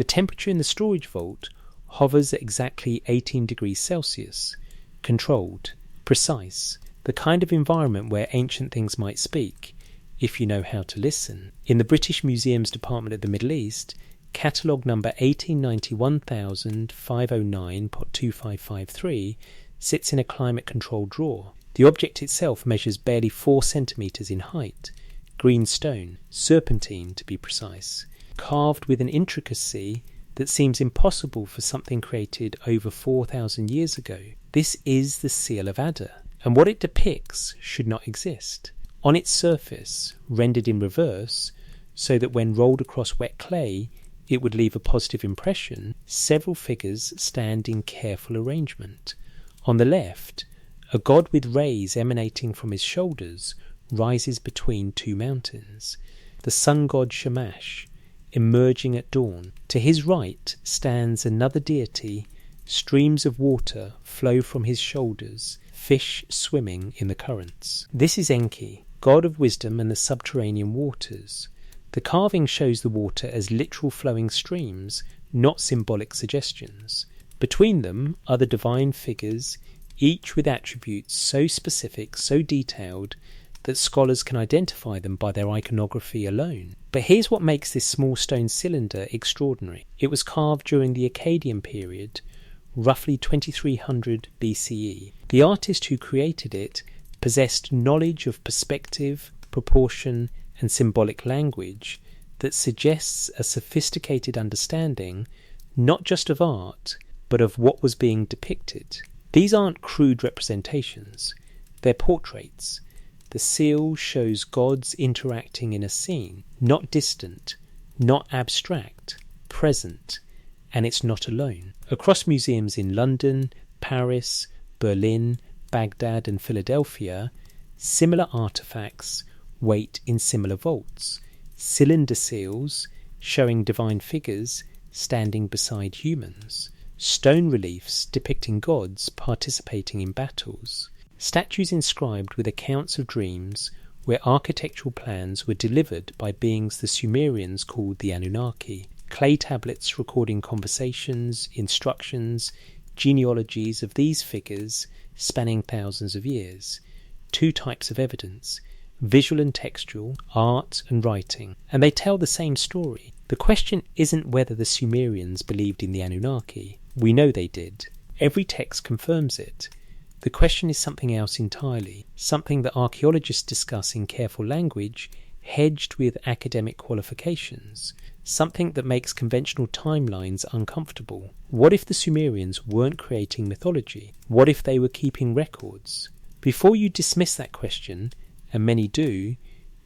The temperature in the storage vault hovers at exactly 18 degrees Celsius, controlled, precise, the kind of environment where ancient things might speak, if you know how to listen. In the British Museum's Department of the Middle East, catalogue number 1891509.2553 sits in a climate-controlled drawer. The object itself measures barely 4 centimetres in height, green stone, serpentine to be precise, carved with an intricacy that seems impossible for something created over 4,000 years ago. This is the Seal of Adda, and what it depicts should not exist. On its surface, rendered in reverse, so that when rolled across wet clay, it would leave a positive impression, several figures stand in careful arrangement. On the left, a god with rays emanating from his shoulders rises between two mountains, the sun god Shamash, emerging at dawn. To his right stands another deity. Streams of water flow from his shoulders, fish swimming in the currents. This is Enki, god of wisdom and the subterranean waters. The carving shows the water as literal flowing streams, not symbolic suggestions. Between them are the divine figures, each with attributes so specific, so detailed, that scholars can identify them by their iconography alone. But here's what makes this small stone cylinder extraordinary. It was carved during the Akkadian period, roughly 2300 BCE. The artist who created it possessed knowledge of perspective, proportion, and symbolic language that suggests a sophisticated understanding not just of art, but of what was being depicted. These aren't crude representations, they're portraits. The seal shows gods interacting in a scene, not distant, not abstract, present, and it's not alone. Across museums in London, Paris, Berlin, Baghdad and Philadelphia, similar artefacts wait in similar vaults, cylinder seals showing divine figures standing beside humans, stone reliefs depicting gods participating in battles, statues inscribed with accounts of dreams where architectural plans were delivered by beings the Sumerians called the Anunnaki, clay tablets recording conversations, instructions, genealogies of these figures spanning thousands of years, 2 types of evidence, visual and textual, art and writing, and they tell the same story. The question isn't whether the Sumerians believed in the Anunnaki. We know they did. Every text confirms it. The question is something else entirely, something that archaeologists discuss in careful language, hedged with academic qualifications, something that makes conventional timelines uncomfortable. What if the Sumerians weren't creating mythology? What if they were keeping records? Before you dismiss that question, and many do,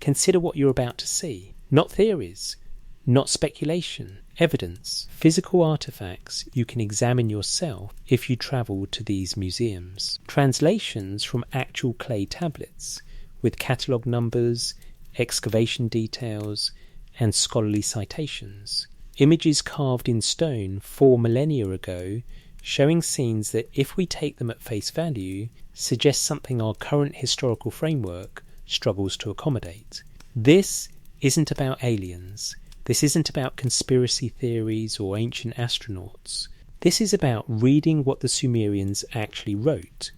consider what you're about to see. Not theories, not speculation, evidence, physical artifacts you can examine yourself if you travel to these museums. Translations from actual clay tablets, with catalogue numbers, excavation details, and scholarly citations. Images carved in stone 4 millennia ago, showing scenes that, if we take them at face value, suggest something our current historical framework struggles to accommodate. This isn't about aliens. This isn't about conspiracy theories or ancient astronauts. This is about reading what the Sumerians actually wrote,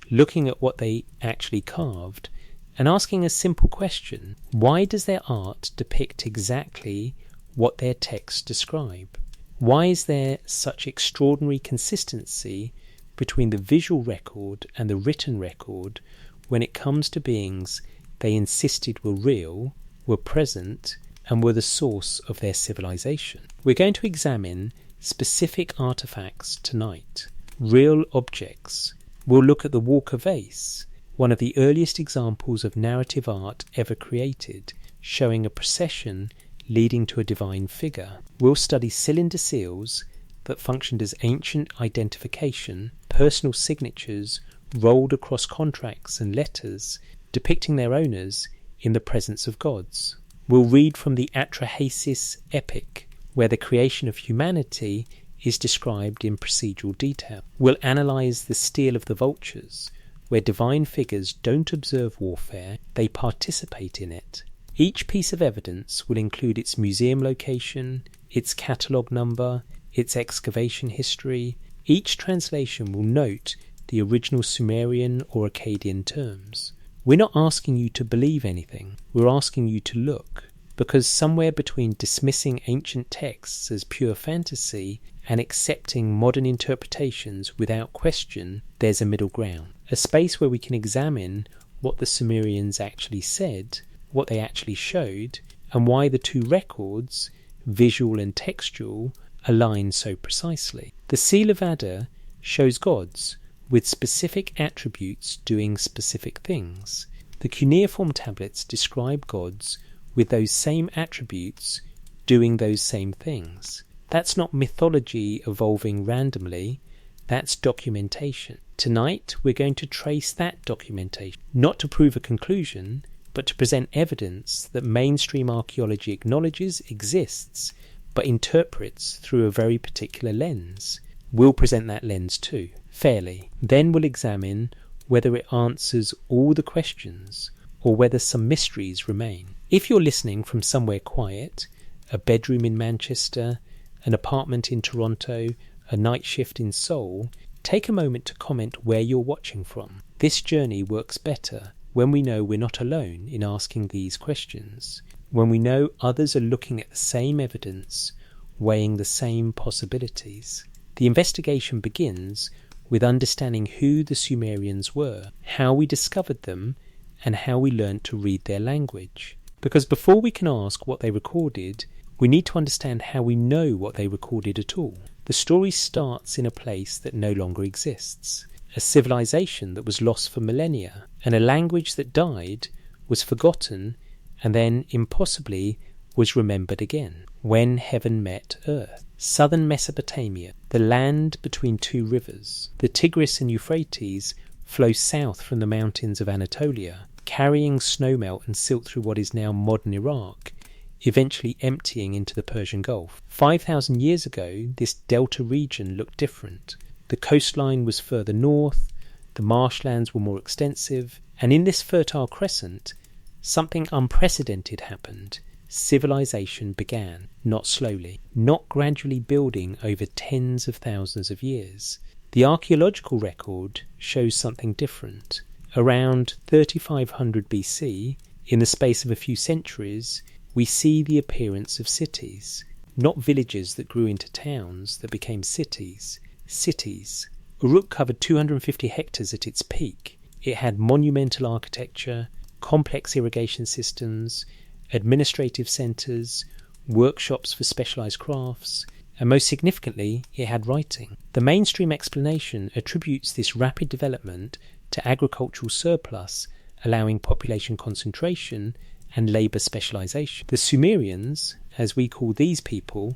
looking at what they actually carved, and asking a simple question: why does their art depict exactly what their texts describe? Why is there such extraordinary consistency between the visual record and the written record when it comes to beings they insisted were real, were present, and were the source of their civilization? We're going to examine specific artifacts tonight, real objects. We'll look at the Walker vase, one of the earliest examples of narrative art ever created, showing a procession leading to a divine figure. We'll study cylinder seals that functioned as ancient identification, personal signatures rolled across contracts and letters, depicting their owners in the presence of gods. We'll read from the Atrahasis epic, where the creation of humanity is described in procedural detail. We'll analyse the Stele of the Vultures, where divine figures don't observe warfare, they participate in it. Each piece of evidence will include its museum location, its catalogue number, its excavation history. Each translation will note the original Sumerian or Akkadian terms. We're not asking you to believe anything, we're asking you to look, because somewhere between dismissing ancient texts as pure fantasy and accepting modern interpretations without question, there's a middle ground. A space where we can examine what the Sumerians actually said, what they actually showed, and why the two records, visual and textual, align so precisely. The Sila Vada shows gods with specific attributes doing specific things. The cuneiform tablets describe gods with those same attributes doing those same things. That's not mythology evolving randomly, that's documentation. Tonight we're going to trace that documentation, not to prove a conclusion, but to present evidence that mainstream archaeology acknowledges exists, but interprets through a very particular lens. We'll present that lens too, fairly. Then we'll examine whether it answers all the questions, or whether some mysteries remain. If you're listening from somewhere quiet, a bedroom in Manchester, an apartment in Toronto, a night shift in Seoul, take a moment to comment where you're watching from. This journey works better when we know we're not alone in asking these questions, when we know others are looking at the same evidence, weighing the same possibilities. The investigation begins with understanding who the Sumerians were, how we discovered them, and how we learned to read their language. Because before we can ask what they recorded, we need to understand how we know what they recorded at all. The story starts in a place that no longer exists, a civilization that was lost for millennia, and a language that died, was forgotten, and then, impossibly, was remembered again, when heaven met earth. Southern Mesopotamia, the land between two rivers. The Tigris and Euphrates flow south from the mountains of Anatolia, carrying snowmelt and silt through what is now modern Iraq, eventually emptying into the Persian Gulf. 5,000 years ago, this delta region looked different. The coastline was further north, the marshlands were more extensive, and in this fertile crescent, something unprecedented happened. Civilization began, not slowly, not gradually building over tens of thousands of years. The archaeological record shows something different. Around 3500 BC, in the space of a few centuries, we see the appearance of cities, not villages that grew into towns that became cities. Cities. Uruk covered 250 hectares at its peak. It had monumental architecture, complex irrigation systems, administrative centres, workshops for specialised crafts, and most significantly, it had writing. The mainstream explanation attributes this rapid development to agricultural surplus, allowing population concentration and labour specialisation. The Sumerians, as we call these people,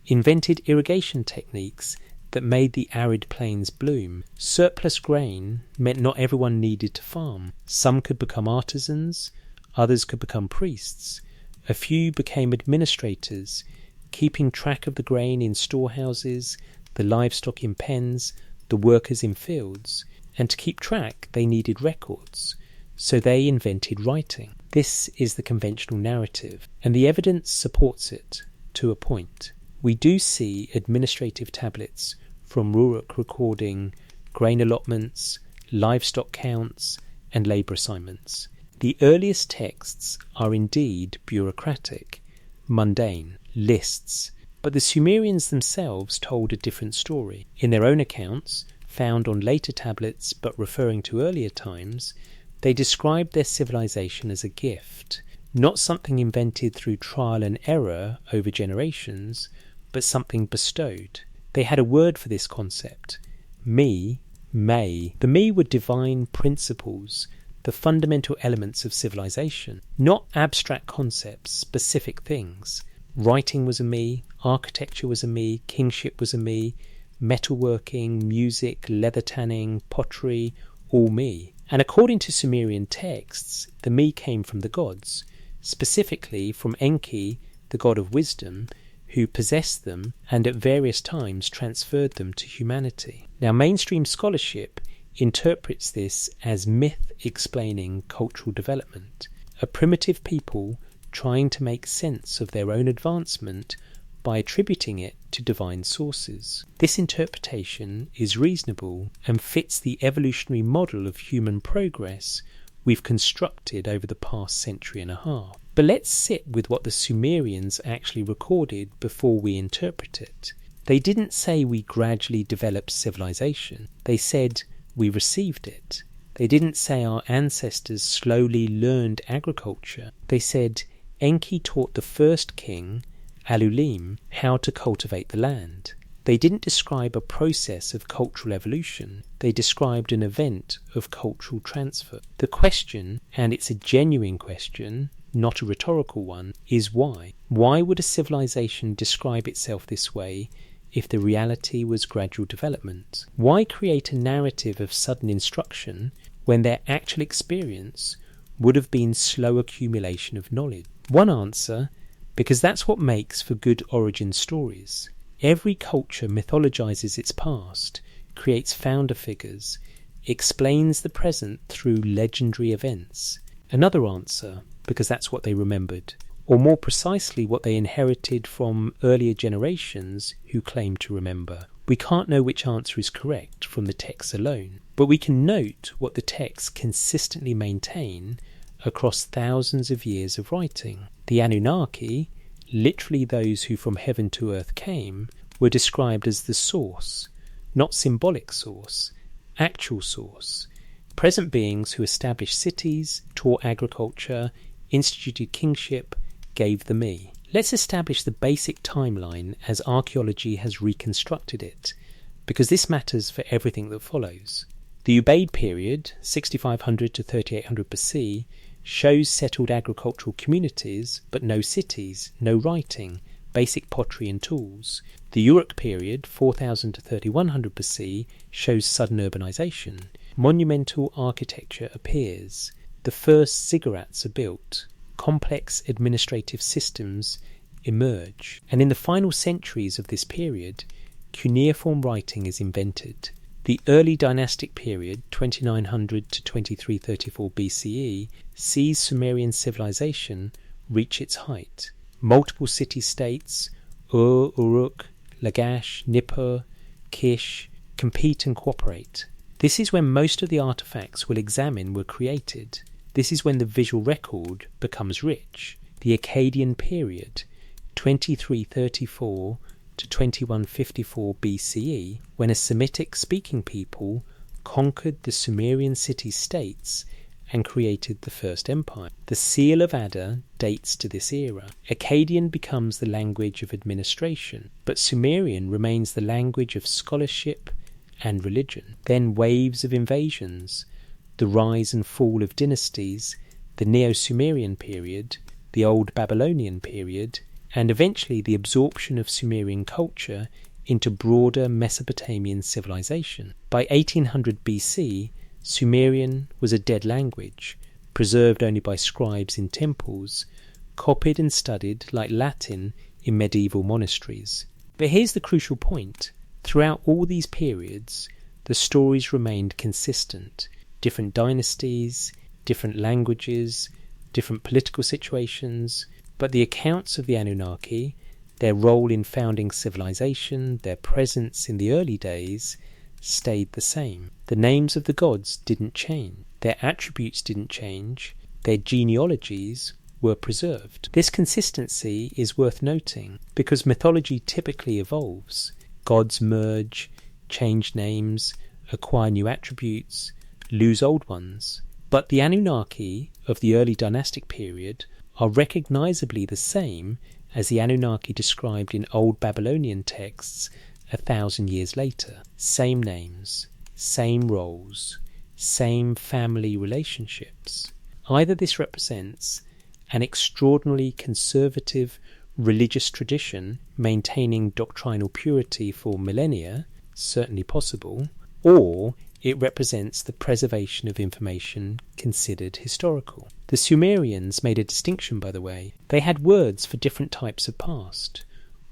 invented irrigation techniques that made the arid plains bloom. Surplus grain meant not everyone needed to farm. Some could become artisans, others could become priests. A few became administrators, keeping track of the grain in storehouses, the livestock in pens, the workers in fields. And to keep track, they needed records. So they invented writing. This is the conventional narrative, and the evidence supports it, to a point. We do see administrative tablets from Uruk recording grain allotments, livestock counts, and labour assignments. The earliest texts are indeed bureaucratic, mundane, lists, but the Sumerians themselves told a different story. In their own accounts, found on later tablets but referring to earlier times, they described their civilization as a gift, not something invented through trial and error over generations, but something bestowed. They had a word for this concept, me, may. The me were divine principles, the fundamental elements of civilization, not abstract concepts, specific things. Writing was a me, architecture was a me, kingship was a me, metalworking, music, leather tanning, pottery, all me. And according to Sumerian texts, the me came from the gods, specifically from Enki, the god of wisdom, who possessed them and at various times transferred them to humanity. Now, mainstream scholarship interprets this as myth explaining cultural development, a primitive people trying to make sense of their own advancement by attributing it to divine sources. This interpretation is reasonable and fits the evolutionary model of human progress we've constructed over the past century and a half. But let's sit with what the Sumerians actually recorded before we interpret it. They didn't say we gradually developed civilization. They said we received it. They didn't say our ancestors slowly learned agriculture. They said Enki taught the first king, Alulim, how to cultivate the land. They didn't describe a process of cultural evolution. They described an event of cultural transfer. The question, and it's a genuine question, not a rhetorical one, is why? Why would a civilization describe itself this way if the reality was gradual development? Why create a narrative of sudden instruction when their actual experience would have been slow accumulation of knowledge? One answer, because that's what makes for good origin stories. Every culture mythologizes its past, creates founder figures, explains the present through legendary events. Another answer, because that's what they remembered, or more precisely what they inherited from earlier generations who claim to remember. We can't know which answer is correct from the text alone, but we can note what the texts consistently maintain across thousands of years of writing. The Anunnaki, literally those who from heaven to earth came, were described as the source, not symbolic source, actual source. Present beings who established cities, taught agriculture, instituted kingship, gave the me. Let's establish the basic timeline as archaeology has reconstructed it, because this matters for everything that follows. The Ubaid period, 6500 to 3800 BC, shows settled agricultural communities, but no cities, no writing, basic pottery and tools. The Uruk period, 4000 to 3100 BC, shows sudden urbanization. Monumental architecture appears. The first ziggurats are built. Complex administrative systems emerge. And in the final centuries of this period, cuneiform writing is invented. The early dynastic period, 2900 to 2334 BCE, sees Sumerian civilization reach its height. Multiple city-states, Ur, Uruk, Lagash, Nippur, Kish, compete and cooperate. This is when most of the artifacts we'll examine were created. This is when the visual record becomes rich. The Akkadian period, 2334 to 2154 BCE, when a Semitic-speaking people conquered the Sumerian city-states and created the first empire. The Seal of Ada dates to this era. Akkadian becomes the language of administration, but Sumerian remains the language of scholarship and religion. Then waves of invasions, the rise and fall of dynasties, the Neo-Sumerian period, the Old Babylonian period, and eventually the absorption of Sumerian culture into broader Mesopotamian civilization. By 1800 BC, Sumerian was a dead language, preserved only by scribes in temples, copied and studied like Latin in medieval monasteries. But here's the crucial point. Throughout all these periods, the stories remained consistent. Different dynasties, different languages, different political situations, but the accounts of the Anunnaki, their role in founding civilization, their presence in the early days, stayed the same. The names of the gods didn't change. Their attributes didn't change. Their genealogies were preserved. This consistency is worth noting because mythology typically evolves. Gods merge, change names, acquire new attributes, lose old ones. But the Anunnaki of the early dynastic period are recognizably the same as the Anunnaki described in Old Babylonian texts 1,000 years later. Same names, same roles, same family relationships. Either this represents an extraordinarily conservative religious tradition maintaining doctrinal purity for millennia, certainly possible, or it represents the preservation of information considered historical. The Sumerians made a distinction, by the way. They had words for different types of past.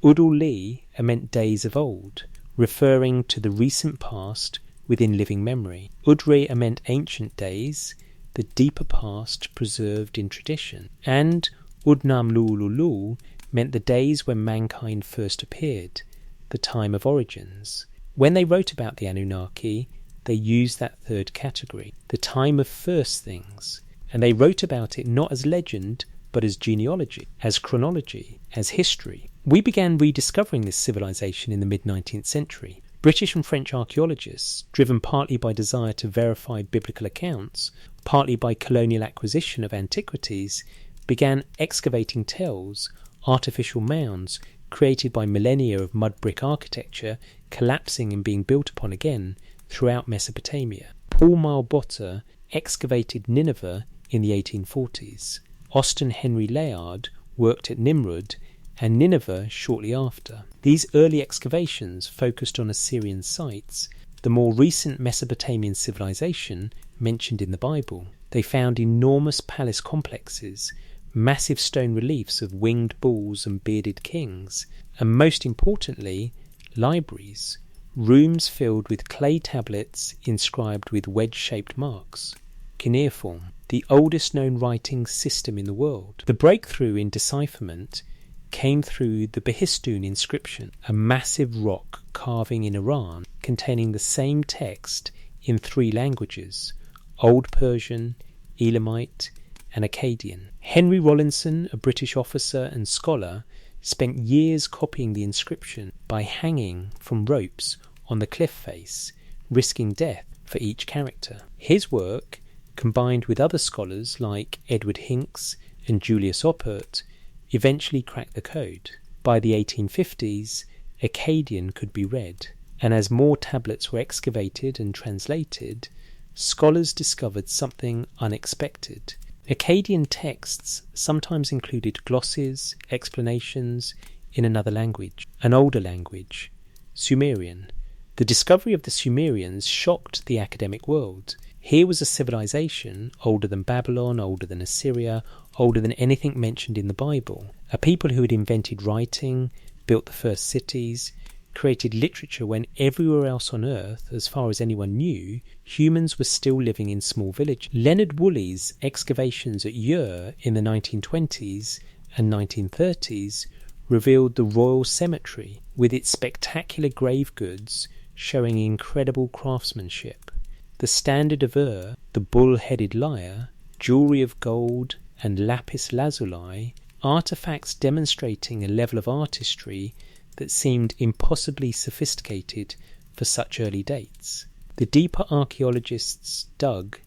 Udul-li meant days of old, referring to the recent past within living memory. Udre meant ancient days, the deeper past preserved in tradition. And Udnam-lululu meant the days when mankind first appeared, the time of origins. When they wrote about the Anunnaki, they used that third category, the time of first things, and they wrote about it not as legend, but as genealogy, as chronology, as history. We began rediscovering this civilization in the mid-19th century. British and French archaeologists, driven partly by desire to verify biblical accounts, partly by colonial acquisition of antiquities, began excavating tells, artificial mounds created by millennia of mud brick architecture collapsing and being built upon again throughout Mesopotamia. Paul Marlbotter excavated Nineveh in the 1840s. Austin Henry Layard worked at Nimrud and Nineveh shortly after. These early excavations focused on Assyrian sites, the more recent Mesopotamian civilization mentioned in the Bible. They found enormous palace complexes, massive stone reliefs of winged bulls and bearded kings, and most importantly, libraries, rooms filled with clay tablets inscribed with wedge-shaped marks. Cuneiform, the oldest known writing system in the world. The breakthrough in decipherment came through the Behistun inscription, a massive rock carving in Iran containing the same text in 3 languages, Old Persian, Elamite, and Akkadian. Henry Rawlinson, a British officer and scholar, spent years copying the inscription by hanging from ropes on the cliff face, risking death for each character. His work, combined with other scholars like Edward Hincks and Julius Oppert, eventually cracked the code. By the 1850s, Akkadian could be read, and as more tablets were excavated and translated, scholars discovered something unexpected. Akkadian texts sometimes included glosses, explanations in another language, an older language, Sumerian. The discovery of the Sumerians shocked the academic world. Here was a civilization older than Babylon, older than Assyria, older than anything mentioned in the Bible. A people who had invented writing, built the first cities, created literature when everywhere else on Earth, as far as anyone knew, humans were still living in small villages. Leonard Woolley's excavations at Ur in the 1920s and 1930s revealed the Royal Cemetery with its spectacular grave goods showing incredible craftsmanship. The standard of Ur, the bull-headed lyre, jewellery of gold and lapis lazuli, artefacts demonstrating a level of artistry that seemed impossibly sophisticated for such early dates. The deeper archaeologists dug,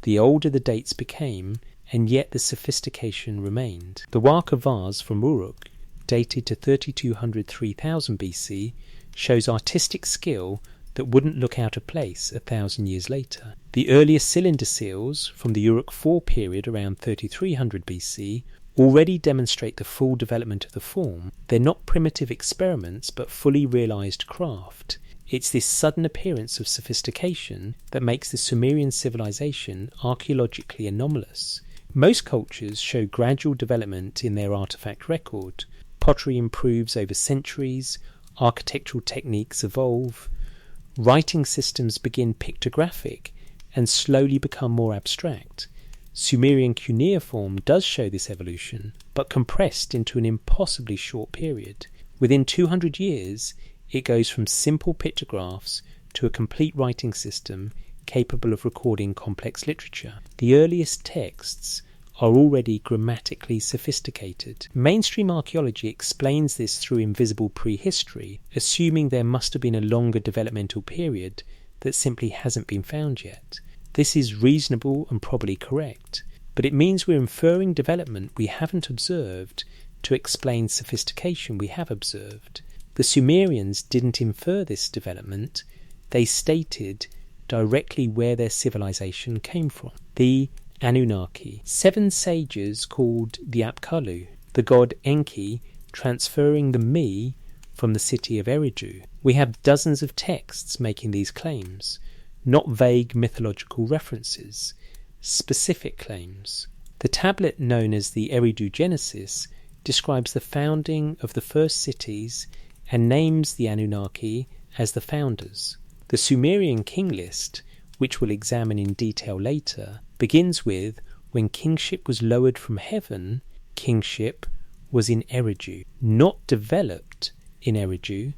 the older the dates became, and yet the sophistication remained. The Waka vase from Uruk, dated to 3200-3000 BC, shows artistic skill that wouldn't look out of place 1,000 years later. The earliest cylinder seals from the Uruk IV period around 3300 BC already demonstrate the full development of the form. They're not primitive experiments but fully realised craft. It's this sudden appearance of sophistication that makes the Sumerian civilization archaeologically anomalous. Most cultures show gradual development in their artefact record. Pottery improves over centuries, architectural techniques evolve, writing systems begin pictographic and slowly become more abstract. Sumerian cuneiform does show this evolution, but compressed into an impossibly short period. Within 200 years, it goes from simple pictographs to a complete writing system capable of recording complex literature. The earliest texts are already grammatically sophisticated. Mainstream archaeology explains this through invisible prehistory, assuming there must have been a longer developmental period that simply hasn't been found yet. This is reasonable and probably correct, but it means we're inferring development we haven't observed to explain sophistication we have observed. The Sumerians didn't infer this development, they stated directly where their civilization came from. The Anunnaki, 7 sages called the Apkallu, the god Enki transferring the me from the city of Eridu. We have dozens of texts making these claims, not vague mythological references, specific claims. The tablet known as the Eridu Genesis describes the founding of the first cities and names the Anunnaki as the founders. The Sumerian king list, which we'll examine in detail later, begins with when kingship was lowered from heaven, kingship was in Eridu, not developed in Eridu,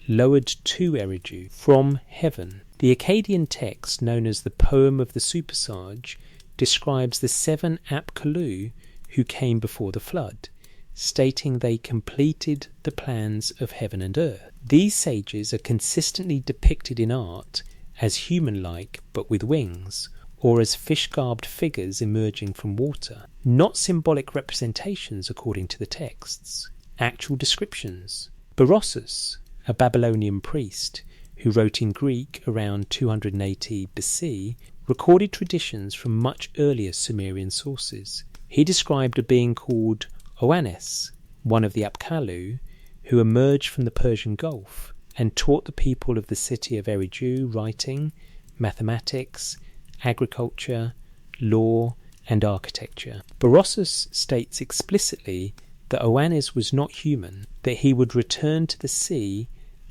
lowered to Eridu from heaven. The Akkadian text, known as the Poem of the Supersage, describes the 7 Apkallu who came before the flood, stating they completed the plans of heaven and earth. These sages are consistently depicted in art as human-like but with wings, or as fish-garbed figures emerging from water. Not symbolic representations according to the texts, actual descriptions. Berossus, a Babylonian priest who wrote in Greek around 280 BC, recorded traditions from much earlier Sumerian sources. He described a being called Oannes, one of the Apkallu, who emerged from the Persian Gulf and taught the people of the city of Eridu writing, mathematics, agriculture, law, and architecture. Berossus states explicitly that Oannes was not human, that he would return to the sea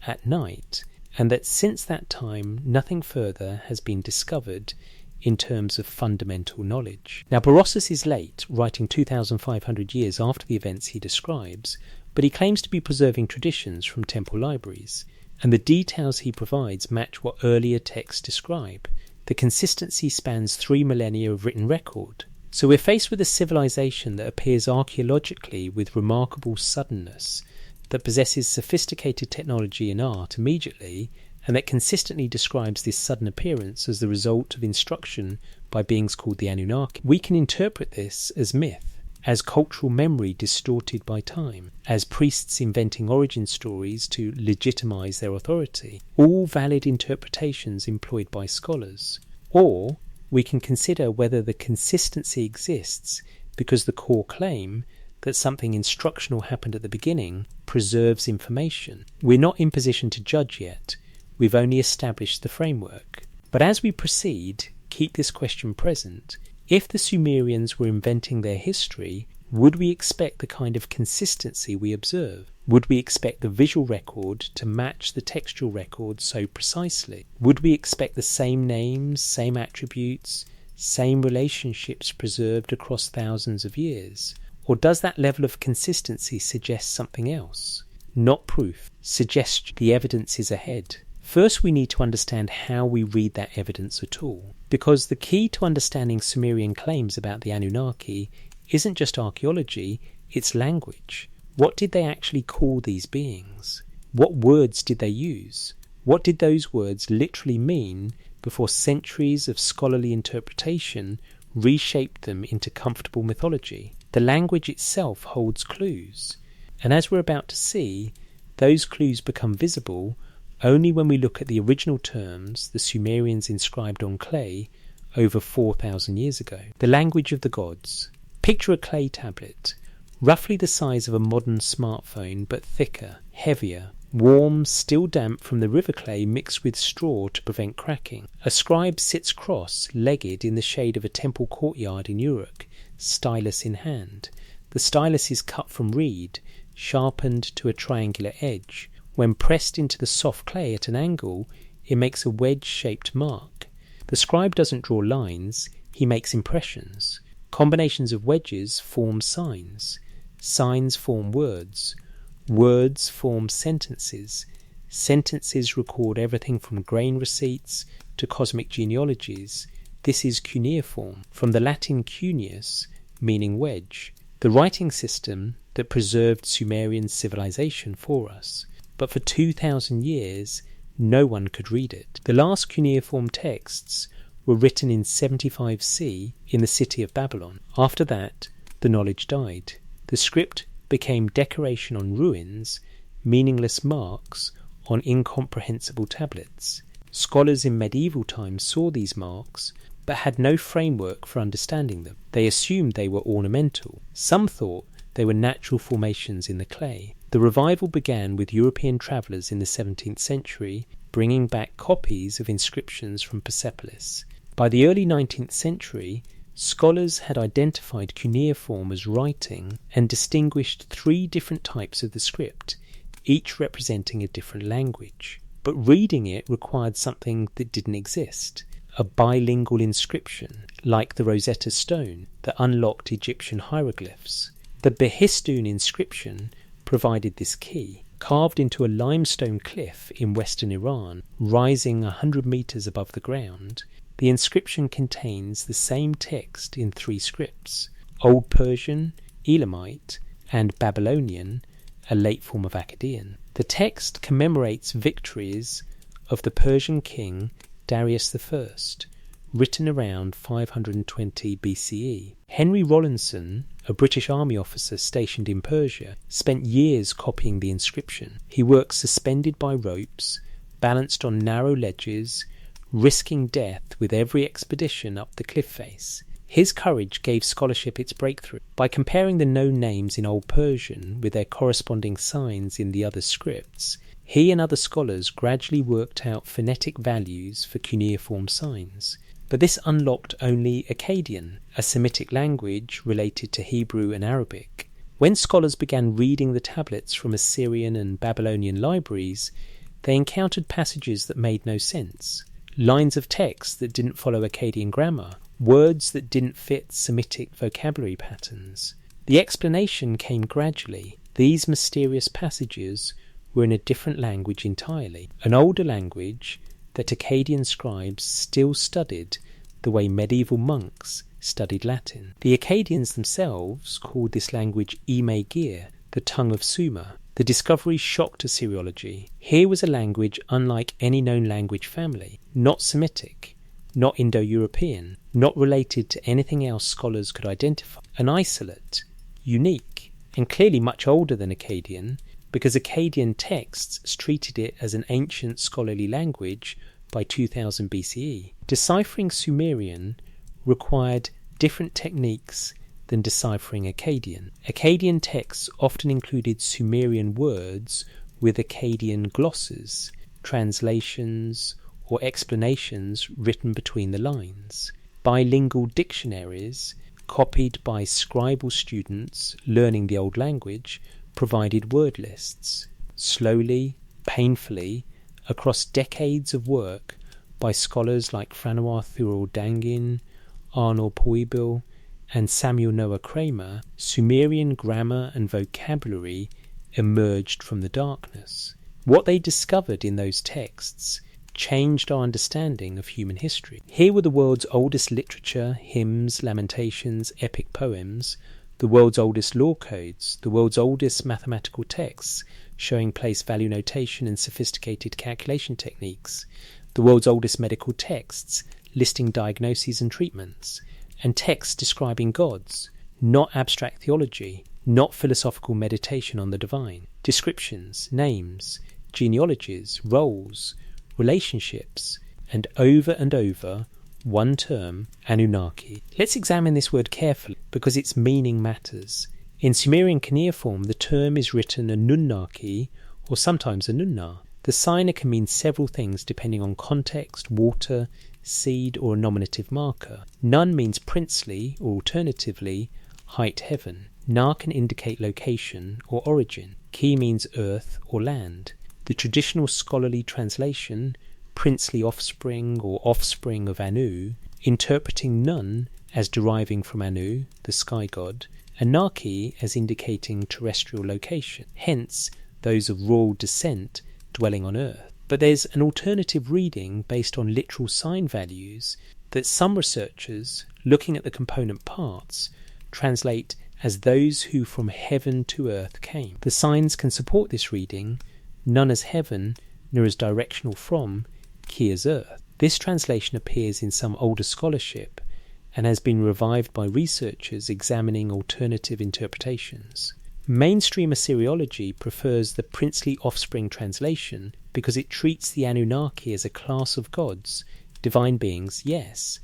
at night, and that since that time nothing further has been discovered in terms of fundamental knowledge. Now, Berossus is late, writing 2,500 years after the events he describes, but he claims to be preserving traditions from temple libraries, and the details he provides match what earlier texts describe. The consistency spans 3 millennia of written record. So we're faced with a civilization that appears archaeologically with remarkable suddenness, that possesses sophisticated technology and art immediately, and that consistently describes this sudden appearance as the result of instruction by beings called the Anunnaki. We can interpret this as myth, as cultural memory distorted by time, as priests inventing origin stories to legitimize their authority, all valid interpretations employed by scholars. Or we can consider whether the consistency exists because the core claim that something instructional happened at the beginning preserves information. We're not in position to judge yet. We've only established the framework. But as we proceed, keep this question present. If the Sumerians were inventing their history, would we expect the kind of consistency we observe? Would we expect the visual record to match the textual record so precisely? Would we expect the same names, same attributes, same relationships preserved across thousands of years? Or does that level of consistency suggest something else? Not proof, suggestion. The evidence is ahead. First, we need to understand how we read that evidence at all, because the key to understanding Sumerian claims about the Anunnaki isn't just archaeology, it's language. What did they actually call these beings? What words did they use? What did those words literally mean before centuries of scholarly interpretation reshaped them into comfortable mythology? The language itself holds clues, and as we're about to see, those clues become visible only when we look at the original terms the Sumerians inscribed on clay over 4,000 years ago. The language of the gods. Picture a clay tablet, roughly the size of a modern smartphone but thicker, heavier, warm, still damp from the river clay mixed with straw to prevent cracking. A scribe sits cross-legged in the shade of a temple courtyard in Uruk, stylus in hand. The stylus is cut from reed, sharpened to a triangular edge. When pressed into the soft clay at an angle, it makes a wedge-shaped mark. The scribe doesn't draw lines, he makes impressions. Combinations of wedges form signs. Signs form words. Words form sentences. Sentences record everything from grain receipts to cosmic genealogies. This is cuneiform, from the Latin cuneus, meaning wedge, the writing system that preserved Sumerian civilization for us. But for 2,000 years, no one could read it. The last cuneiform texts were written in 75 C in the city of Babylon. After that, the knowledge died. The script became decoration on ruins, meaningless marks on incomprehensible tablets. Scholars in medieval times saw these marks, but had no framework for understanding them. They assumed they were ornamental. Some thought they were natural formations in the clay. The revival began with European travellers in the 17th century, bringing back copies of inscriptions from Persepolis. By the early 19th century, scholars had identified cuneiform as writing and distinguished 3 different types of the script, each representing a different language. But reading it required something that didn't exist, a bilingual inscription, like the Rosetta Stone that unlocked Egyptian hieroglyphs. The Behistun inscription provided this key. Carved into a limestone cliff in western Iran, rising 100 meters above the ground, the inscription contains the same text in 3 scripts: Old Persian, Elamite, and Babylonian, a late form of Akkadian. The text commemorates victories of the Persian king Darius I, written around 520 BCE. Henry Rawlinson, a British army officer stationed in Persia, spent years copying the inscription. He worked suspended by ropes, balanced on narrow ledges, risking death with every expedition up the cliff face. His courage gave scholarship its breakthrough. By comparing the known names in Old Persian with their corresponding signs in the other scripts, he and other scholars gradually worked out phonetic values for cuneiform signs. But this unlocked only Akkadian, a Semitic language related to Hebrew and Arabic. When scholars began reading the tablets from Assyrian and Babylonian libraries, they encountered passages that made no sense, lines of text that didn't follow Akkadian grammar, words that didn't fit Semitic vocabulary patterns. The explanation came gradually. These mysterious passages were in a different language entirely, an older language that Akkadian scribes still studied the way medieval monks studied Latin. The Akkadians themselves called this language Imegir, the tongue of Sumer. The discovery shocked Assyriology. Here was a language unlike any known language family, not Semitic, not Indo-European, not related to anything else scholars could identify. An isolate, unique, and clearly much older than Akkadian, because Akkadian texts treated it as an ancient scholarly language by 2000 BCE. Deciphering Sumerian required different techniques than deciphering Akkadian. Akkadian texts often included Sumerian words with Akkadian glosses, translations, or explanations written between the lines. Bilingual dictionaries, copied by scribal students learning the old language, provided word lists. Slowly, painfully, across decades of work by scholars like Francois Thurel Dangin, Arnold Poibil, and Samuel Noah Kramer, Sumerian grammar and vocabulary emerged from the darkness. What they discovered in those texts changed our understanding of human history. Here were the world's oldest literature, hymns, lamentations, epic poems, the world's oldest law codes, the world's oldest mathematical texts showing place value notation and sophisticated calculation techniques, the world's oldest medical texts listing diagnoses and treatments, and texts describing gods, not abstract theology, not philosophical meditation on the divine. Descriptions, names, genealogies, roles, relationships, and over, one term, Anunnaki. Let's examine this word carefully, because its meaning matters. In Sumerian cuneiform, the term is written Anunnaki, or sometimes Anunna. The signer can mean several things depending on context, water, seed, or a nominative marker. Nun means princely, or alternatively, height heaven. Na can indicate location or origin. Ki means earth or land. The traditional scholarly translation, princely offspring or offspring of Anu, interpreting Nun as deriving from Anu, the sky god, and Naki as indicating terrestrial location, hence those of royal descent dwelling on earth. But there's an alternative reading based on literal sign values that some researchers, looking at the component parts, translate as those who from heaven to earth came. The signs can support this reading, Nun as heaven, Nu as directional from, Ki as earth. This translation appears in some older scholarship and has been revived by researchers examining alternative interpretations. Mainstream Assyriology prefers the princely offspring translation because it treats the Anunnaki as a class of gods, divine beings, yes,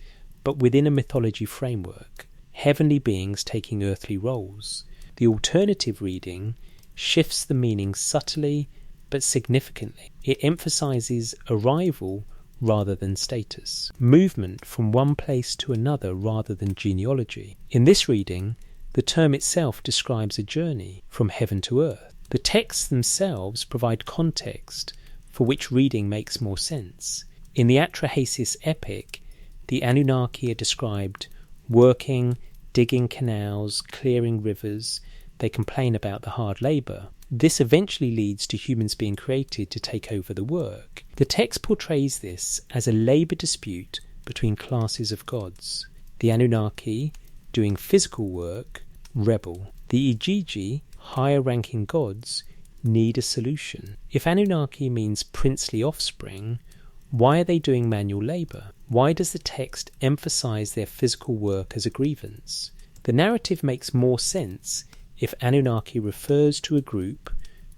but within a mythology framework, heavenly beings taking earthly roles. The alternative reading shifts the meaning subtly but significantly. It emphasizes arrival rather than status, movement from one place to another rather than genealogy. In this reading, the term itself describes a journey from heaven to earth. The texts themselves provide context for which reading makes more sense. In the Atrahasis epic, the Anunnaki are described working, digging canals, clearing rivers, they complain about the hard labour. This eventually leads to humans being created to take over the work. The text portrays this as a labour dispute between classes of gods. The Anunnaki, doing physical work, rebel. The Igigi, higher-ranking gods, need a solution. If Anunnaki means princely offspring, why are they doing manual labour? Why does the text emphasise their physical work as a grievance? The narrative makes more sense if Anunnaki refers to a group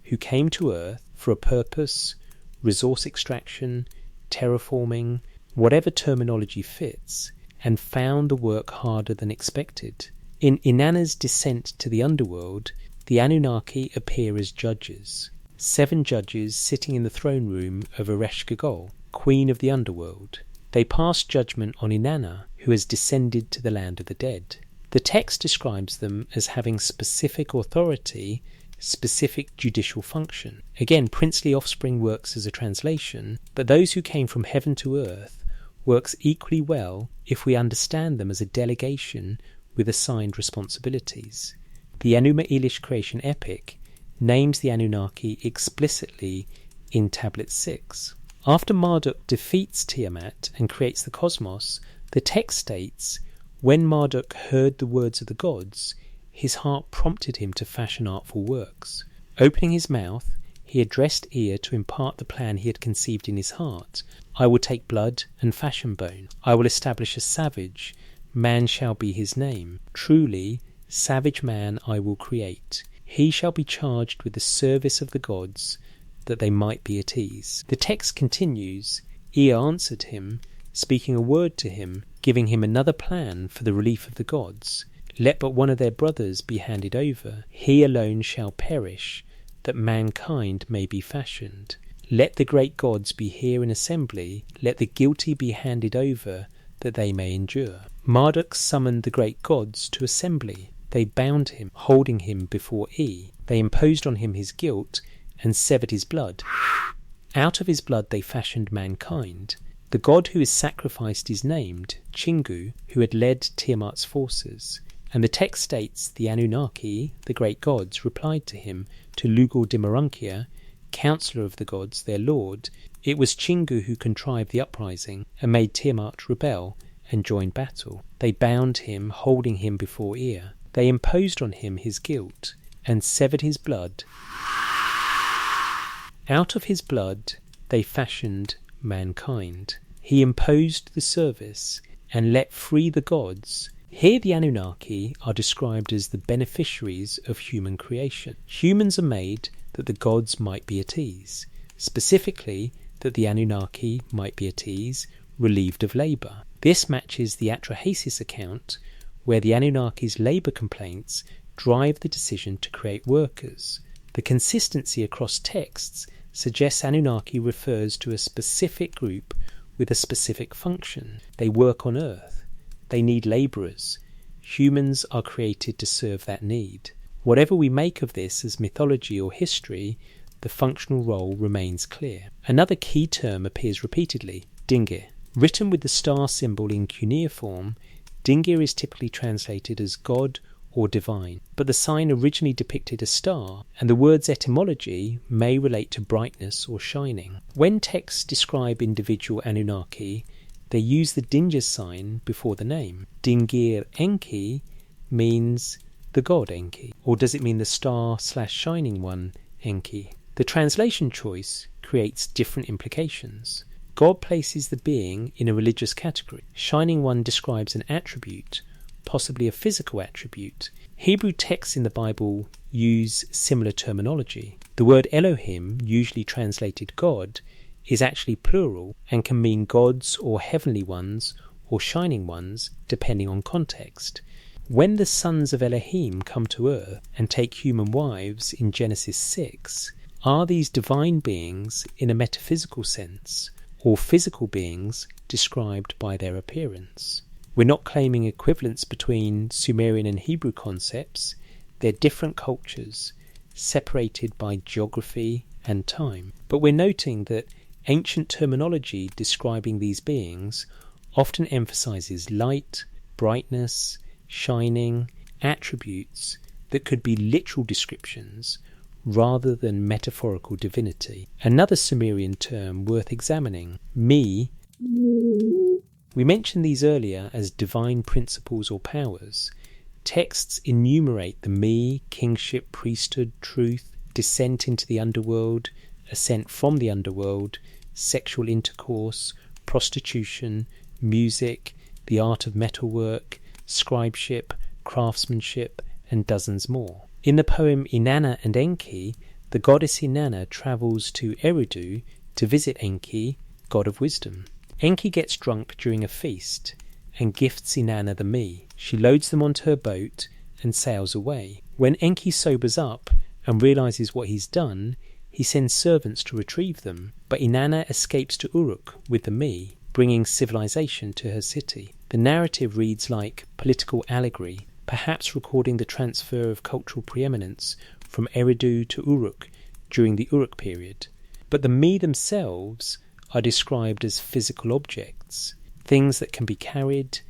who came to Earth for a purpose, resource extraction, terraforming, whatever terminology fits, and found the work harder than expected. In Inanna's descent to the underworld, the Anunnaki appear as judges. 7 judges sitting in the throne room of Hierarchical, queen of the underworld. They pass judgment on Inanna, who has descended to the land of the dead. The text describes them as having specific authority, specific judicial function. Again, princely offspring works as a translation, but those who came from heaven to earth works equally well if we understand them as a delegation with assigned responsibilities. The Enuma Elish creation epic names the Anunnaki explicitly in Tablet 6. After Marduk defeats Tiamat and creates the cosmos, the text states, when Marduk heard the words of the gods, his heart prompted him to fashion artful works. Opening his mouth, he addressed Ea to impart the plan he had conceived in his heart. I will take blood and fashion bone. I will establish a savage. Man shall be his name. Truly, savage man I will create. He shall be charged with the service of the gods, that they might be at ease. The text continues, Ea answered him, speaking a word to him, giving him another plan for the relief of the gods. Let but one of their brothers be handed over. He alone shall perish, that mankind may be fashioned. Let the great gods be here in assembly. Let the guilty be handed over, that they may endure. Marduk summoned the great gods to assembly. They bound him, holding him before E. They imposed on him his guilt and severed his blood. Out of his blood they fashioned mankind. The god who is sacrificed is named Chingu, who had led Tiamat's forces. And the text states the Anunnaki, the great gods, replied to him, to Lugal Dimarunkia, counsellor of the gods, their lord. It was Chingu who contrived the uprising and made Tiamat rebel and join battle. They bound him, holding him before Ea. They imposed on him his guilt and severed his blood. Out of his blood they fashioned mankind. He imposed the service and let free the gods. Here the Anunnaki are described as the beneficiaries of human creation. Humans are made that the gods might be at ease. Specifically, that the Anunnaki might be at ease, relieved of labour. This matches the Atrahasis account, where the Anunnaki's labour complaints drive the decision to create workers. The consistency across texts suggests Anunnaki refers to a specific group with a specific function. They work on Earth. They need labourers. Humans are created to serve that need. Whatever we make of this as mythology or history, the functional role remains clear. Another key term appears repeatedly, Dingir. Written with the star symbol in cuneiform, Dingir is typically translated as God or divine, but the sign originally depicted a star, and the word's etymology may relate to brightness or shining. When texts describe individual Anunnaki, they use the Dingir sign before the name. Dingir Enki means the god Enki, or does it mean the star/shining one Enki? The translation choice creates different implications. God places the being in a religious category. Shining one describes an attribute, possibly a physical attribute. Hebrew texts in the Bible use similar terminology. The word Elohim, usually translated God, is actually plural and can mean gods or heavenly ones or shining ones, depending on context. When the sons of Elohim come to earth and take human wives in Genesis 6, are these divine beings in a metaphysical sense, or physical beings described by their appearance? We're not claiming equivalence between Sumerian and Hebrew concepts. They're different cultures, separated by geography and time. But we're noting that ancient terminology describing these beings often emphasizes light, brightness, shining, attributes, that could be literal descriptions rather than metaphorical divinity. Another Sumerian term worth examining, me. We mentioned these earlier as divine principles or powers. Texts enumerate the me, kingship, priesthood, truth, descent into the underworld, ascent from the underworld, sexual intercourse, prostitution, music, the art of metalwork, scribeship, craftsmanship, and dozens more. In the poem Inanna and Enki, the goddess Inanna travels to Eridu to visit Enki, god of wisdom. Enki gets drunk during a feast and gifts Inanna the me. She loads them onto her boat and sails away. When Enki sobers up and realises what he's done, he sends servants to retrieve them, but Inanna escapes to Uruk with the me, bringing civilization to her city. The narrative reads like political allegory, perhaps recording the transfer of cultural preeminence from Eridu to Uruk during the Uruk period. But the me themselves are described as physical objects, things that can be carried,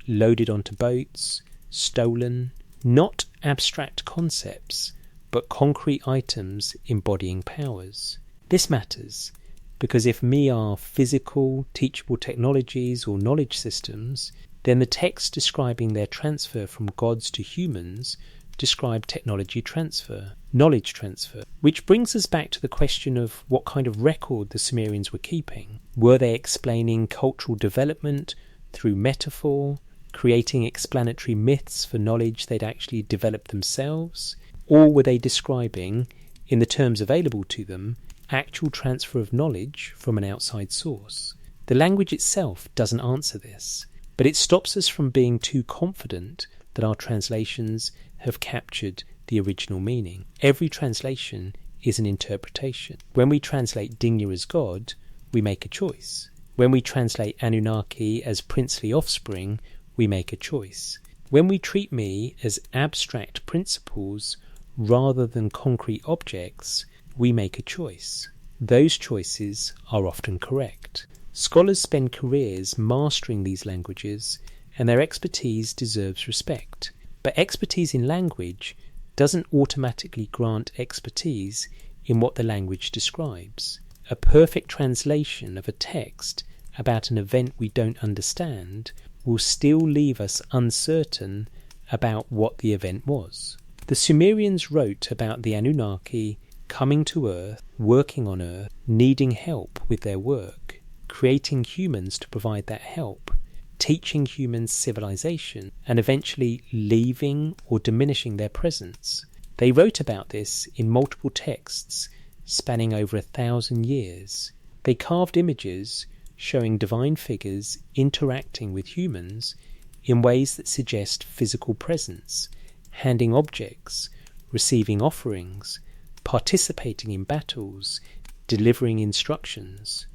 loaded onto boats, stolen, not abstract concepts, but concrete items embodying powers. This matters because if me are physical, teachable technologies or knowledge systems, then the texts describing their transfer from gods to humans describe technology transfer, knowledge transfer, which brings us back to the question of what kind of record the Sumerians were keeping. Were they explaining cultural development through metaphor, creating explanatory myths for knowledge they'd actually developed themselves? Or were they describing, in the terms available to them, actual transfer of knowledge from an outside source? The language itself doesn't answer this, but it stops us from being too confident that our translations have captured the original meaning. Every translation is an interpretation. When we translate Dingya as God, we make a choice. When we translate Anunnaki as princely offspring, we make a choice. When we treat me as abstract principles rather than concrete objects, we make a choice. Those choices are often correct. Scholars spend careers mastering these languages, and their expertise deserves respect. But expertise in language doesn't automatically grant expertise in what the language describes. A perfect translation of a text about an event we don't understand will still leave us uncertain about what the event was. The Sumerians wrote about the Anunnaki coming to Earth, working on Earth, needing help with their work, creating humans to provide that help, teaching humans civilization, and eventually leaving or diminishing their presence. They wrote about this in multiple texts spanning over 1,000 years. They carved images showing divine figures interacting with humans in ways that suggest physical presence, handing objects, receiving offerings, participating in battles, delivering instructions.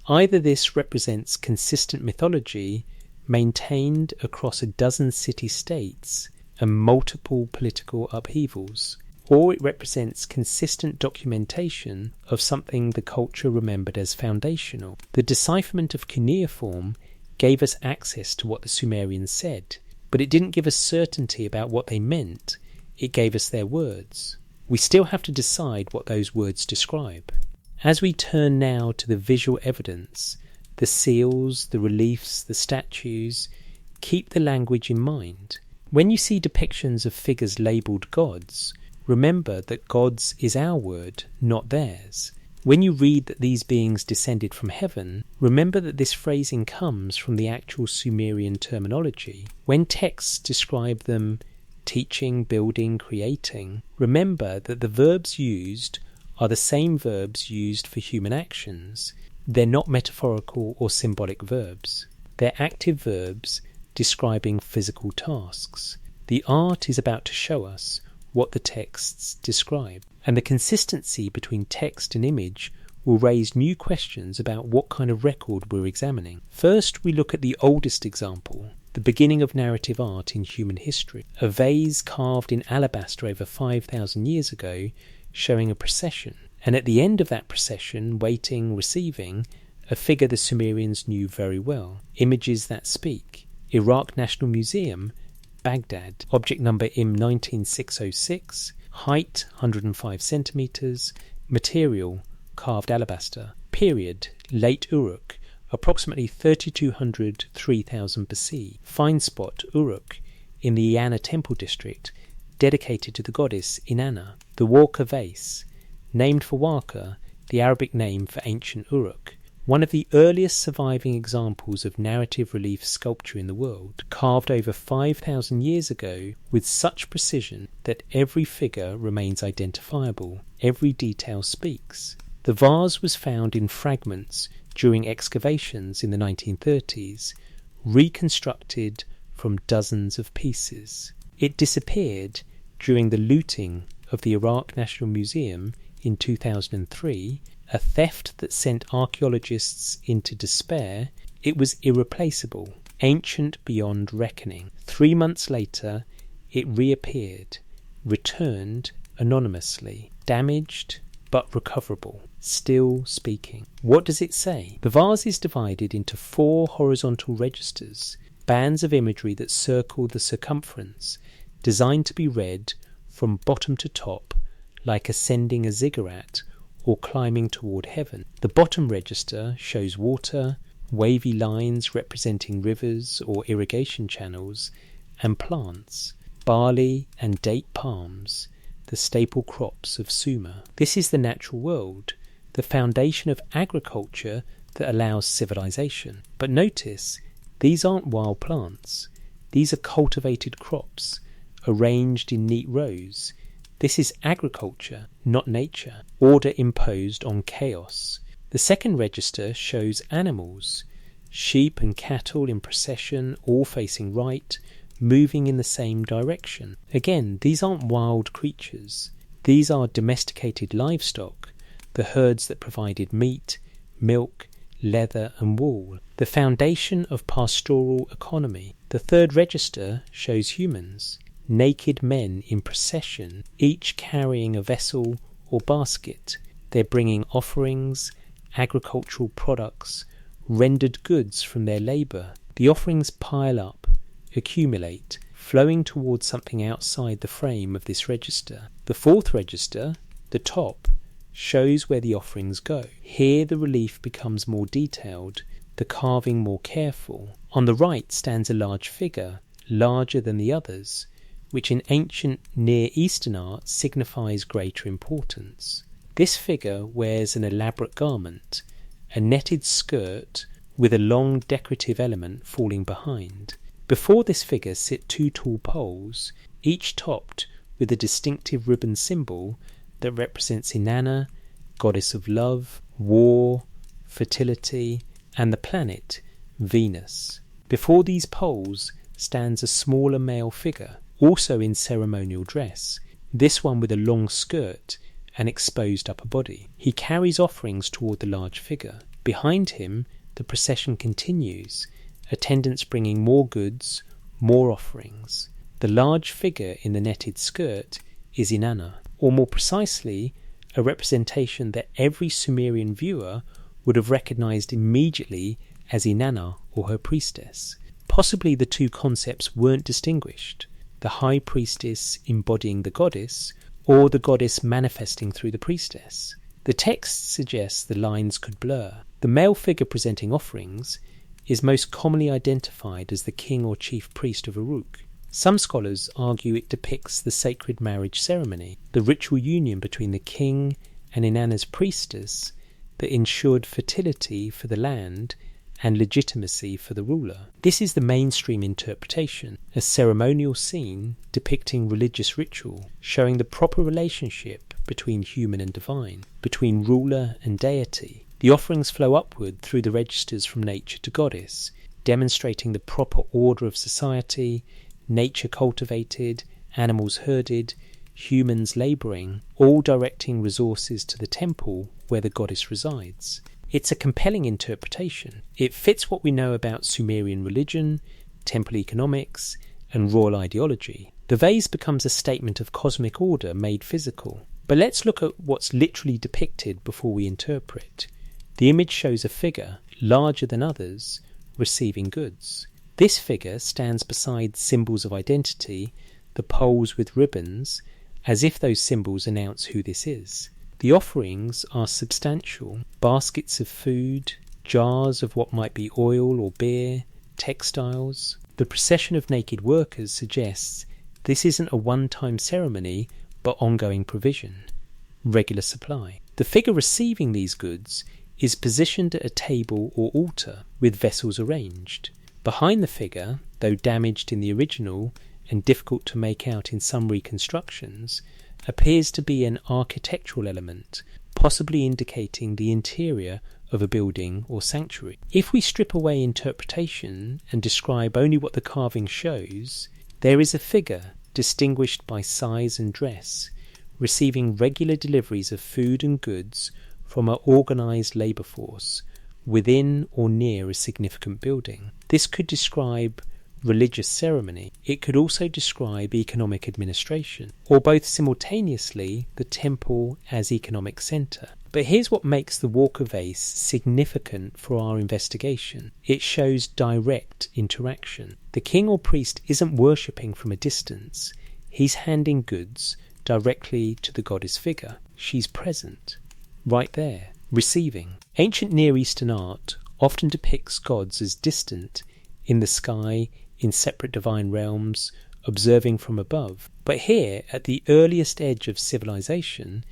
Either this represents consistent mythology maintained across a dozen city-states and multiple political upheavals, or it represents consistent documentation of something the culture remembered as foundational. The decipherment of cuneiform gave us access to what the Sumerians said, but it didn't give us certainty about what they meant. It gave us their words. We still have to decide what those words describe. As we turn now to the visual evidence, the seals, the reliefs, the statues, keep the language in mind. When you see depictions of figures labelled gods, remember that gods is our word, not theirs. When you read that these beings descended from heaven, remember that this phrasing comes from the actual Sumerian terminology. When texts describe them teaching, building, creating, remember that the verbs used are the same verbs used for human actions. They're not metaphorical or symbolic verbs. They're active verbs describing physical tasks. The art is about to show us what the texts describe, and the consistency between text and image will raise new questions about what kind of record we're examining. First, we look at the oldest example, the beginning of narrative art in human history. A vase carved in alabaster over 5,000 years ago showing a procession, and at the end of that procession, waiting, receiving, a figure the Sumerians knew very well. Images that speak. Iraq National Museum Baghdad. Object number IM 19606. Height 105 centimeters. Material carved alabaster. Period late Uruk, approximately 3200-3000 BC. Find spot Uruk in the Inanna temple district, dedicated to the goddess Inanna. The Warka vase, named for Warka, the Arabic name for ancient Uruk, one of the earliest surviving examples of narrative relief sculpture in the world, carved over 5,000 years ago with such precision that every figure remains identifiable, every detail speaks. The vase was found in fragments during excavations in the 1930s, reconstructed from dozens of pieces. It disappeared during the looting of the Iraq National Museum in 2003, a theft that sent archaeologists into despair. It was irreplaceable, ancient beyond reckoning. 3 months later, it reappeared, returned anonymously, damaged but recoverable, still speaking. What does it say? The vase is divided into 4 horizontal registers, bands of imagery that circle the circumference, designed to be read from bottom to top, like ascending a ziggurat or climbing toward heaven. The bottom register shows water, wavy lines representing rivers or irrigation channels, and plants, barley and date palms, the staple crops of Sumer. This is the natural world, the foundation of agriculture that allows civilization. But notice, these aren't wild plants. These are cultivated crops, arranged in neat rows. This is agriculture, not nature, order imposed on chaos. The second register shows animals, sheep and cattle in procession, all facing right, moving in the same direction. Again, these aren't wild creatures. These are domesticated livestock, the herds that provided meat, milk, leather and wool, the foundation of pastoral economy. The third register shows humans, naked men in procession, each carrying a vessel or basket. They're bringing offerings, agricultural products, rendered goods from their labour. The offerings pile up, accumulate, flowing towards something outside the frame of this register. The fourth register, the top, shows where the offerings go. Here the relief becomes more detailed, the carving more careful. On the right stands a large figure, larger than the others, which in ancient Near Eastern art signifies greater importance. This figure wears an elaborate garment, a netted skirt with a long decorative element falling behind. Before this figure sit 2 tall poles, each topped with a distinctive ribbon symbol that represents Inanna, goddess of love, war, fertility, and the planet, Venus. Before these poles stands a smaller male figure, also in ceremonial dress, this one with a long skirt and exposed upper body. He carries offerings toward the large figure. Behind him, the procession continues, attendants bringing more goods, more offerings. The large figure in the netted skirt is Inanna, or more precisely, a representation that every Sumerian viewer would have recognized immediately as Inanna or her priestess. Possibly the two concepts weren't distinguished, the high priestess embodying the goddess, or the goddess manifesting through the priestess. The text suggests the lines could blur. The male figure presenting offerings is most commonly identified as the king or chief priest of Uruk. Some scholars argue it depicts the sacred marriage ceremony, the ritual union between the king and Inanna's priestess that ensured fertility for the land and legitimacy for the ruler. This is the mainstream interpretation, a ceremonial scene depicting religious ritual, showing the proper relationship between human and divine, between ruler and deity. The offerings flow upward through the registers from nature to goddess, demonstrating the proper order of society, nature cultivated, animals herded, humans labouring, all directing resources to the temple where the goddess resides. It's a compelling interpretation. It fits what we know about Sumerian religion, temple economics, and royal ideology. The vase becomes a statement of cosmic order made physical. But let's look at what's literally depicted before we interpret. The image shows a figure, larger than others, receiving goods. This figure stands beside symbols of identity, the poles with ribbons, as if those symbols announce who this is. The offerings are substantial: baskets of food, jars of what might be oil or beer, textiles. The procession of naked workers suggests this isn't a one-time ceremony, but ongoing provision, regular supply. The figure receiving these goods is positioned at a table or altar, with vessels arranged. Behind the figure, though damaged in the original and difficult to make out in some reconstructions, appears to be an architectural element, possibly indicating the interior of a building or sanctuary. If we strip away interpretation and describe only what the carving shows, there is a figure distinguished by size and dress, receiving regular deliveries of food and goods from an organised labour force within or near a significant building. This could describe religious ceremony. It could also describe economic administration, or both simultaneously the temple as economic centre. But here's what makes the Walker vase significant for our investigation. It shows direct interaction. The king or priest isn't worshipping from a distance. He's handing goods directly to the goddess figure. She's present, right there, receiving. Ancient Near Eastern art often depicts gods as distant, in the sky, in separate divine realms, observing from above. But here, at the earliest edge of civilization,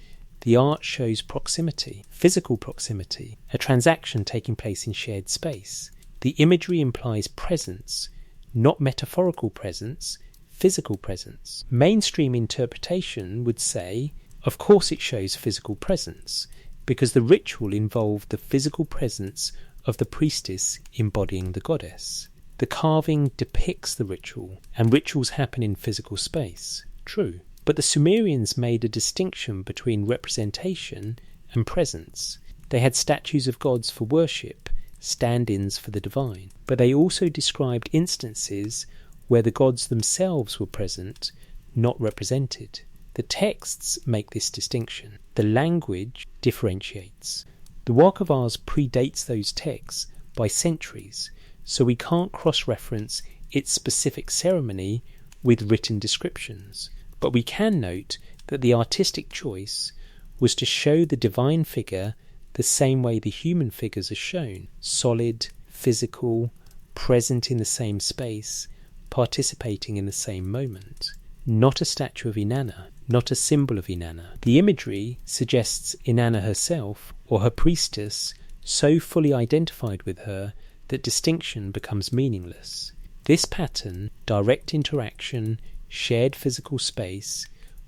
the art shows proximity, physical proximity, a transaction taking place in shared space. The imagery implies presence, not metaphorical presence, physical presence. Mainstream interpretation would say, of course it shows physical presence, because the ritual involved the physical presence of the priestess embodying the goddess. The carving depicts the ritual, and rituals happen in physical space. True. But the Sumerians made a distinction between representation and presence. They had statues of gods for worship, stand-ins for the divine. But they also described instances where the gods themselves were present, not represented. The texts make this distinction. The language differentiates. The work of ours predates those texts by centuries, so we can't cross-reference its specific ceremony with written descriptions. But we can note that the artistic choice was to show the divine figure the same way the human figures are shown: solid, physical, present in the same space, participating in the same moment. Not a statue of Inanna, not a symbol of Inanna. The imagery suggests Inanna herself, or her priestess, so fully identified with her that distinction becomes meaningless. This pattern, direct interaction, shared physical space,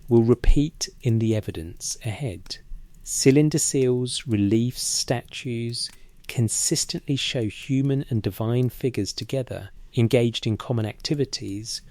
will repeat in the evidence ahead. Cylinder seals, reliefs, statues consistently show human and divine figures together, engaged in common activities,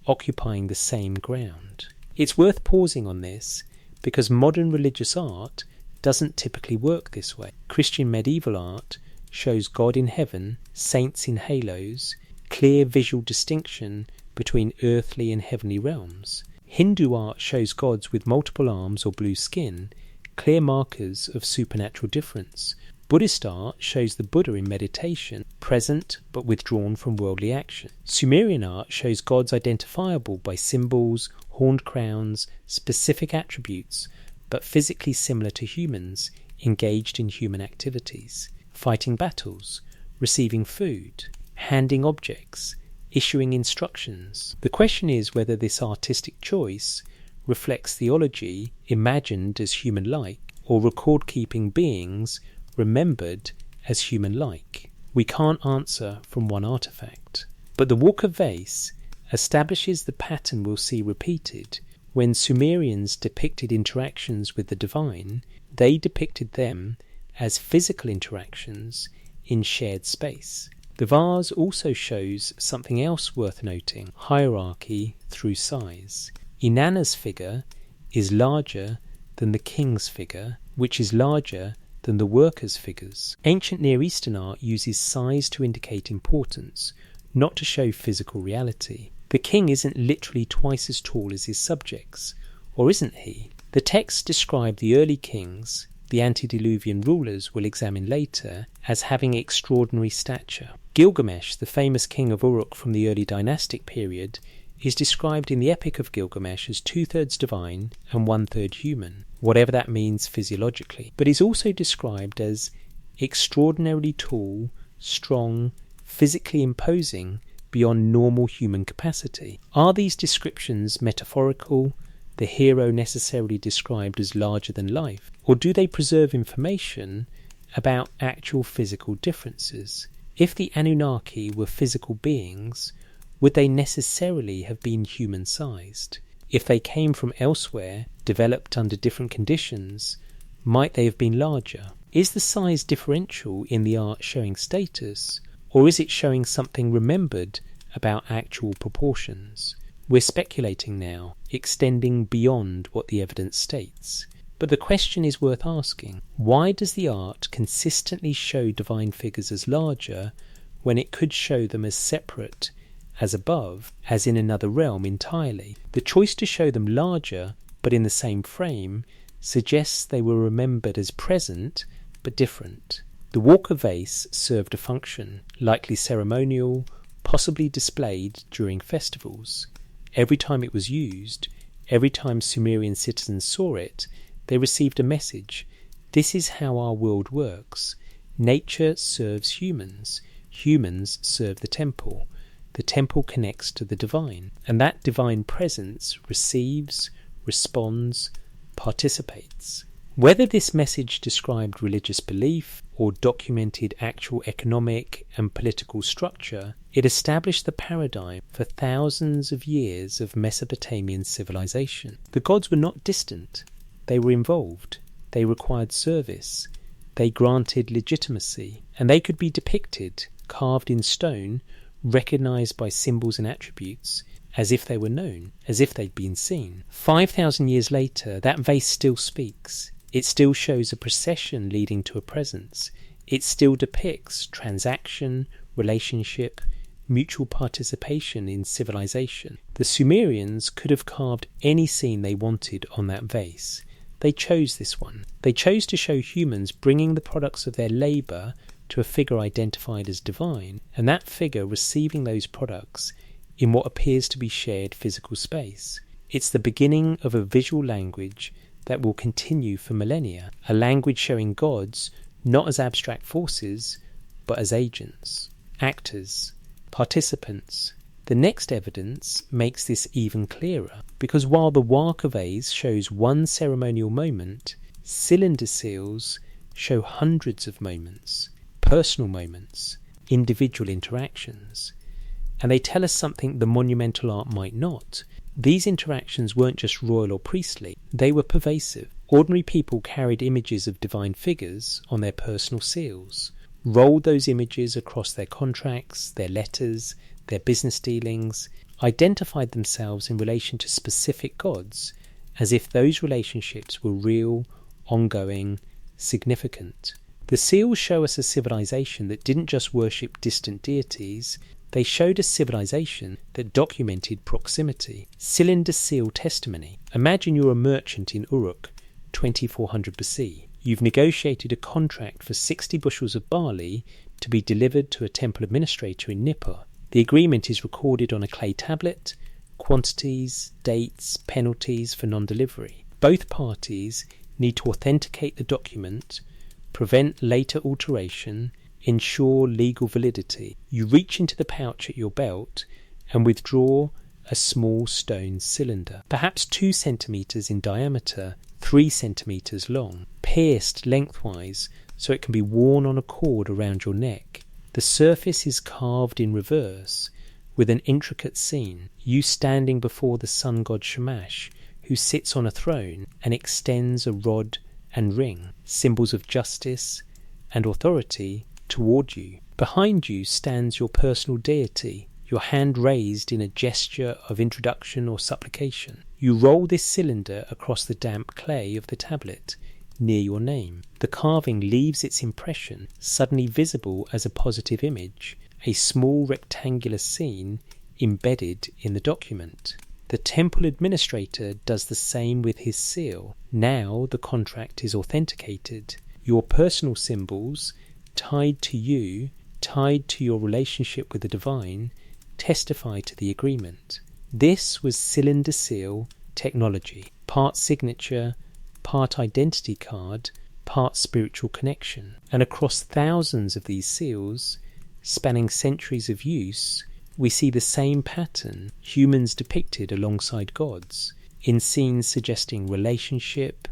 occupying the same ground. It's worth pausing on this because modern religious art doesn't typically work this way. Christian medieval art shows God in heaven, saints in halos, clear visual distinction between earthly and heavenly realms. Hindu art shows gods with multiple arms or blue skin, clear markers of supernatural difference. Buddhist art shows the Buddha in meditation, present but withdrawn from worldly action. Sumerian art shows gods identifiable by symbols, horned crowns, specific attributes, but physically similar to humans, engaged in human activities, fighting battles, receiving food, handing objects, issuing instructions. The question is whether this artistic choice reflects theology imagined as human-like, or record-keeping beings remembered as human-like. We can't answer from one artifact. But the Walker vase establishes the pattern we'll see repeated. When Sumerians depicted interactions with the divine, they depicted them as physical interactions in shared space. The vase also shows something else worth noting: hierarchy through size. Inanna's figure is larger than the king's figure, which is larger than the workers' figures. Ancient Near Eastern art uses size to indicate importance, not to show physical reality. The king isn't literally twice as tall as his subjects, or isn't he? The texts describe the early kings, the antediluvian rulers we'll examine later, as having extraordinary stature. Gilgamesh, the famous king of Uruk from the early dynastic period, is described in the Epic of Gilgamesh as 2/3 divine and 1/3 human, whatever that means physiologically, but is also described as extraordinarily tall, strong, physically imposing beyond normal human capacity. Are these descriptions metaphorical, the hero necessarily described as larger than life, or do they preserve information about actual physical differences? If the Anunnaki were physical beings, would they necessarily have been human-sized? If they came from elsewhere, developed under different conditions, might they have been larger? Is the size differential in the art showing status, or is it showing something remembered about actual proportions? We're speculating now, extending beyond what the evidence states. But the question is worth asking. Why does the art consistently show divine figures as larger when it could show them as separate, as above, as in another realm entirely? The choice to show them larger, but in the same frame, suggests they were remembered as present, but different. The Walker vase served a function, likely ceremonial, possibly displayed during festivals. Every time it was used, every time Sumerian citizens saw it, they received a message. This is how our world works. Nature serves humans. Humans serve the temple. The temple connects to the divine. And that divine presence receives, responds, participates. Whether this message described religious belief or documented actual economic and political structure, it established the paradigm for thousands of years of Mesopotamian civilization. The gods were not distant. They were involved. They required service. They granted legitimacy. And they could be depicted, carved in stone, recognized by symbols and attributes, as if they were known, as if they'd been seen. 5,000 years later, that vase still speaks. It still shows a procession leading to a presence. It still depicts transaction, relationship, mutual participation in civilization. The Sumerians could have carved any scene they wanted on that vase. They chose this one. They chose to show humans bringing the products of their labour to a figure identified as divine, and that figure receiving those products in what appears to be shared physical space. It's the beginning of a visual language that will continue for millennia, a language showing gods not as abstract forces, but as agents, actors, participants. The next evidence makes this even clearer, because while the Walker vase shows one ceremonial moment, cylinder seals show hundreds of moments, personal moments, individual interactions. And they tell us something the monumental art might not. These interactions weren't just royal or priestly, they were pervasive. Ordinary people carried images of divine figures on their personal seals, rolled those images across their contracts, their letters, their business dealings, identified themselves in relation to specific gods, as if those relationships were real, ongoing, significant. The seals show us a civilization that didn't just worship distant deities, they showed a civilization that documented proximity. Cylinder seal testimony. Imagine you're a merchant in Uruk, 2400 BC. You've negotiated a contract for 60 bushels of barley to be delivered to a temple administrator in Nippur. The agreement is recorded on a clay tablet, quantities, dates, penalties for non-delivery. Both parties need to authenticate the document, prevent later alteration, ensure legal validity. You reach into the pouch at your belt and withdraw a small stone cylinder, perhaps 2 centimetres in diameter, 3 centimetres long, pierced lengthwise so it can be worn on a cord around your neck. The surface is carved in reverse with an intricate scene, you standing before the sun god Shamash, who sits on a throne and extends a rod and ring, symbols of justice and authority, toward you. Behind you stands your personal deity, your hand raised in a gesture of introduction or supplication. You roll this cylinder across the damp clay of the tablet near your name. The carving leaves its impression, suddenly visible as a positive image, a small rectangular scene embedded in the document. The temple administrator does the same with his seal. Now the contract is authenticated. Your personal symbols, tied to you tied to your relationship with the divine, testify to the agreement. This was cylinder seal technology, part signature, part identity card, part spiritual connection. And across thousands of these seals, spanning centuries of use, we see the same pattern, humans depicted alongside gods, in scenes suggesting relationship,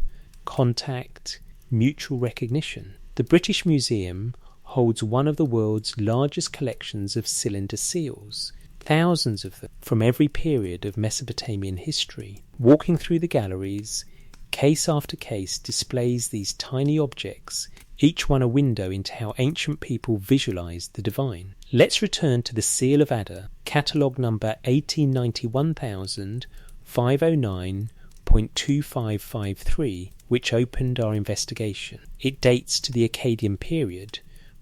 contact, mutual recognition. The British Museum holds one of the world's largest collections of cylinder seals, thousands of them from every period of Mesopotamian history. Walking through the galleries, case after case displays these tiny objects, each one a window into how ancient people visualized the divine. Let's return to the Seal of Adda, catalogue number 1891,509.2553, which opened our investigation. It dates to the Akkadian period,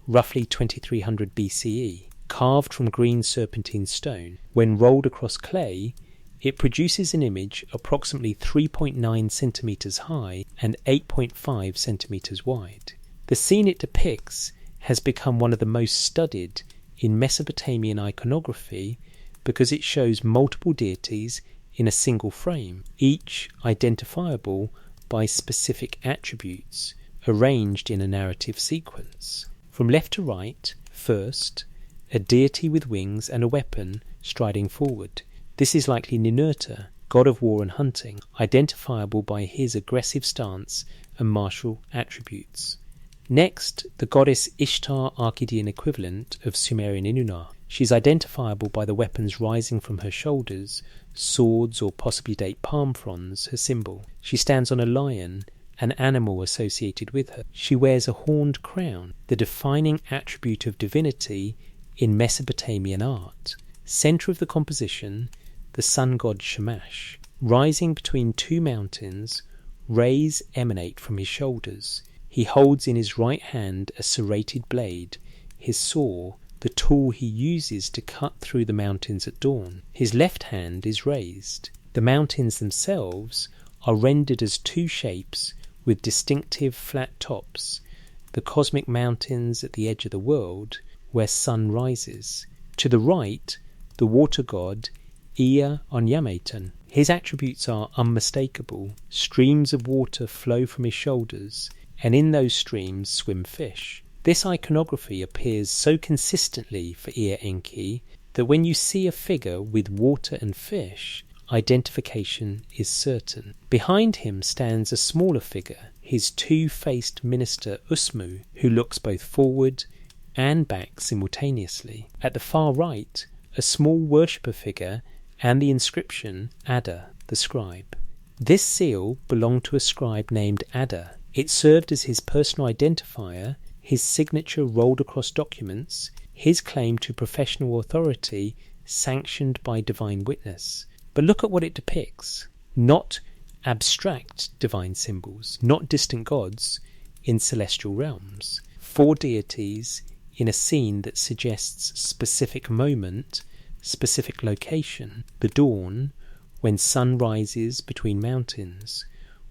roughly 2300 BCE, carved from green serpentine stone. When rolled across clay, it produces an image approximately 3.9 centimetres high and 8.5 centimetres wide. The scene it depicts has become one of the most studied in Mesopotamian iconography because it shows multiple deities in a single frame, each identifiable by specific attributes arranged in a narrative sequence. From left to right, first, a deity with wings and a weapon striding forward. This is likely Ninurta, god of war and hunting, identifiable by his aggressive stance and martial attributes. Next, the goddess Ishtar Arcadian equivalent of Sumerian Inanna. She is identifiable by the weapons rising from her shoulders, swords or possibly date palm fronds, her symbol. She stands on a lion, an animal associated with her. She wears a horned crown, the defining attribute of divinity in Mesopotamian art. Centre of the composition, the sun god Shamash. Rising between two mountains, rays emanate from his shoulders. He holds in his right hand a serrated blade, his saw, the tool he uses to cut through the mountains at dawn. His left hand is raised. The mountains themselves are rendered as two shapes with distinctive flat tops, the cosmic mountains at the edge of the world where sun rises. To the right, the water god Ea Onyametan. His attributes are unmistakable. Streams of water flow from his shoulders, and in those streams swim fish. This iconography appears so consistently for Ea Enki that when you see a figure with water and fish, identification is certain. Behind him stands a smaller figure, his two-faced minister Usmu, who looks both forward and back simultaneously. At the far right, a small worshipper figure and the inscription Adda, the scribe. This seal belonged to a scribe named Adda. It served as his personal identifier, his signature rolled across documents, his claim to professional authority sanctioned by divine witness. But look at what it depicts. Not abstract divine symbols, not distant gods in celestial realms. Four deities in a scene that suggests specific moment, specific location, the dawn, when sun rises between mountains,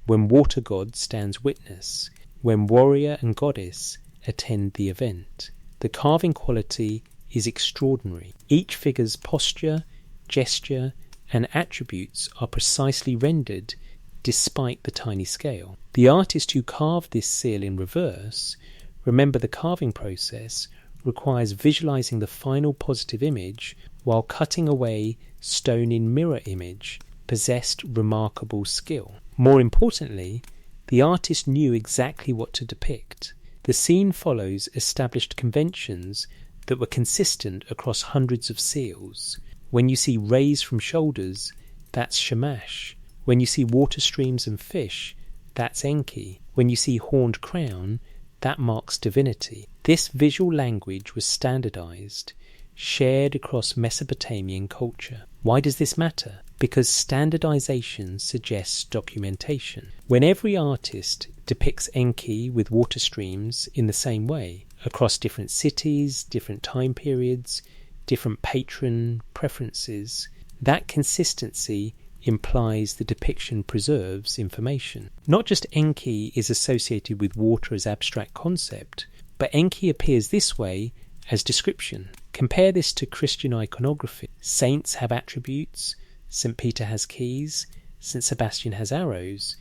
when water god stands witness, when warrior and goddess attend the event. The carving quality is extraordinary. Each figure's posture, gesture, and attributes are precisely rendered despite the tiny scale. The artist who carved this seal in reverse, remember the carving process, requires visualizing the final positive image while cutting away stone in mirror image, possessed remarkable skill. More importantly, the artist knew exactly what to depict. The scene follows established conventions that were consistent across hundreds of seals. When you see rays from shoulders, that's Shamash. When you see water streams and fish, that's Enki. When you see horned crown, that marks divinity. This visual language was standardized, shared across Mesopotamian culture. Why does this matter? Because standardization suggests documentation. When every artist depicts Enki with water streams in the same way, across different cities, different time periods, different patron preferences, that consistency implies the depiction preserves information. Not just Enki is associated with water as abstract concept, but Enki appears this way as description. Compare this to Christian iconography. Saints have attributes, St. Peter has keys, St. Sebastian has arrows,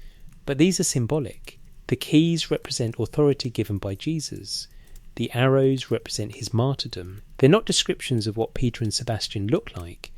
but these are symbolic. The keys represent authority given by Jesus. The arrows represent his martyrdom. They're not descriptions of what Peter and Sebastian look like.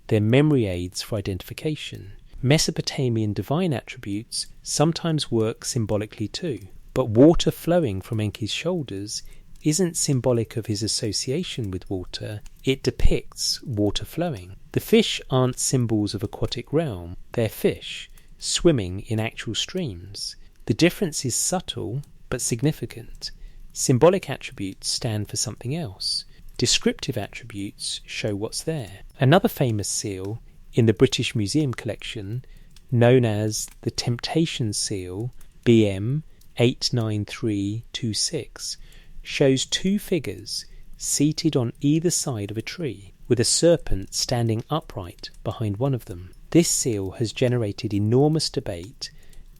They're memory aids for identification. Mesopotamian divine attributes sometimes work symbolically too, but water flowing from Enki's shoulders isn't symbolic of his association with water, it depicts water flowing. The fish aren't symbols of aquatic realm, they're fish, swimming in actual streams. The difference is subtle, but significant. Symbolic attributes stand for something else. Descriptive attributes show what's there. Another famous seal in the British Museum collection, known as the Temptation Seal, BM 89326, shows two figures seated on either side of a tree, with a serpent standing upright behind one of them. This seal has generated enormous debate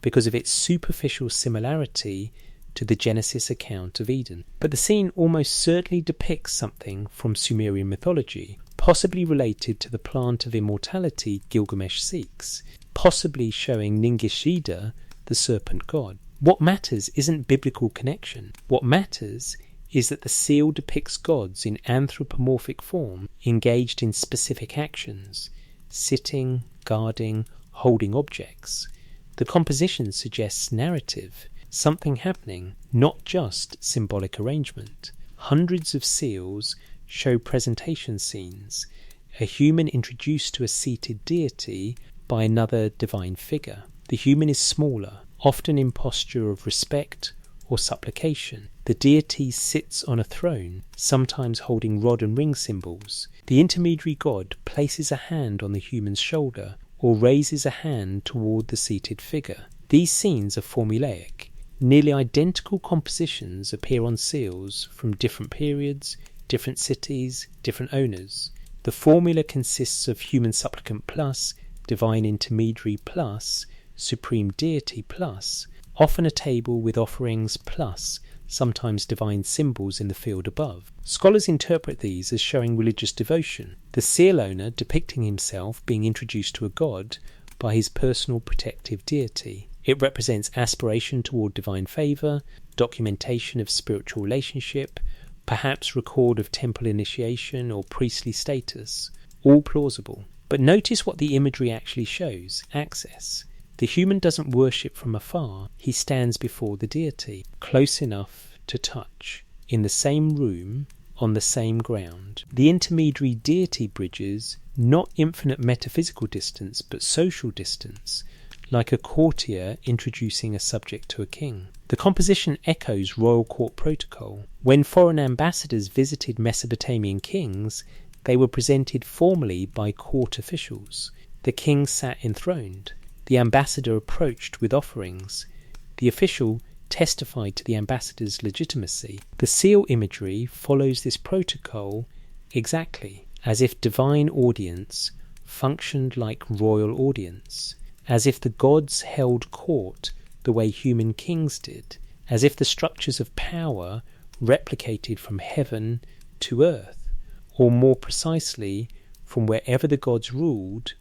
because of its superficial similarity to the Genesis account of Eden. But the scene almost certainly depicts something from Sumerian mythology, possibly related to the plant of immortality Gilgamesh seeks, possibly showing Ningishida, the serpent god. What matters isn't biblical connection. What matters is that the seal depicts gods in anthropomorphic form engaged in specific actions, sitting, guarding, holding objects. The composition suggests narrative, something happening, not just symbolic arrangement. Hundreds of seals show presentation scenes, a human introduced to a seated deity by another divine figure. The human is smaller, often in posture of respect or supplication. The deity sits on a throne, sometimes holding rod and ring symbols. The intermediary god places a hand on the human's shoulder or raises a hand toward the seated figure. These scenes are formulaic. Nearly identical compositions appear on seals from different periods, different cities, different owners. The formula consists of human supplicant plus, divine intermediary plus, supreme deity plus, often a table with offerings plus, sometimes divine symbols in the field above. Scholars interpret these as showing religious devotion, the seal owner depicting himself being introduced to a god by his personal protective deity. It represents aspiration toward divine favour, documentation of spiritual relationship, perhaps record of temple initiation or priestly status, all plausible. But notice what the imagery actually shows: access. The human doesn't worship from afar, he stands before the deity, close enough to touch, in the same room, on the same ground. The intermediary deity bridges not infinite metaphysical distance, but social distance, like a courtier introducing a subject to a king. The composition echoes royal court protocol. When foreign ambassadors visited Mesopotamian kings, they were presented formally by court officials. The king sat enthroned. The ambassador approached with offerings. The official testified to the ambassador's legitimacy. The seal imagery follows this protocol exactly, as if divine audience functioned like royal audience, as if the gods held court the way human kings did, as if the structures of power replicated from heaven to earth, or more precisely, from wherever the gods ruled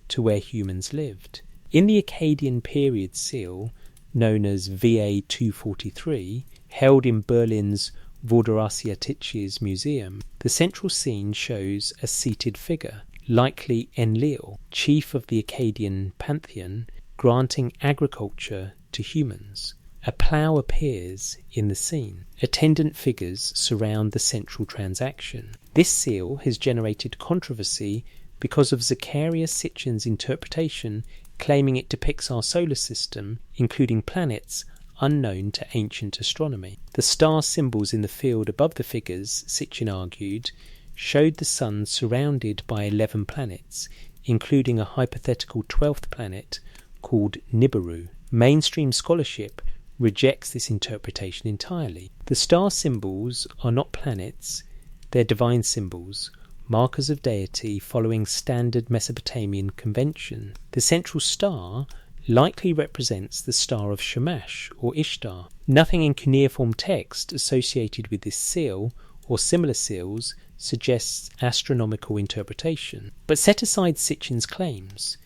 to where humans lived. In the Akkadian period seal, known as VA 243, held in Berlin's Vorderasiatisches Museum, the central scene shows a seated figure, likely Enlil, chief of the Akkadian pantheon, granting agriculture to humans. A plough appears in the scene. Attendant figures surround the central transaction. This seal has generated controversy because of Zecharia Sitchin's interpretation, claiming it depicts our solar system, including planets unknown to ancient astronomy. The star symbols in the field above the figures, Sitchin argued, showed the sun surrounded by 11 planets, including a hypothetical 12th planet called Nibiru. Mainstream scholarship rejects this interpretation entirely. The star symbols are not planets, they're divine symbols, markers of deity following standard Mesopotamian convention. The central star likely represents the star of Shamash or Ishtar. Nothing in cuneiform text associated with this seal or similar seals suggests astronomical interpretation. But set aside Sitchin's claims.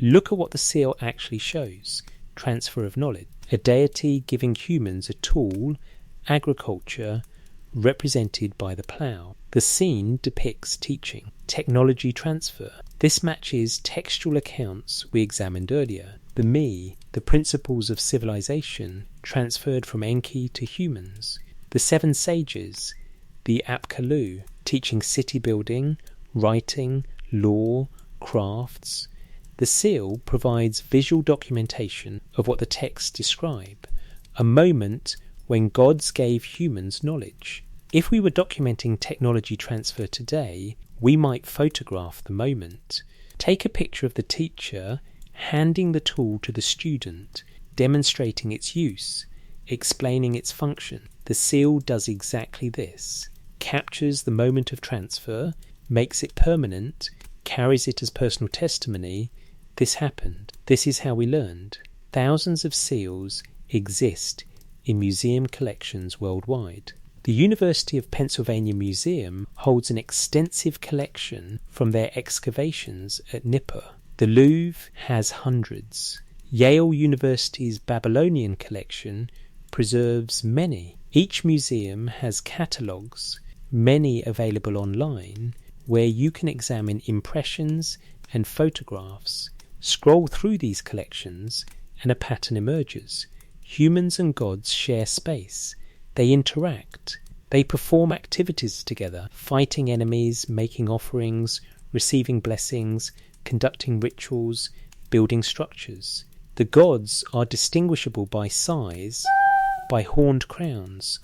Look at what the seal actually shows: transfer of knowledge. A deity giving humans a tool, agriculture, represented by the plough. The scene depicts teaching, technology transfer. This matches textual accounts we examined earlier. The me, the principles of civilization, transferred from Enki to humans. The seven sages, the Apkallu, teaching city building, writing, law, crafts. The seal provides visual documentation of what the texts describe, a moment when gods gave humans knowledge. If we were documenting technology transfer today, we might photograph the moment. Take a picture of the teacher handing the tool to the student, demonstrating its use, explaining its function. The seal does exactly this: captures the moment of transfer, makes it permanent, carries it as personal testimony. This happened. This is how we learned. Thousands of seals exist in museum collections worldwide. The University of Pennsylvania Museum holds an extensive collection from their excavations at Nippur. The Louvre has hundreds. Yale University's Babylonian collection preserves many. Each museum has catalogues, many available online, where you can examine impressions and photographs. Scroll through these collections and a pattern emerges. Humans and gods share space. They interact. They perform activities together, fighting enemies, making offerings, receiving blessings, conducting rituals, building structures. The gods are distinguishable by size, by horned crowns,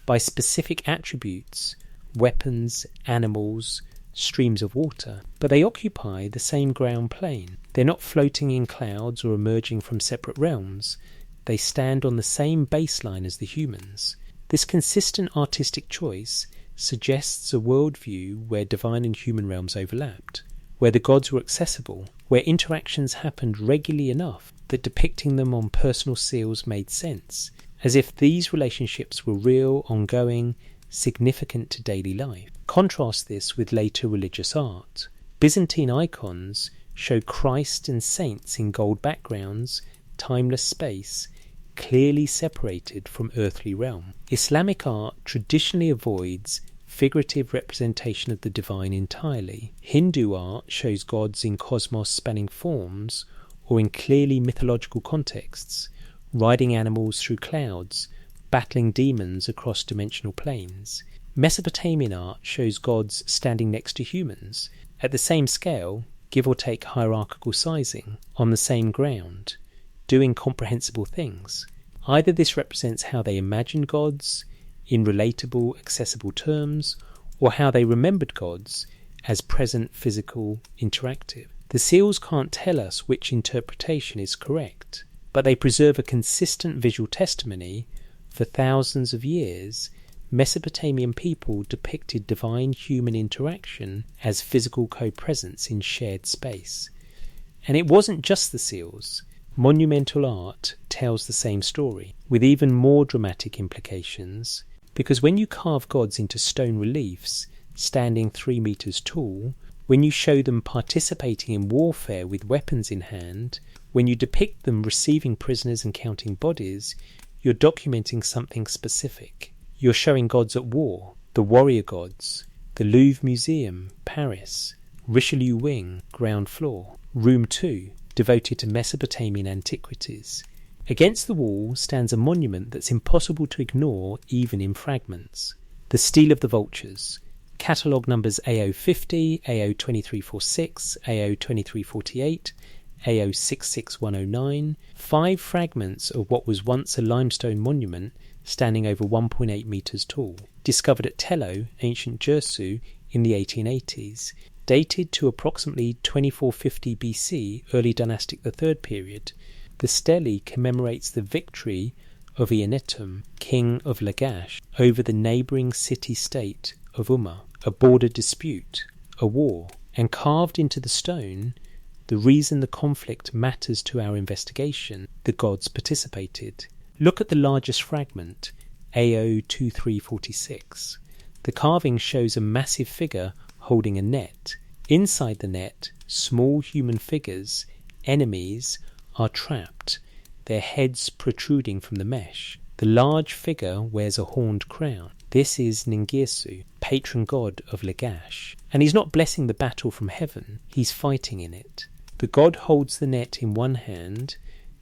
by specific attributes, weapons, animals, streams of water, but they occupy the same ground plane. They're not floating in clouds or emerging from separate realms. They stand on the same baseline as the humans. This consistent artistic choice suggests a worldview where divine and human realms overlapped, where the gods were accessible, where interactions happened regularly enough that depicting them on personal seals made sense, as if these relationships were real, ongoing, significant to daily life. Contrast this with later religious art. Byzantine icons show Christ and saints in gold backgrounds, timeless space, clearly separated from earthly realm. Islamic art traditionally avoids figurative representation of the divine entirely. Hindu art shows gods in cosmos-spanning forms or in clearly mythological contexts, riding animals through clouds, battling demons across dimensional planes. Mesopotamian art shows gods standing next to humans, at the same scale, give or take hierarchical sizing, on the same ground, doing comprehensible things. Either this represents how they imagined gods, in relatable, accessible terms, or how they remembered gods as present, physical, interactive. The seals can't tell us which interpretation is correct, but they preserve a consistent visual testimony. For thousands of years, Mesopotamian people depicted divine-human interaction as physical co-presence in shared space. And it wasn't just the seals. Monumental art tells the same story, with even more dramatic implications, because when you carve gods into stone reliefs, standing 3 meters tall, when you show them participating in warfare with weapons in hand, when you depict them receiving prisoners and counting bodies, you're documenting something specific. You're showing gods at war, the warrior gods, the Louvre Museum, Paris, Richelieu Wing, ground floor, room 2, devoted to Mesopotamian antiquities. Against the wall stands a monument that's impossible to ignore even in fragments. The Stele of the Vultures, catalogue numbers AO50, AO2346, AO2348, AO66109, 5 fragments of what was once a limestone monument standing over 1.8 metres tall, discovered at Tello, ancient Jersu, in the 1880s, dated to approximately 2450 BC, early dynastic III period. The stele commemorates the victory of Eannatum, king of Lagash, over the neighbouring city-state of Umma, a border dispute, a war, and carved into the stone, the reason the conflict matters to our investigation, the gods participated. Look at the largest fragment, AO2346. The carving shows a massive figure holding a net. Inside the net, small human figures, enemies, are trapped, their heads protruding from the mesh. The large figure wears a horned crown. This is Ningirsu, patron god of Lagash. And he's not blessing the battle from heaven, he's fighting in it. The god holds the net in one hand.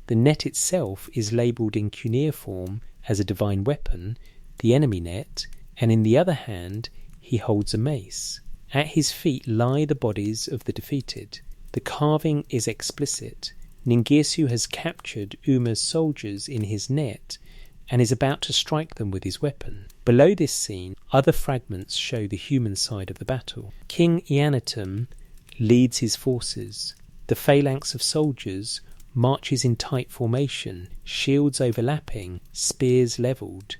The net itself is labelled in cuneiform as a divine weapon, the enemy net, and in the other hand he holds a mace. At his feet lie the bodies of the defeated. The carving is explicit. Ningirsu has captured Uma's soldiers in his net and is about to strike them with his weapon. Below this scene, other fragments show the human side of the battle. King Eannatum leads his forces. The phalanx of soldiers marches in tight formation, shields overlapping, spears levelled.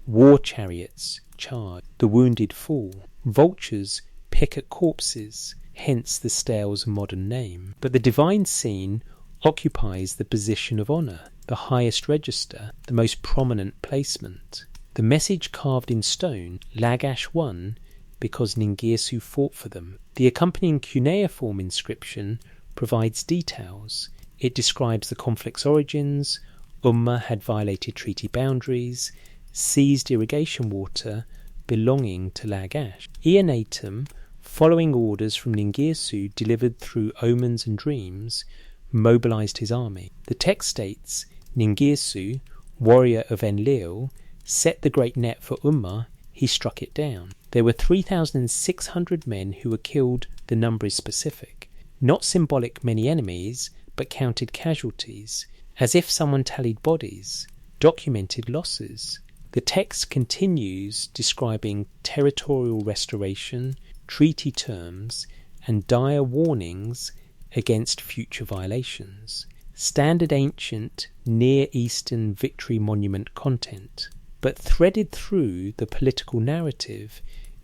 War chariots charge. The wounded fall. Vultures pick at corpses, hence the stale's modern name. But the divine scene occupies the position of honour, the highest register, the most prominent placement. The message carved in stone, Lagash won because Ningirsu fought for them. The accompanying cuneiform inscription provides details. It describes the conflict's origins. Umma had violated treaty boundaries, seized irrigation water belonging to Lagash. Eannatum, following orders from Ningirsu delivered through omens and dreams, mobilised his army. The text states, Ningirsu, warrior of Enlil, set the great net for Umma, he struck it down. There were 3,600 men who were killed, the number is specific. Not symbolic many enemies, but counted casualties, as if someone tallied bodies, documented losses. The text continues describing territorial restoration, treaty terms, and dire warnings against future violations. Standard ancient Near Eastern victory monument content. But threaded through the political narrative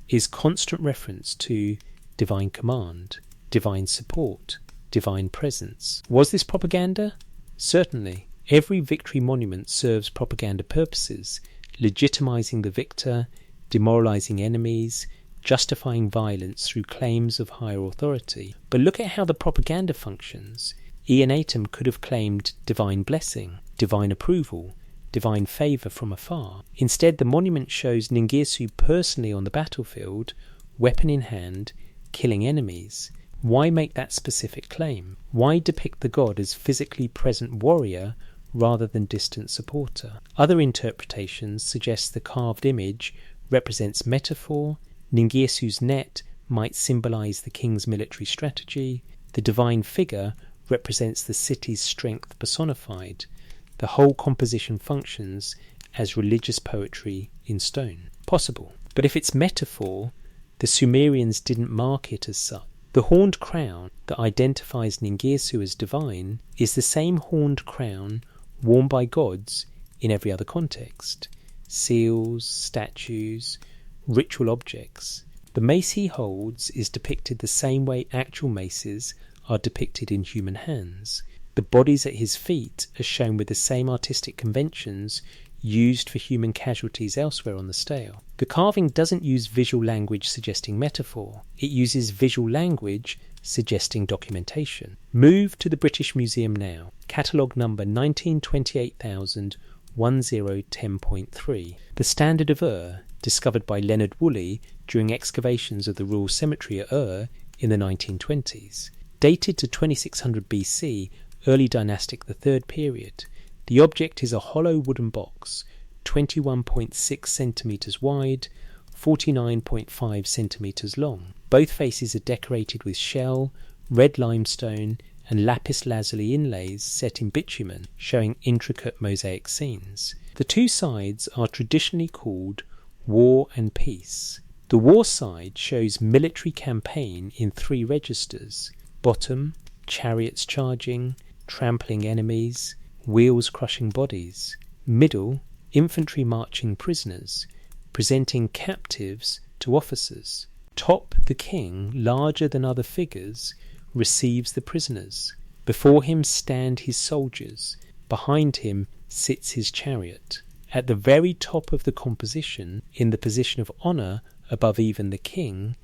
is constant reference to divine command, divine support, divine presence. Was this propaganda? Certainly. Every victory monument serves propaganda purposes, legitimizing the victor, demoralizing enemies, justifying violence through claims of higher authority. But look at how the propaganda functions. Eannatum could have claimed divine blessing, divine approval, divine favour from afar. Instead, the monument shows Ningirsu personally on the battlefield, weapon in hand, killing enemies. Why make that specific claim? Why depict the god as physically present warrior rather than distant supporter? Other interpretations suggest the carved image represents metaphor. Ningirsu's net might symbolise the king's military strategy. The divine figure represents the city's strength personified. The whole composition functions as religious poetry in stone. Possible. But if it's metaphor, the Sumerians didn't mark it as such. The horned crown that identifies Ningirsu as divine is the same horned crown worn by gods in every other context. Seals, statues, ritual objects. The mace he holds is depicted the same way actual maces are depicted in human hands. The bodies at his feet are shown with the same artistic conventions used for human casualties elsewhere on the stele. The carving doesn't use visual language suggesting metaphor. It uses visual language suggesting documentation. Move to the British Museum now. Catalogue number 1928,1010.3. The Standard of Ur, discovered by Leonard Woolley during excavations of the Royal Cemetery at Ur in the 1920s. Dated to 2600 BC, early dynastic III period. The object is a hollow wooden box, 21.6 centimetres wide, 49.5 centimetres long. Both faces are decorated with shell, red limestone and lapis lazuli inlays set in bitumen, showing intricate mosaic scenes. The two sides are traditionally called war and peace. The war side shows military campaign in 3 registers. Bottom, chariots charging, trampling enemies, wheels crushing bodies. Middle, infantry marching prisoners, presenting captives to officers. Top, the king, larger than other figures, receives the prisoners. Before him stand his soldiers. Behind him sits his chariot. At the very top of the composition, in the position of honour above even the king,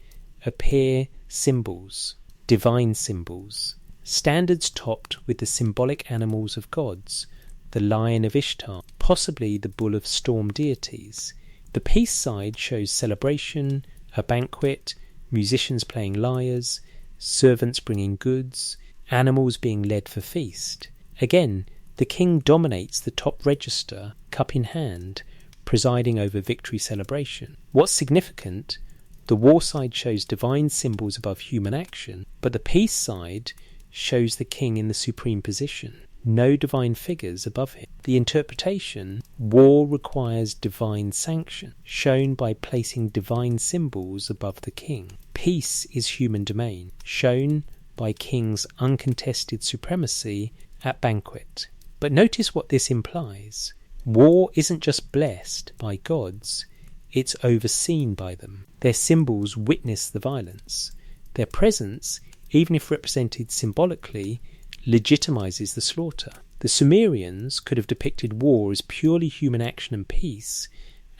appear symbols, divine symbols, standards topped with the symbolic animals of gods, the lion of Ishtar, possibly the bull of storm deities. The peace side shows celebration, a banquet, musicians playing lyres, servants bringing goods, animals being led for feast. Again, the king dominates the top register, cup in hand, presiding over victory celebration. What's significant, the war side shows divine symbols above human action, but the peace side shows the king in the supreme position. No divine figures above him. The interpretation, war requires divine sanction, shown by placing divine symbols above the king. Peace is human domain, shown by king's uncontested supremacy at banquet. But notice what this implies. War isn't just blessed by gods, it's overseen by them. Their symbols witness the violence. Their presence, even if represented symbolically, legitimizes the slaughter. The Sumerians could have depicted war as purely human action and peace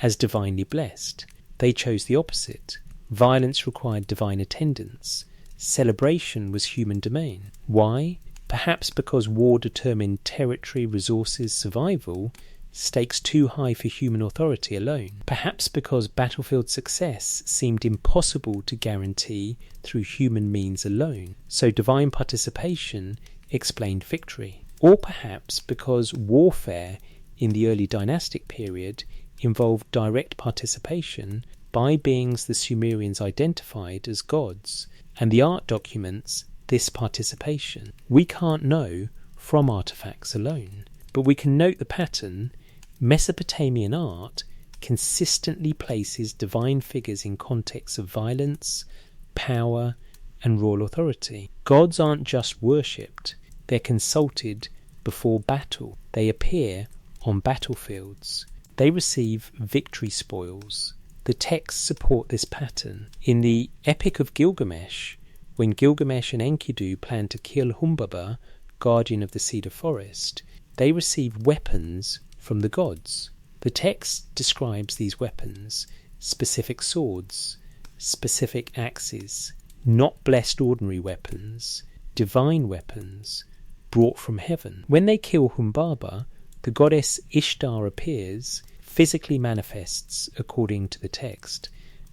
as divinely blessed. They chose the opposite. Violence required divine attendance. Celebration was human domain. Why? Perhaps because war determined territory, resources, survival, stakes too high for human authority alone. Perhaps because battlefield success seemed impossible to guarantee through human means alone, so divine participation explained victory. Or perhaps because warfare in the early dynastic period involved direct participation by beings the Sumerians identified as gods, and the art documents this participation. We can't know from artifacts alone, but we can note the pattern. Mesopotamian art consistently places divine figures in contexts of violence, power, and royal authority. Gods aren't just worshipped, they're consulted before battle. They appear on battlefields. They receive victory spoils. The texts support this pattern. In the Epic of Gilgamesh, when Gilgamesh and Enkidu plan to kill Humbaba, guardian of the cedar forest, they receive weapons from the gods. The text describes these weapons, specific swords, specific axes, not blessed ordinary weapons, divine weapons, brought from heaven. When they kill Humbaba, the goddess Ishtar appears, physically manifests according to the text,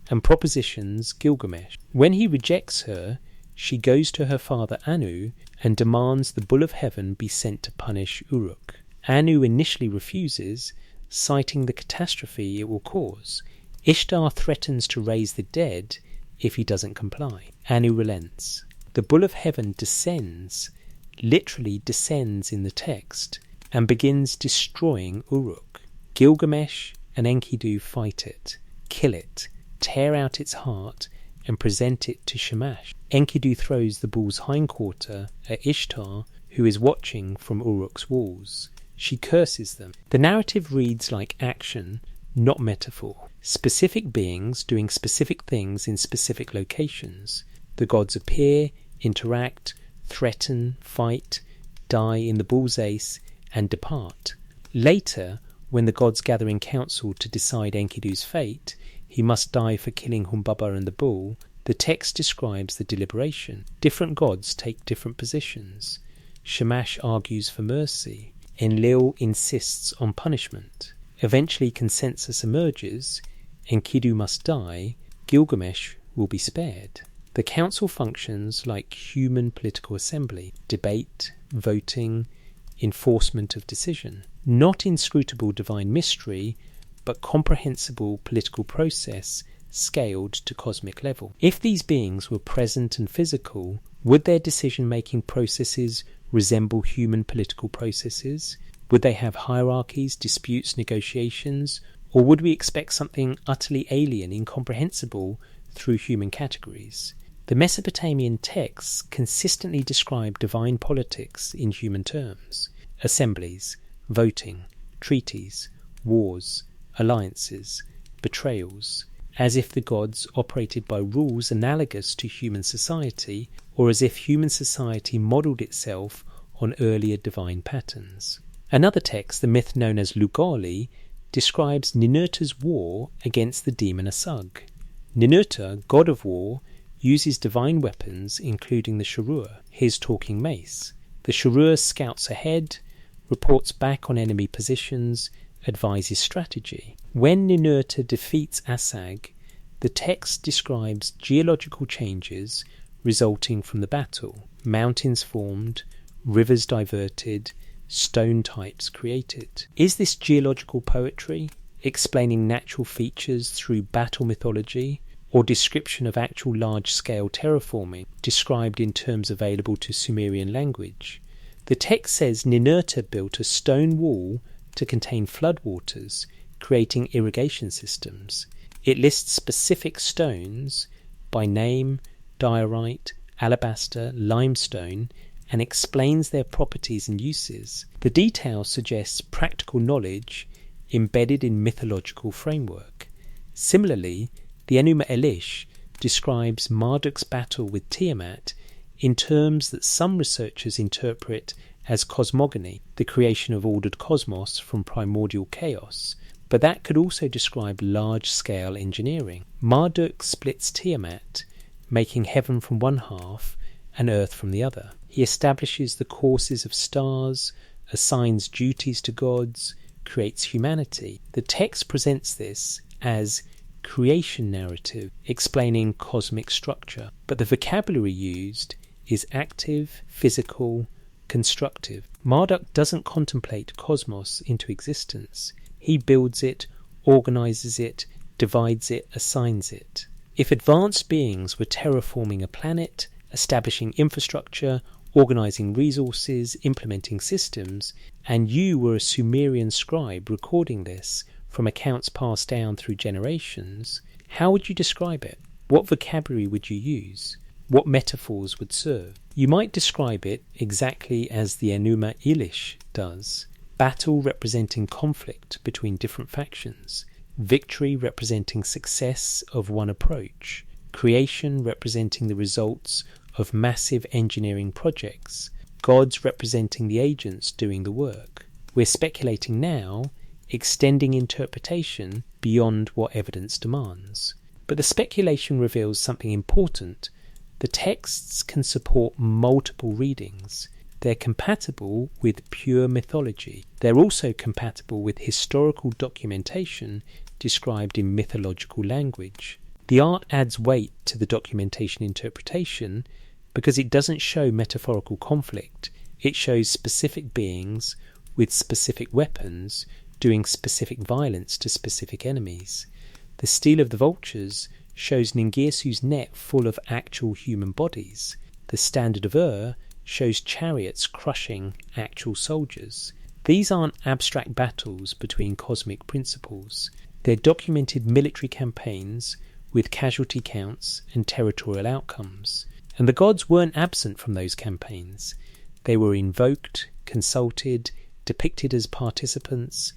and propositions Gilgamesh. When he rejects her, she goes to her father Anu and demands the bull of heaven be sent to punish Uruk. Anu initially refuses, citing the catastrophe it will cause. Ishtar threatens to raise the dead if he doesn't comply. Anu relents. The bull of heaven descends, literally descends in the text, and begins destroying Uruk. Gilgamesh and Enkidu fight it, kill it, tear out its heart, and present it to Shamash. Enkidu throws the bull's hindquarter at Ishtar, who is watching from Uruk's walls. She curses them. The narrative reads like action, not metaphor. Specific beings doing specific things in specific locations. The gods appear, interact, threaten, fight, die in the bull's ace, and depart. Later, when the gods gather in council to decide Enkidu's fate, he must die for killing Humbaba and the bull. The text describes the deliberation. Different gods take different positions. Shamash argues for mercy. Enlil insists on punishment. Eventually consensus emerges. Enkidu must die. Gilgamesh will be spared. The council functions like human political assembly, debate, voting, enforcement of decision. Not inscrutable divine mystery, but comprehensible political process scaled to cosmic level. If these beings were present and physical, would their decision-making processes resemble human political processes? Would they have hierarchies, disputes, negotiations? Or would we expect something utterly alien, incomprehensible through human categories? The Mesopotamian texts consistently describe divine politics in human terms. Assemblies, voting, treaties, wars, alliances, betrayals, as if the gods operated by rules analogous to human society, or as if human society modelled itself on earlier divine patterns. Another text, the myth known as Lugali, describes Ninurta's war against the demon Asug. Ninurta, god of war, uses divine weapons including the Shurur, his talking mace. The Shurur scouts ahead, reports back on enemy positions, advises strategy. When Ninurta defeats Asag, the text describes geological changes resulting from the battle. Mountains formed, rivers diverted, stone types created. Is this geological poetry, explaining natural features through battle mythology, or description of actual large-scale terraforming, described in terms available to Sumerian language? The text says Ninurta built a stone wall to contain floodwaters, creating irrigation systems. It lists specific stones by name, diorite, alabaster, limestone, and explains their properties and uses. The detail suggests practical knowledge embedded in mythological framework. Similarly, the Enuma Elish describes Marduk's battle with Tiamat in terms that some researchers interpret as cosmogony, the creation of ordered cosmos from primordial chaos, but that could also describe large-scale engineering. Marduk splits Tiamat, making heaven from one half and earth from the other. He establishes the courses of stars, assigns duties to gods, creates humanity. The text presents this as creation narrative, explaining cosmic structure, but the vocabulary used is active, physical, constructive. Marduk doesn't contemplate cosmos into existence. He builds it, organizes it, divides it, assigns it. If advanced beings were terraforming a planet, establishing infrastructure, organizing resources, implementing systems, and you were a Sumerian scribe recording this from accounts passed down through generations, how would you describe it? What vocabulary would you use? What metaphors would serve? You might describe it exactly as the Enuma Elish does. Battle representing conflict between different factions. Victory representing success of one approach. Creation representing the results of massive engineering projects. Gods representing the agents doing the work. We're speculating now, extending interpretation beyond what evidence demands. But the speculation reveals something important. The texts can support multiple readings. They're compatible with pure mythology. They're also compatible with historical documentation described in mythological language. The art adds weight to the documentation interpretation because it doesn't show metaphorical conflict. It shows specific beings with specific weapons doing specific violence to specific enemies. The Stele of the Vultures shows Ningirsu's net full of actual human bodies. The Standard of Ur shows chariots crushing actual soldiers. These aren't abstract battles between cosmic principles. They're documented military campaigns with casualty counts and territorial outcomes. And the gods weren't absent from those campaigns. They were invoked, consulted, depicted as participants,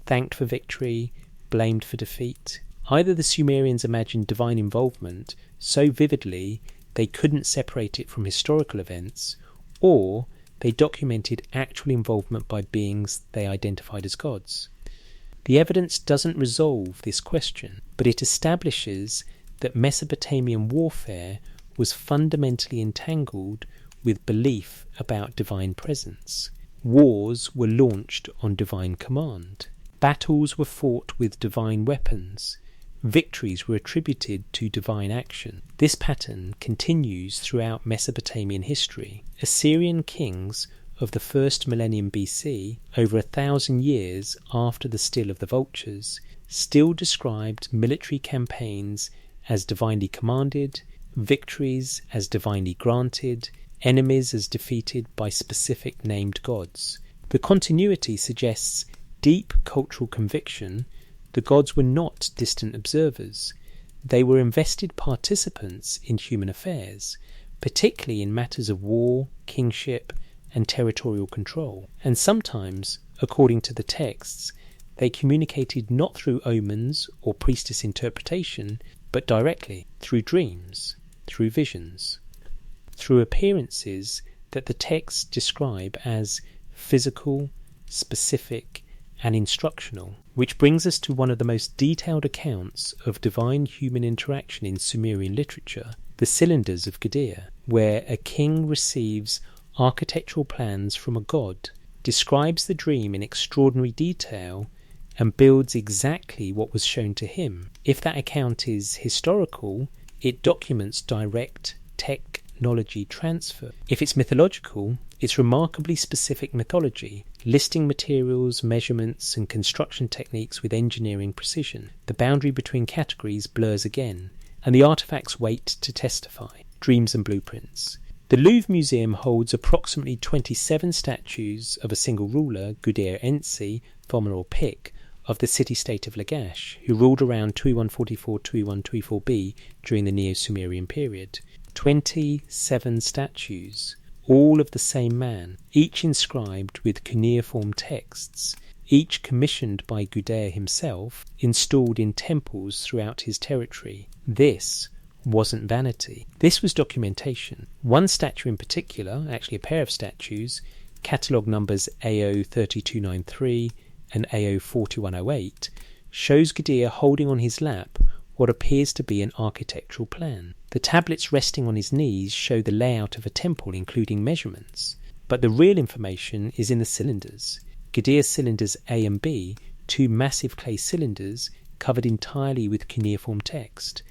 thanked for victory, blamed for defeat. Either the Sumerians imagined divine involvement so vividly they couldn't separate it from historical events, or they documented actual involvement by beings they identified as gods. The evidence doesn't resolve this question, but it establishes that Mesopotamian warfare was fundamentally entangled with belief about divine presence. Wars were launched on divine command. Battles were fought with divine weapons. Victories were attributed to divine action. This pattern continues throughout Mesopotamian history. Assyrian kings of the first millennium BC, over 1,000 years after the Stele of the Vultures, still described military campaigns as divinely commanded, victories as divinely granted, enemies as defeated by specific named gods. The continuity suggests deep cultural conviction. The gods were not distant observers. They were invested participants in human affairs, particularly in matters of war, kingship, and territorial control. And sometimes, according to the texts, they communicated not through omens or priestess interpretation, but directly, through dreams, through visions, through appearances that the texts describe as physical, specific, and instructional. which brings us to one of the most detailed accounts of divine-human interaction in Sumerian literature, the cylinders of Gudea, where a king receives architectural plans from a god, describes the dream in extraordinary detail, and builds exactly what was shown to him. If that account is historical, it documents direct technology transfer. If it's mythological, it's remarkably specific mythology, listing materials, measurements, and construction techniques with engineering precision. The boundary between categories blurs again, and the artifacts wait to testify. Dreams and blueprints. The Louvre Museum holds approximately 27 statues of a single ruler, Gudea Ensi, Thomar or Pick, of the city-state of Lagash, who ruled around 2144-2124b during the Neo-Sumerian period. 27 statues, all of the same man, each inscribed with cuneiform texts, each commissioned by Gudea himself, installed in temples throughout his territory. This wasn't vanity. This was documentation. One statue in particular, actually a pair of statues, catalogue numbers AO 3293 and AO 4108, shows Gudea holding on his lap what appears to be an architectural plan. The tablets resting on his knees show the layout of a temple, including measurements. But the real information is in the cylinders. Gudea's cylinders A and B, two massive clay cylinders covered entirely with cuneiform text.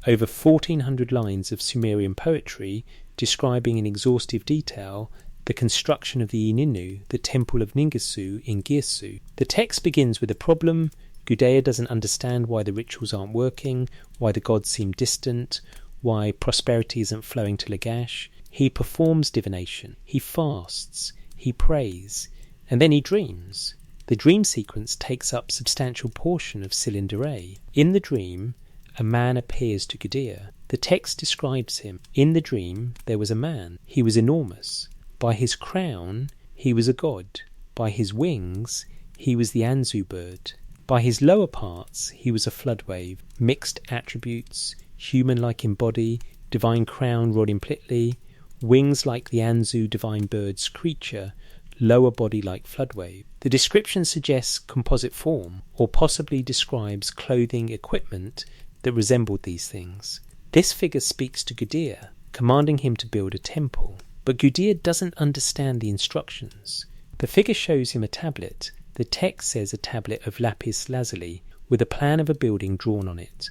Over 1,400 lines of Sumerian poetry describing in exhaustive detail the construction of the Ininu, the temple of Ningisu in Girsu. The text begins with a problem. Gudea doesn't understand why the rituals aren't working, why the gods seem distant, why prosperity isn't flowing to Lagash. He performs divination, he fasts, he prays, and then he dreams. The dream sequence takes up substantial portion of cylinder A. In the dream, a man appears to Gudea. The text describes him. In the dream, there was a man. He was enormous. By his crown, he was a god. By his wings, he was the Anzu bird. By his lower parts, he was a flood wave. Mixed attributes, human-like in body, divine crown Rodimplitli, wings like the Anzu divine bird's creature, lower body like flood wave. The description suggests composite form, or possibly describes clothing equipment that resembled these things. This figure speaks to Gudea, commanding him to build a temple. But Gudea doesn't understand the instructions. The figure shows him a tablet. The text says a tablet of lapis lazuli, with a plan of a building drawn on it.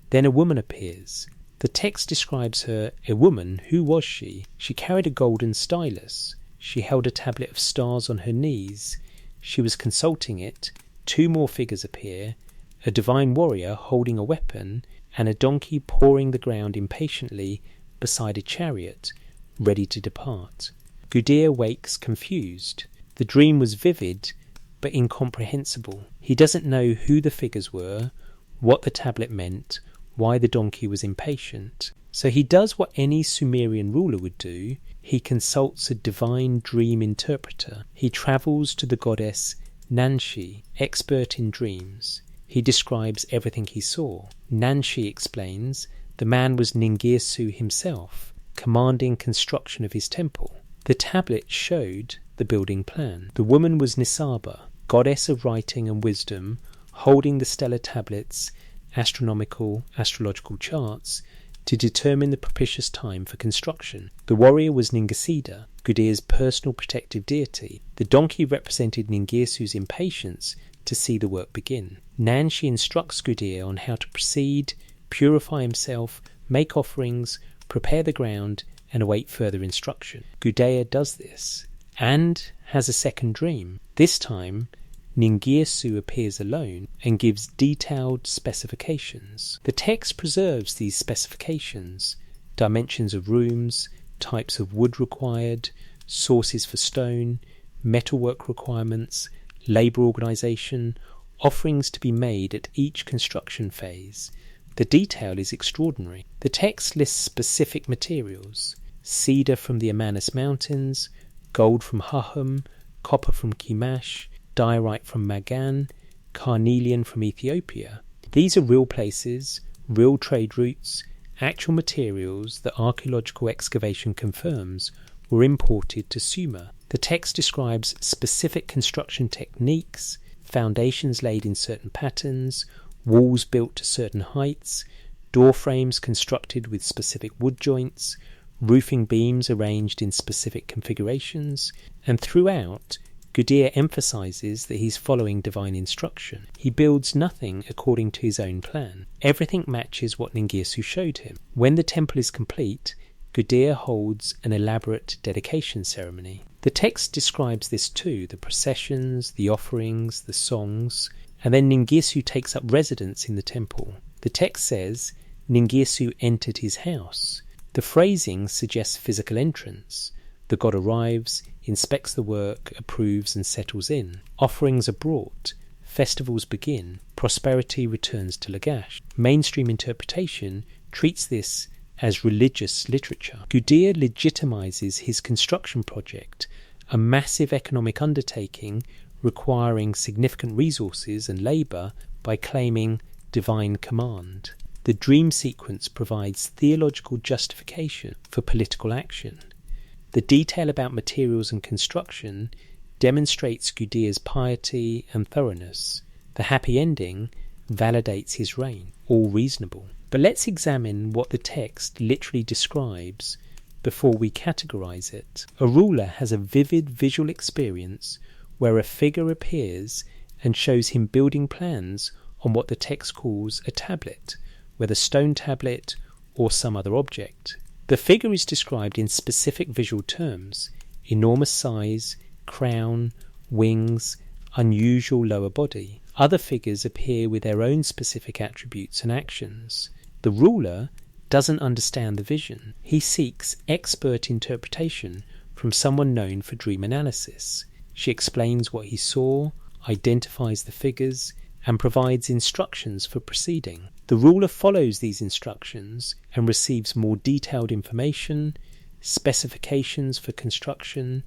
Then a woman appears. The text describes her a woman. Who was she? She carried a golden stylus. She held a tablet of stars on her knees. She was consulting it. Two more figures appear, a divine warrior holding a weapon, and a donkey pawing the ground impatiently beside a chariot, ready to depart. Gudea wakes confused. The dream was vivid, but incomprehensible. He doesn't know who the figures were, what the tablet meant, why the donkey was impatient. So he does what any Sumerian ruler would do. He consults a divine dream interpreter. He travels to the goddess Nanshi, expert in dreams. He describes everything he saw. Nanshi explains the man was Ningirsu himself, commanding construction of his temple. The tablet showed the building plan. The woman was Nisaba, goddess of writing and wisdom, holding the stellar tablets, astronomical, astrological charts, to determine the propitious time for construction. The warrior was Ningasida, Gudea's personal protective deity. The donkey represented Ningirsu's impatience to see the work begin. Nanshi instructs Gudea on how to proceed, purify himself, make offerings, prepare the ground, and await further instruction. Gudea does this, and has a second dream. This time, Ningirsu appears alone and gives detailed specifications. The text preserves these specifications: dimensions of rooms, types of wood required, sources for stone, metalwork requirements, labour organisation, offerings to be made at each construction phase. The detail is extraordinary. The text lists specific materials: cedar from the Amanus Mountains, gold from Hahum, copper from Kimash, diorite from Magan, carnelian from Ethiopia. These are real places, real trade routes, actual materials that archaeological excavation confirms were imported to Sumer. The text describes specific construction techniques, foundations laid in certain patterns, walls built to certain heights, door frames constructed with specific wood joints, roofing beams arranged in specific configurations, and throughout, Gudea emphasizes that he's following divine instruction. He builds nothing according to his own plan. Everything matches what Ningirsu showed him. When the temple is complete, Gudea holds an elaborate dedication ceremony. The text describes this too, the processions, the offerings, the songs, and then Ningirsu takes up residence in the temple. The text says, Ningirsu entered his house. The phrasing suggests physical entrance. The god arrives, inspects the work, approves and settles in. Offerings are brought. Festivals begin. Prosperity returns to Lagash. Mainstream interpretation treats this as religious literature. Gudea legitimizes his construction project, a massive economic undertaking requiring significant resources and labour, by claiming divine command. The dream sequence provides theological justification for political action. The detail about materials and construction demonstrates Gudea's piety and thoroughness. The happy ending validates his reign, all reasonable. But let's examine what the text literally describes before we categorize it. A ruler has a vivid visual experience where a figure appears and shows him building plans on what the text calls a tablet, whether stone tablet or some other object. The figure is described in specific visual terms: enormous size, crown, wings, unusual lower body. Other figures appear with their own specific attributes and actions. The ruler doesn't understand the vision. He seeks expert interpretation from someone known for dream analysis. She explains what he saw, identifies the figures, and provides instructions for proceeding. The ruler follows these instructions and receives more detailed information, specifications for construction,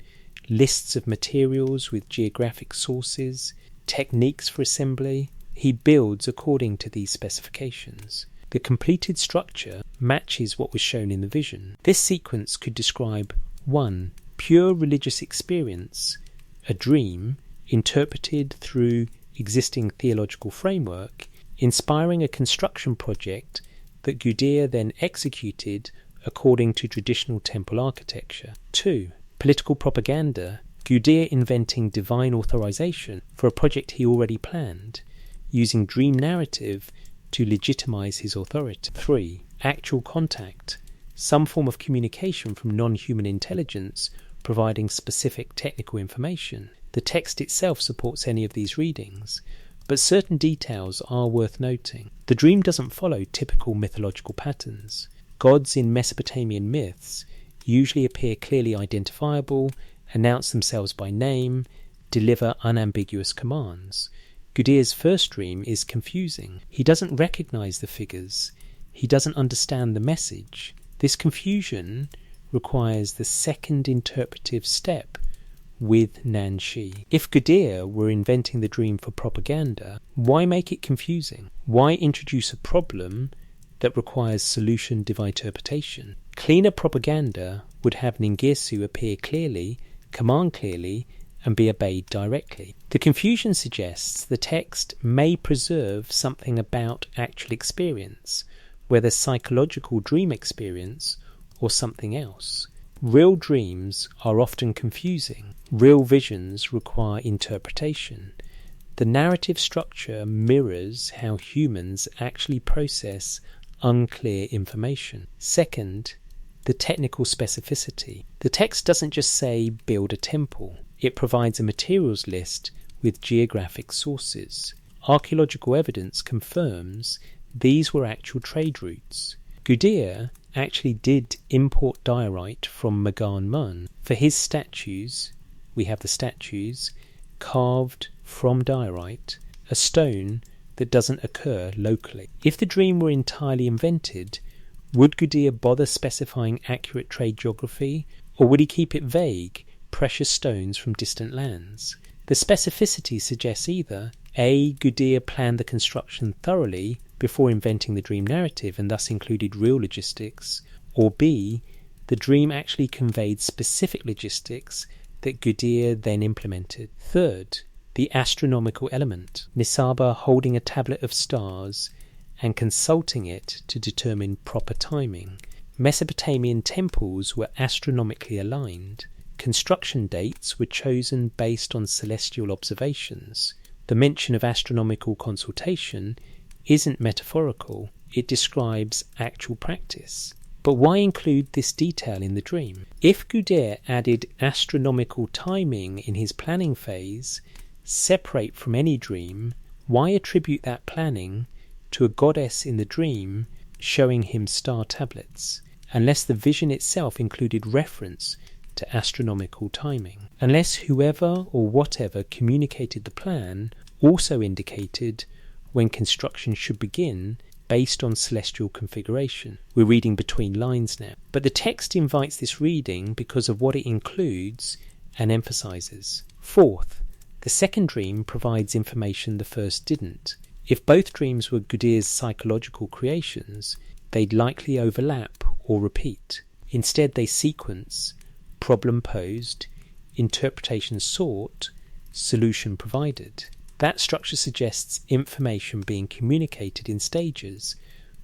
lists of materials with geographic sources, techniques for assembly. He builds according to these specifications. The completed structure matches what was shown in the vision. This sequence could describe 1. Pure religious experience, a dream interpreted through existing theological framework, inspiring a construction project that Gudea then executed according to traditional temple architecture. 2. Political propaganda, Gudea inventing divine authorization for a project he already planned, using dream narrative to legitimize his authority. 3. Actual contact, some form of communication from non-human intelligence providing specific technical information. The text itself supports any of these readings, but certain details are worth noting. The dream doesn't follow typical mythological patterns. Gods in Mesopotamian myths usually appear clearly identifiable, announce themselves by name, deliver unambiguous commands. Gudea's first dream is confusing. He doesn't recognize the figures. He doesn't understand the message. This confusion requires the second interpretive step with Nanshi. If Gudea were inventing the dream for propaganda, why make it confusing? Why introduce a problem that requires solution divine interpretation? Cleaner propaganda would have Ningirsu appear clearly, command clearly, and be obeyed directly. The confusion suggests the text may preserve something about actual experience, whether psychological dream experience or something else. Real dreams are often confusing. Real visions require interpretation. The narrative structure mirrors how humans actually process unclear information. Second, the technical specificity. The text doesn't just say build a temple. It provides a materials list with geographic sources. Archaeological evidence confirms these were actual trade routes. Gudea actually did import diorite from Magan Mun. For his statues, we have the statues carved from diorite, a stone that doesn't occur locally. If the dream were entirely invented, would Gudea bother specifying accurate trade geography, or would he keep it vague, precious stones from distant lands? The specificity suggests either A. Gudea planned the construction thoroughly before inventing the dream narrative and thus included real logistics, or B. the dream actually conveyed specific logistics that Gudea then implemented. Third, the astronomical element, Nisaba holding a tablet of stars and consulting it to determine proper timing. Mesopotamian temples were astronomically aligned. Construction dates were chosen based on celestial observations. The mention of astronomical consultation isn't metaphorical, it describes actual practice. But why include this detail in the dream? If Gudea added astronomical timing in his planning phase, separate from any dream, why attribute that planning to a goddess in the dream showing him star tablets, unless the vision itself included reference to astronomical timing? Unless whoever or whatever communicated the plan also indicated when construction should begin based on celestial configuration. We're reading between lines now. But the text invites this reading because of what it includes and emphasizes. Fourth, the second dream provides information the first didn't. If both dreams were Gudea's psychological creations, they'd likely overlap or repeat. Instead, they sequence problem posed, interpretation sought, solution provided. That structure suggests information being communicated in stages,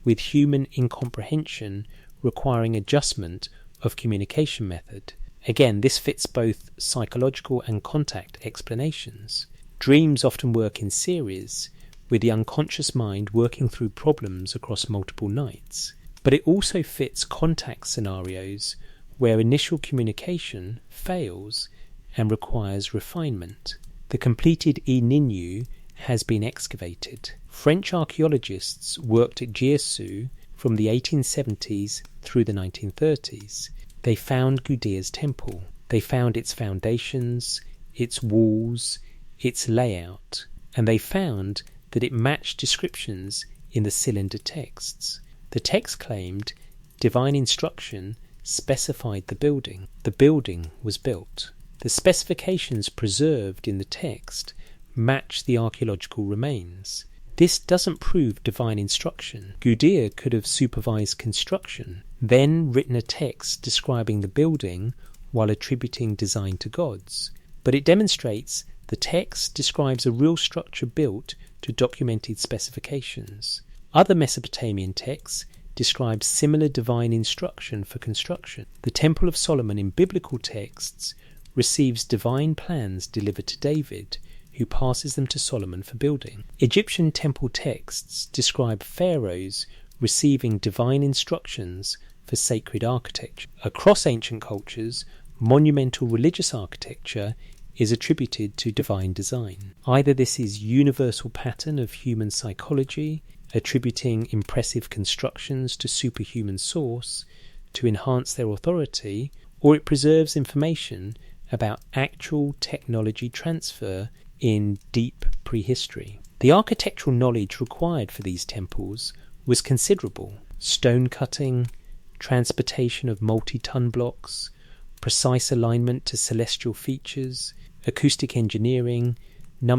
with human incomprehension requiring adjustment of communication method. Again, this fits both psychological and contact explanations. Dreams often work in series, with the unconscious mind working through problems across multiple nights. But it also fits contact scenarios where initial communication fails and requires refinement. The completed Ninyu has been excavated. French archaeologists worked at Jiesu from the 1870s through the 1930s. They found Gudea's temple. They found its foundations, its walls, its layout, and they found that it matched descriptions in the cylinder texts. The text claimed divine instruction specified the building. The building was built. The specifications preserved in the text match the archaeological remains. This doesn't prove divine instruction. Gudea could have supervised construction, then written a text describing the building while attributing design to gods. But it demonstrates the text describes a real structure built to documented specifications. Other Mesopotamian texts describe similar divine instruction for construction. The Temple of Solomon in biblical texts receives divine plans delivered to David, who passes them to Solomon for building. Egyptian temple texts describe pharaohs receiving divine instructions for sacred architecture. Across ancient cultures, monumental religious architecture is attributed to divine design. Either this is universal pattern of human psychology, attributing impressive constructions to superhuman source to enhance their authority, or it preserves information about actual technology transfer in deep prehistory. The architectural knowledge required for these temples was considerable. Stone cutting, transportation of multi-ton blocks, precise alignment to celestial features, acoustic engineering,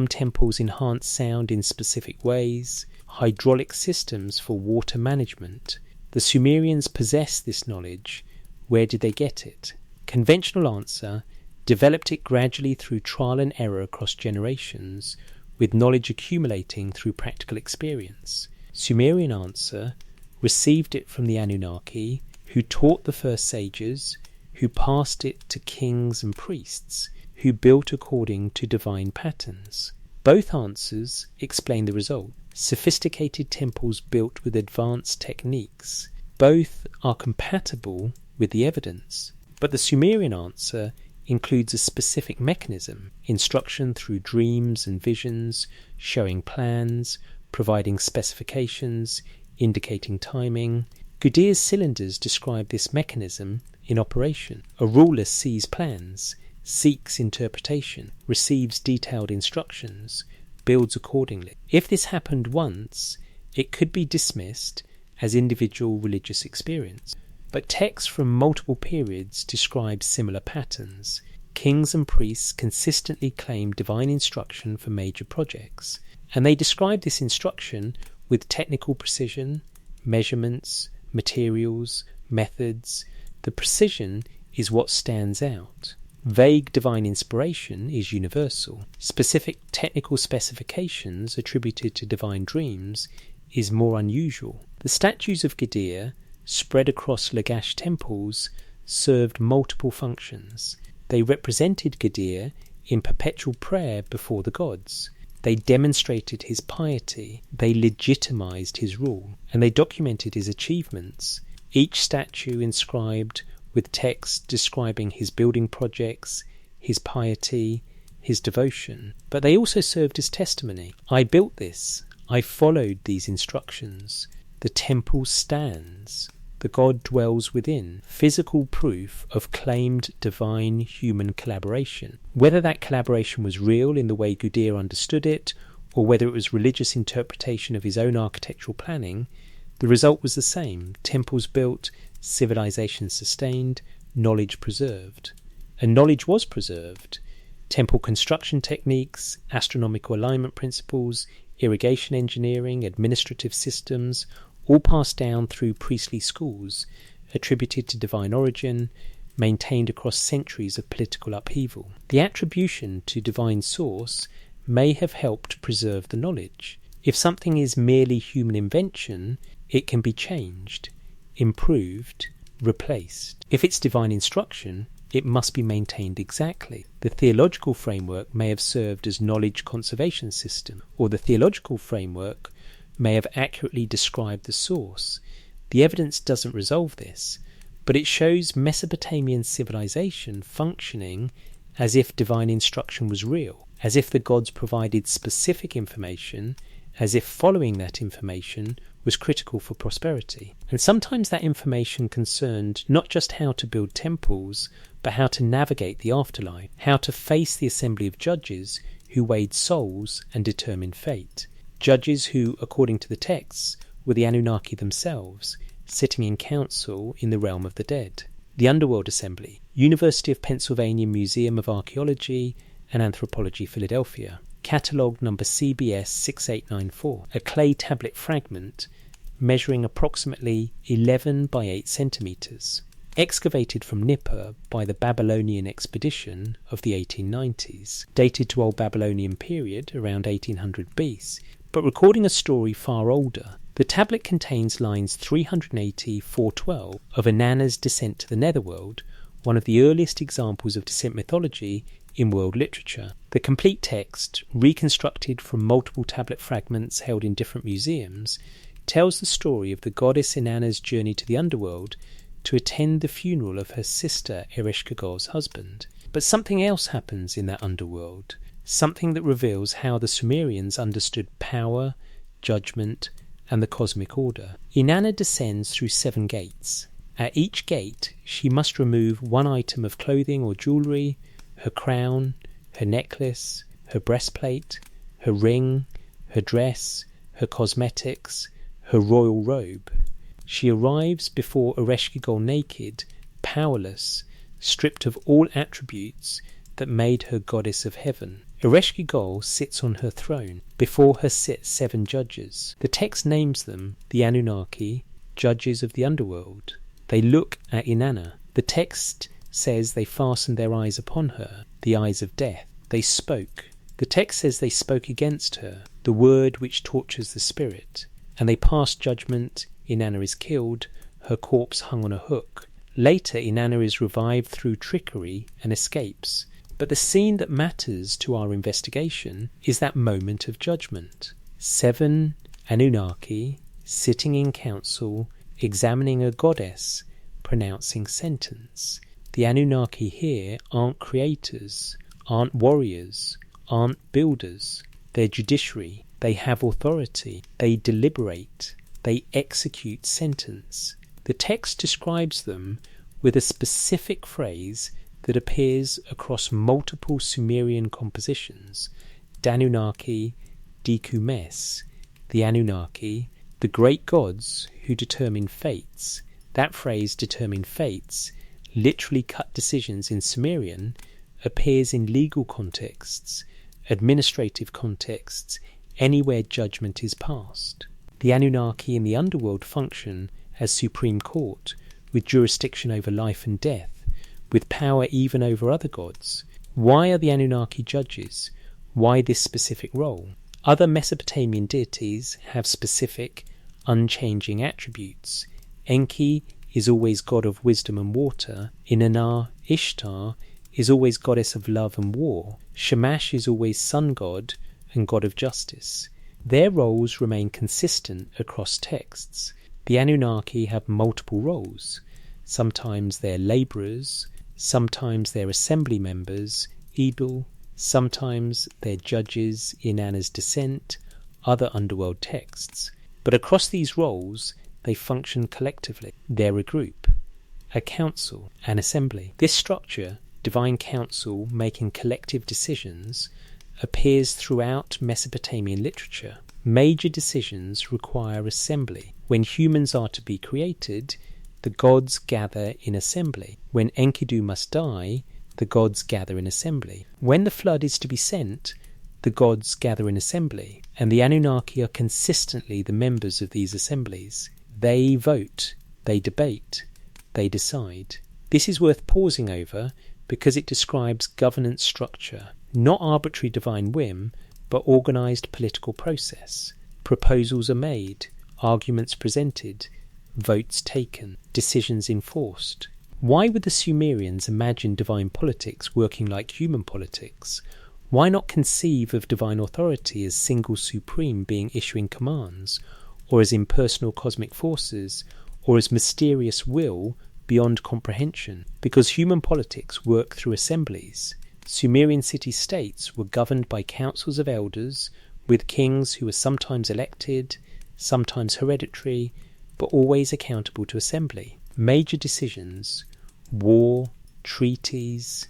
temples enhance sound in specific ways, hydraulic systems for water management. The Sumerians possessed this knowledge. Where did they get it? Conventional answer: developed it gradually through trial and error across generations, with knowledge accumulating through practical experience. Sumerian answer: received it from the Anunnaki, who taught the first sages, who passed it to kings and priests, who built according to divine patterns. Both answers explain the result. Sophisticated temples built with advanced techniques. Both are compatible with the evidence. But the Sumerian answer includes a specific mechanism: instruction through dreams and visions, showing plans, providing specifications, indicating timing. Gudea's cylinders describe this mechanism in operation. A ruler sees plans, seeks interpretation, receives detailed instructions, builds accordingly. If this happened once, it could be dismissed as individual religious experience. But texts from multiple periods describe similar patterns. Kings and priests consistently claim divine instruction for major projects, and they describe this instruction with technical precision, measurements, materials, methods. The precision is what stands out. Vague divine inspiration is universal. Specific technical specifications attributed to divine dreams is more unusual. The statues of Gidea, spread across Lagash temples, served multiple functions. They represented Gidea in perpetual prayer before the gods. They demonstrated his piety, they legitimized his rule, and they documented his achievements. Each statue inscribed with text describing his building projects, his piety, his devotion. But they also served as testimony. I built this. I followed these instructions. The temple stands. The god dwells within. Physical proof of claimed divine human collaboration. Whether that collaboration was real in the way Gudea understood it, or whether it was religious interpretation of his own architectural planning, the result was the same. Temples built, civilization sustained, knowledge preserved. And knowledge was preserved. Temple construction techniques, astronomical alignment principles, irrigation engineering, administrative systems, all passed down through priestly schools, attributed to divine origin, maintained across centuries of political upheaval. The attribution to divine source may have helped preserve the knowledge. If something is merely human invention, it can be changed, improved, replaced. If it's divine instruction, it must be maintained exactly. The theological framework may have served as knowledge conservation system, or the theological framework may have accurately described the source. The evidence doesn't resolve this, but it shows Mesopotamian civilization functioning as if divine instruction was real, as if the gods provided specific information, as if following that information was critical for prosperity. And sometimes that information concerned not just how to build temples, but how to navigate the afterlife, how to face the assembly of judges who weighed souls and determined fate. Judges who, according to the texts, were the Anunnaki themselves, sitting in council in the realm of the dead. The Underworld Assembly, University of Pennsylvania Museum of Archaeology and Anthropology, Philadelphia. Catalogue number CBS 6894, a clay tablet fragment measuring approximately 11 by 8 centimetres. Excavated from Nippur by the Babylonian expedition of the 1890s, dated to Old Babylonian period around 1800 BC, but recording a story far older. The tablet contains lines 380-412 of Inanna's descent to the netherworld, one of the earliest examples of descent mythology in world literature. The complete text, reconstructed from multiple tablet fragments held in different museums, tells the story of the goddess Inanna's journey to the underworld to attend the funeral of her sister Ereshkigal's husband. But something else happens in that underworld, something that reveals how the Sumerians understood power, judgment, and the cosmic order. Inanna descends through 7 gates. At each gate, she must remove one item of clothing or jewellery, her crown, her necklace, her breastplate, her ring, her dress, her cosmetics, her royal robe. She arrives before Ereshkigal naked, powerless, stripped of all attributes that made her goddess of heaven. Ereshkigal sits on her throne. Before her sit 7 judges. The text names them the Anunnaki, judges of the underworld. They look at Inanna. The text says they fastened their eyes upon her, the eyes of death. They spoke. The text says they spoke against her, the word which tortures the spirit. And they passed judgment. Inanna is killed, her corpse hung on a hook. Later, Inanna is revived through trickery and escapes. But the scene that matters to our investigation is that moment of judgment. 7 Anunnaki sitting in council, examining a goddess, pronouncing sentence. The Anunnaki here aren't creators, aren't warriors, aren't builders. They're judiciary. They have authority. They deliberate. They execute sentence. The text describes them with a specific phrase that appears across multiple Sumerian compositions. Danunnaki, Dikumes, the Anunnaki, the great gods who determine fates. That phrase, determine fates, literally cut decisions in Sumerian, appears in legal contexts, administrative contexts, anywhere judgment is passed. The Anunnaki in the underworld function as supreme court, with jurisdiction over life and death, with power even over other gods. Why are the Anunnaki judges? Why this specific role? Other Mesopotamian deities have specific, unchanging attributes. Enki is always god of wisdom and water. Inanna, Ishtar, is always goddess of love and war. Shamash is always sun god and god of justice. Their roles remain consistent across texts. The Anunnaki have multiple roles. Sometimes they're labourers, sometimes they're assembly members, Edel, sometimes they're judges in Anna's Descent, other underworld texts. But across these roles, they function collectively. They're a group, a council, an assembly. This structure, divine council making collective decisions, appears throughout Mesopotamian literature. Major decisions require assembly. When humans are to be created, the gods gather in assembly. When Enkidu must die, the gods gather in assembly. When the flood is to be sent, the gods gather in assembly, and the Anunnaki are consistently the members of these assemblies. They vote, they debate, they decide. This is worth pausing over because it describes governance structure, not arbitrary divine whim, but organised political process. Proposals are made, arguments presented, votes taken, decisions enforced. Why would the Sumerians imagine divine politics working like human politics? Why not conceive of divine authority as single supreme being issuing commands, or as impersonal cosmic forces, or as mysterious will beyond comprehension? Because human politics work through assemblies. Sumerian city-states were governed by councils of elders, with kings who were sometimes elected, sometimes hereditary, but always accountable to assembly. Major decisions, war, treaties,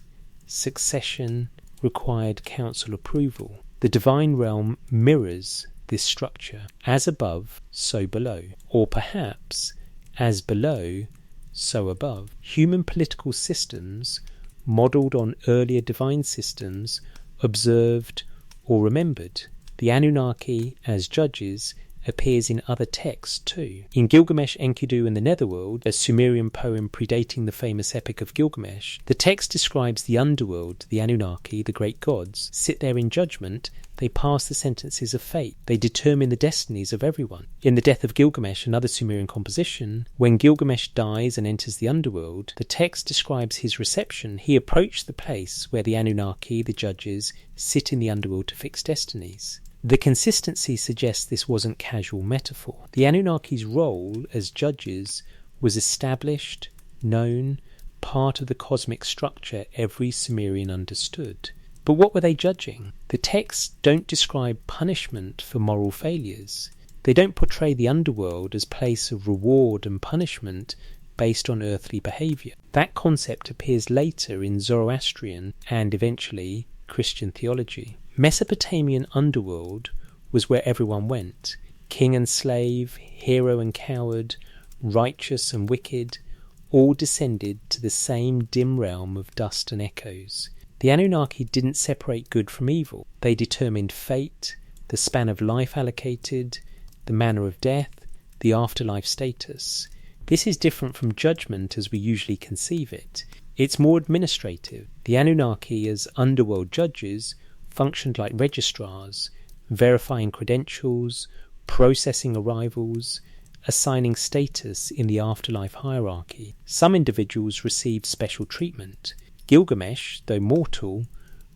succession, required council approval. The divine realm mirrors this structure. As above, so below. Or perhaps, as below, so above. Human political systems, modelled on earlier divine systems, observed or remembered. The Anunnaki, as judges, appears in other texts too. In Gilgamesh, Enkidu and the Netherworld, a Sumerian poem predating the famous Epic of Gilgamesh, the text describes the underworld, the Anunnaki, the great gods, sit there in judgment. They pass the sentences of fate. They determine the destinies of everyone. In the Death of Gilgamesh, another Sumerian composition, when Gilgamesh dies and enters the underworld, the text describes his reception. He approached the place where the Anunnaki, the judges, sit in the underworld to fix destinies. The consistency suggests this wasn't casual metaphor. The Anunnaki's role as judges was established, known, part of the cosmic structure every Sumerian understood. But what were they judging? The texts don't describe punishment for moral failures. They don't portray the underworld as a place of reward and punishment based on earthly behaviour. That concept appears later in Zoroastrian and eventually Christian theology. Mesopotamian underworld was where everyone went. King and slave, hero and coward, righteous and wicked, all descended to the same dim realm of dust and echoes. The Anunnaki didn't separate good from evil. They determined fate, the span of life allocated, the manner of death, the afterlife status. This is different from judgment as we usually conceive it. It's more administrative. The Anunnaki, as underworld judges, functioned like registrars, verifying credentials, processing arrivals, assigning status in the afterlife hierarchy. Some individuals received special treatment. Gilgamesh, though mortal,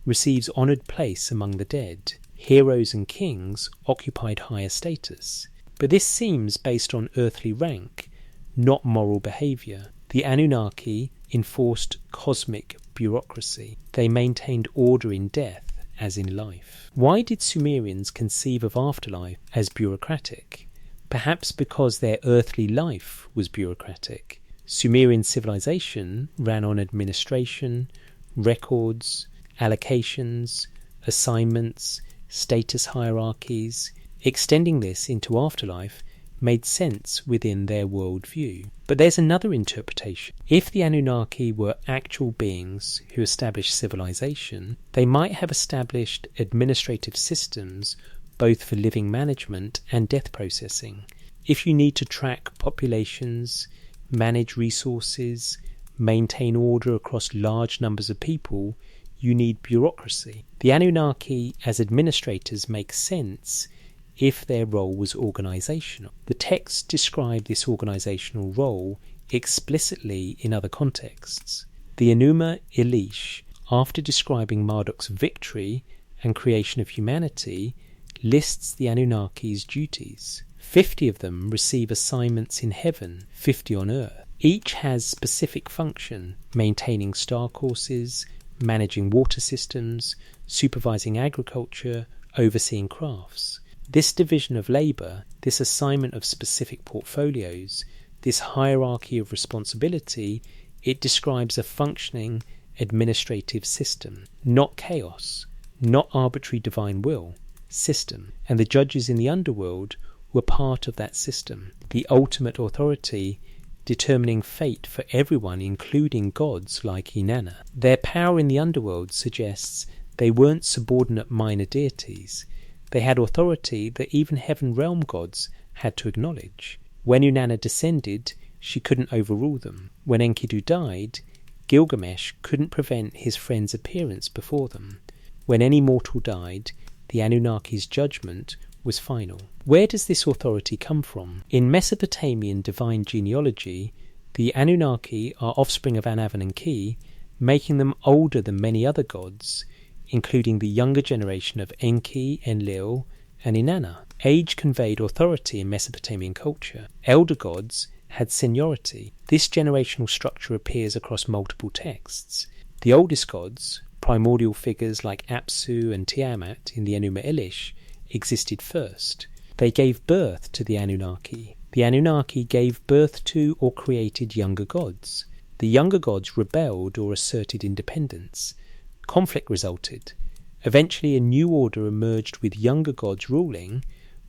receives honoured place among the dead. Heroes and kings occupied higher status. But this seems based on earthly rank, not moral behaviour. The Anunnaki enforced cosmic bureaucracy. They maintained order in death as in life. Why did Sumerians conceive of afterlife as bureaucratic? Perhaps because their earthly life was bureaucratic. Sumerian civilization ran on administration, records, allocations, assignments, status hierarchies. Extending this into afterlife made sense within their worldview. But there's another interpretation. If the Anunnaki were actual beings who established civilization, they might have established administrative systems both for living management and death processing. If you need to track populations, manage resources, maintain order across large numbers of people, you need bureaucracy. The Anunnaki as administrators make sense if their role was organisational. The texts describe this organisational role explicitly in other contexts. The Enuma Elish, after describing Marduk's victory and creation of humanity, lists the Anunnaki's duties. 50 of them receive assignments in heaven, 50 on earth. Each has specific function, maintaining star courses, managing water systems, supervising agriculture, overseeing crafts. This division of labour, this assignment of specific portfolios, this hierarchy of responsibility, it describes a functioning administrative system, not chaos, not arbitrary divine will, system. And the judges in the underworld were part of that system, the ultimate authority determining fate for everyone, including gods like Inanna. Their power in the underworld suggests they weren't subordinate minor deities. They had authority that even heaven realm gods had to acknowledge. When Inanna descended, she couldn't overrule them. When Enkidu died, Gilgamesh couldn't prevent his friend's appearance before them. When any mortal died, the Anunnaki's judgment was final. Where does this authority come from? In Mesopotamian divine genealogy, the Anunnaki are offspring of Anav and Enki, making them older than many other gods, including the younger generation of Enki, Enlil, and Inanna. Age conveyed authority in Mesopotamian culture. Elder gods had seniority. This generational structure appears across multiple texts. The oldest gods, primordial figures like Apsu and Tiamat in the Enuma Elish, existed first. They gave birth to the Anunnaki. The Anunnaki gave birth to or created younger gods. The younger gods rebelled or asserted independence. Conflict resulted. Eventually a new order emerged with younger gods ruling,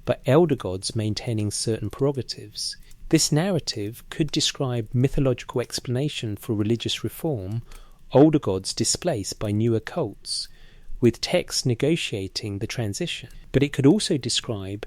but elder gods maintaining certain prerogatives. This narrative could describe mythological explanation for religious reform, older gods displaced by newer cults, with texts negotiating the transition. But it could also describe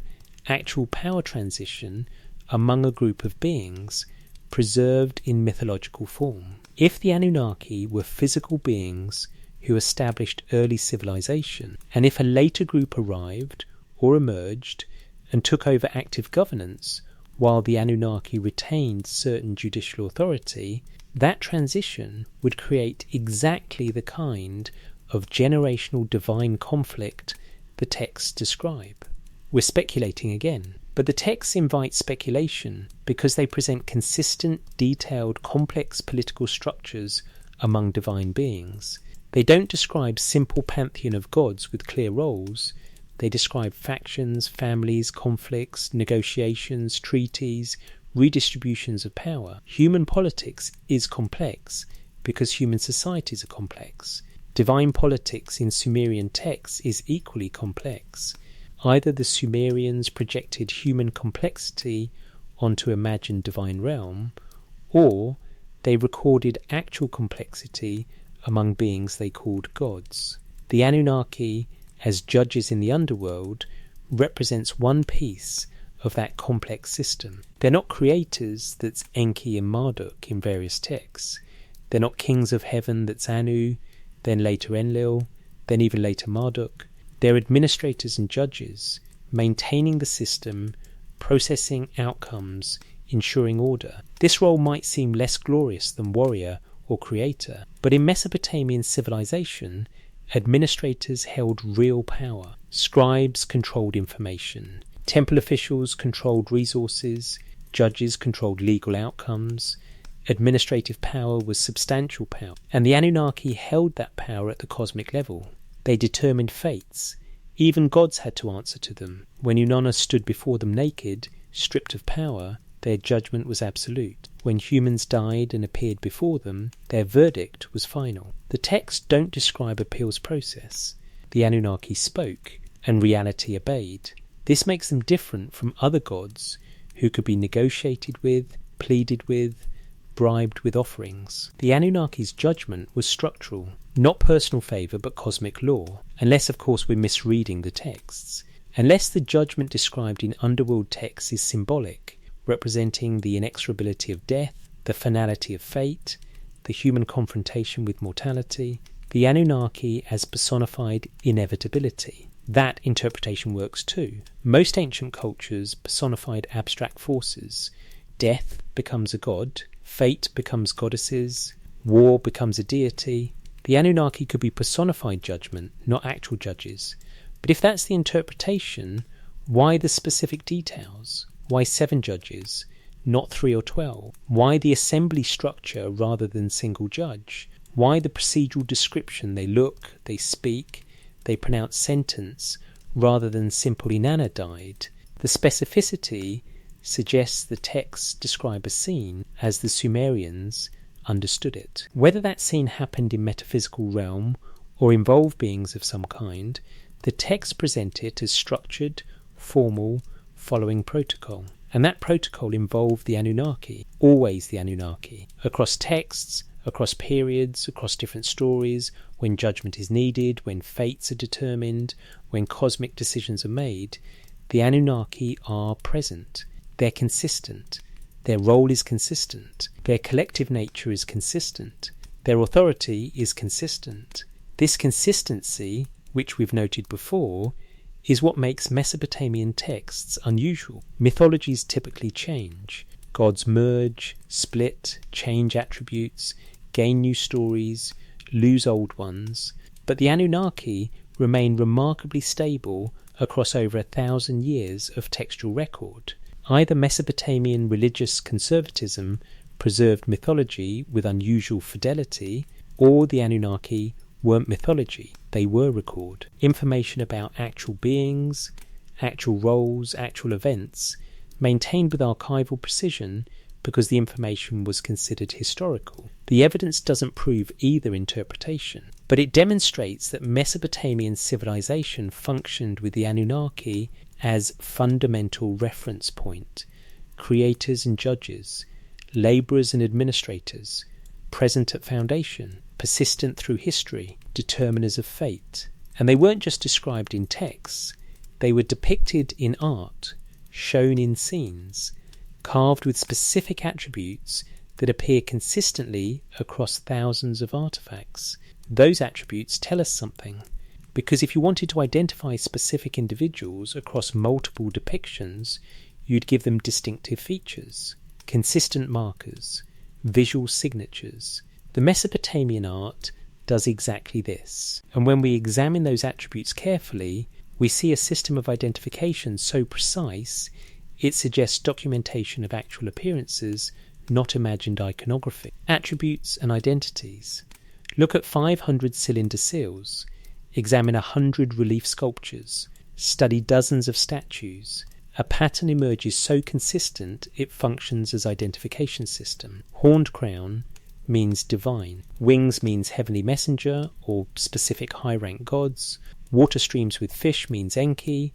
actual power transition among a group of beings preserved in mythological form. If the Anunnaki were physical beings who established early civilization, and if a later group arrived or emerged and took over active governance while the Anunnaki retained certain judicial authority, that transition would create exactly the kind of generational divine conflict the texts describe. We're speculating again, but the texts invite speculation because they present consistent, detailed, complex political structures among divine beings. They don't describe simple pantheon of gods with clear roles. They describe factions, families, conflicts, negotiations, treaties, redistributions of power. Human politics is complex because human societies are complex. Divine politics in Sumerian texts is equally complex. Either the Sumerians projected human complexity onto imagined divine realm, or they recorded actual complexity among beings they called gods. The Anunnaki, as judges in the underworld, represents one piece of that complex system. They're not creators that's Enki and Marduk in various texts. They're not kings of heaven that's Anu, then later Enlil, then even later Marduk. They're administrators and judges, maintaining the system, processing outcomes, ensuring order. This role might seem less glorious than warrior or creator, but in Mesopotamian civilization, administrators held real power. Scribes controlled information. Temple officials controlled resources. Judges controlled legal outcomes. Administrative power was substantial power, and the Anunnaki held that power at the cosmic level. They determined fates. Even gods had to answer to them. When Inanna stood before them naked, stripped of power, their judgment was absolute. When humans died and appeared before them, their verdict was final. The texts don't describe appeals process. The Anunnaki spoke, and reality obeyed. This makes them different from other gods who could be negotiated with, pleaded with, bribed with offerings. The Anunnaki's judgment was structural, not personal favour but cosmic law, unless of course we're misreading the texts. Unless the judgment described in underworld texts is symbolic, representing the inexorability of death, the finality of fate, the human confrontation with mortality, the Anunnaki as personified inevitability. That interpretation works too. Most ancient cultures personified abstract forces. Death becomes a god, fate becomes goddesses, war becomes a deity. The Anunnaki could be personified judgment, not actual judges. But if that's the interpretation, why the specific details? Why 7 judges, not 3 or 12? Why the assembly structure rather than single judge? Why the procedural description? They look, they speak, they pronounce sentence, rather than simple Inanna died. The specificity suggests the texts describe a scene as the Sumerians understood it. Whether that scene happened in metaphysical realm or involved beings of some kind, the texts present it as structured, formal, following protocol. And that protocol involved the Anunnaki, always the Anunnaki, across texts, across periods, across different stories, when judgment is needed, when fates are determined, when cosmic decisions are made. The Anunnaki are present. They're consistent. Their role is consistent. Their collective nature is consistent. Their authority is consistent. This consistency, which we've noted before, is what makes Mesopotamian texts unusual. Mythologies typically change. Gods merge, split, change attributes, gain new stories, lose old ones. But the Anunnaki remain remarkably stable across over 1,000 years of textual record. Either Mesopotamian religious conservatism preserved mythology with unusual fidelity, or the Anunnaki weren't mythology, they were record. Information about actual beings, actual roles, actual events, maintained with archival precision because the information was considered historical. The evidence doesn't prove either interpretation, but it demonstrates that Mesopotamian civilization functioned with the Anunnaki as fundamental reference point, creators and judges, labourers and administrators, present at foundation, persistent through history, determiners of fate. And they weren't just described in texts, they were depicted in art, shown in scenes, carved with specific attributes that appear consistently across thousands of artefacts. Those attributes tell us something, because if you wanted to identify specific individuals across multiple depictions, you'd give them distinctive features, consistent markers, visual signatures. The Mesopotamian art does exactly this, and when we examine those attributes carefully, we see a system of identification so precise it suggests documentation of actual appearances, not imagined iconography. Attributes and identities. Look at 500 cylinder seals, examine 100 relief sculptures, study dozens of statues. A pattern emerges so consistent it functions as identification system. Horned crown means divine. Wings means heavenly messenger or specific high-rank gods. Water streams with fish means Enki.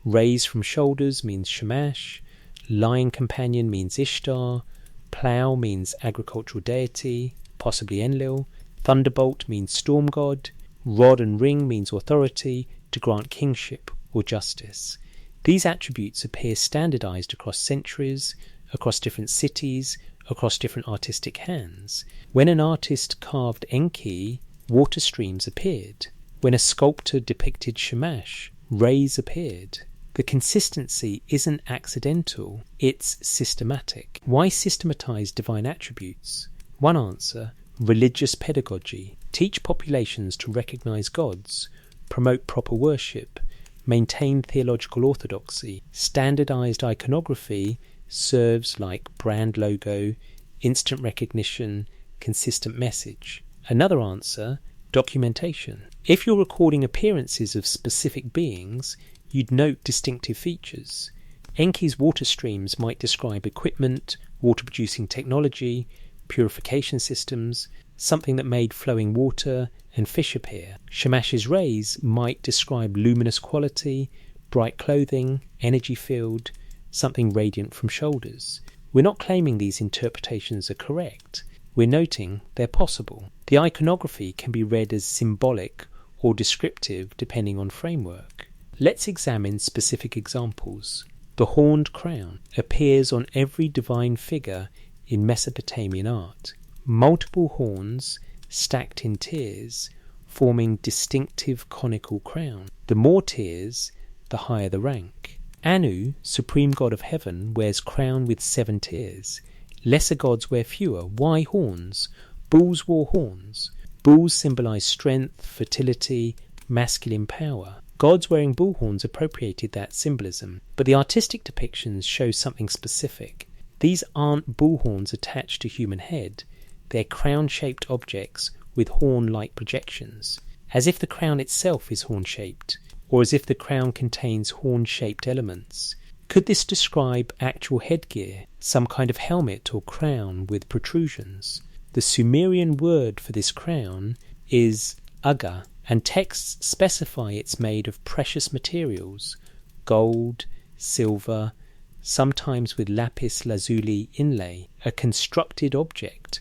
Rays from shoulders means Shamash. Lion companion means Ishtar. Plough means agricultural deity, possibly Enlil. Thunderbolt means storm god. Rod and ring means authority to grant kingship or justice. These attributes appear standardized across centuries, across different cities, across different artistic hands. When an artist carved Enki, water streams appeared. When a sculptor depicted Shamash, rays appeared. The consistency isn't accidental, it's systematic. Why systematize divine attributes? One answer, religious pedagogy. Teach populations to recognize gods, promote proper worship, maintain theological orthodoxy. Standardized iconography serves like brand logo, instant recognition, consistent message. Another answer, documentation. If you're recording appearances of specific beings, you'd note distinctive features. Enki's water streams might describe equipment, water-producing technology, purification systems, something that made flowing water and fish appear. Shamash's rays might describe luminous quality, bright clothing, energy field, something radiant from shoulders. We're not claiming these interpretations are correct. We're noting they're possible. The iconography can be read as symbolic or descriptive depending on framework. Let's examine specific examples. The horned crown appears on every divine figure in Mesopotamian art. multiple horns stacked in tiers, forming distinctive conical crown. The more tiers, the higher the rank. Anu, supreme god of heaven, wears crown with 7 tiers. Lesser gods wear fewer. Why horns? Bulls wore horns. Bulls symbolize strength, fertility, masculine power. Gods wearing bull horns appropriated that symbolism, but the artistic depictions show something specific. These aren't bull horns attached to human head. They're crown-shaped objects with horn-like projections, as if the crown itself is horn-shaped, or as if the crown contains horn-shaped elements. Could this describe actual headgear, some kind of helmet or crown with protrusions? The Sumerian word for this crown is aga, and texts specify it's made of precious materials, gold, silver, sometimes with lapis lazuli inlay, a constructed object,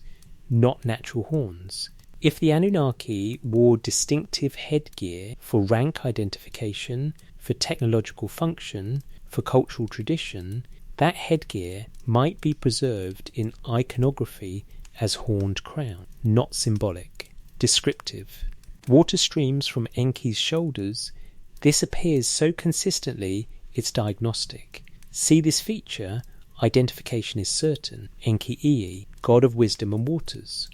not natural horns. If the Anunnaki wore distinctive headgear for rank identification, for technological function, for cultural tradition, that headgear might be preserved in iconography as horned crown, not symbolic. Descriptive. Water streams from Enki's shoulders. This appears so consistently it's diagnostic. See this feature, identification is certain. Enki, god of wisdom and waters.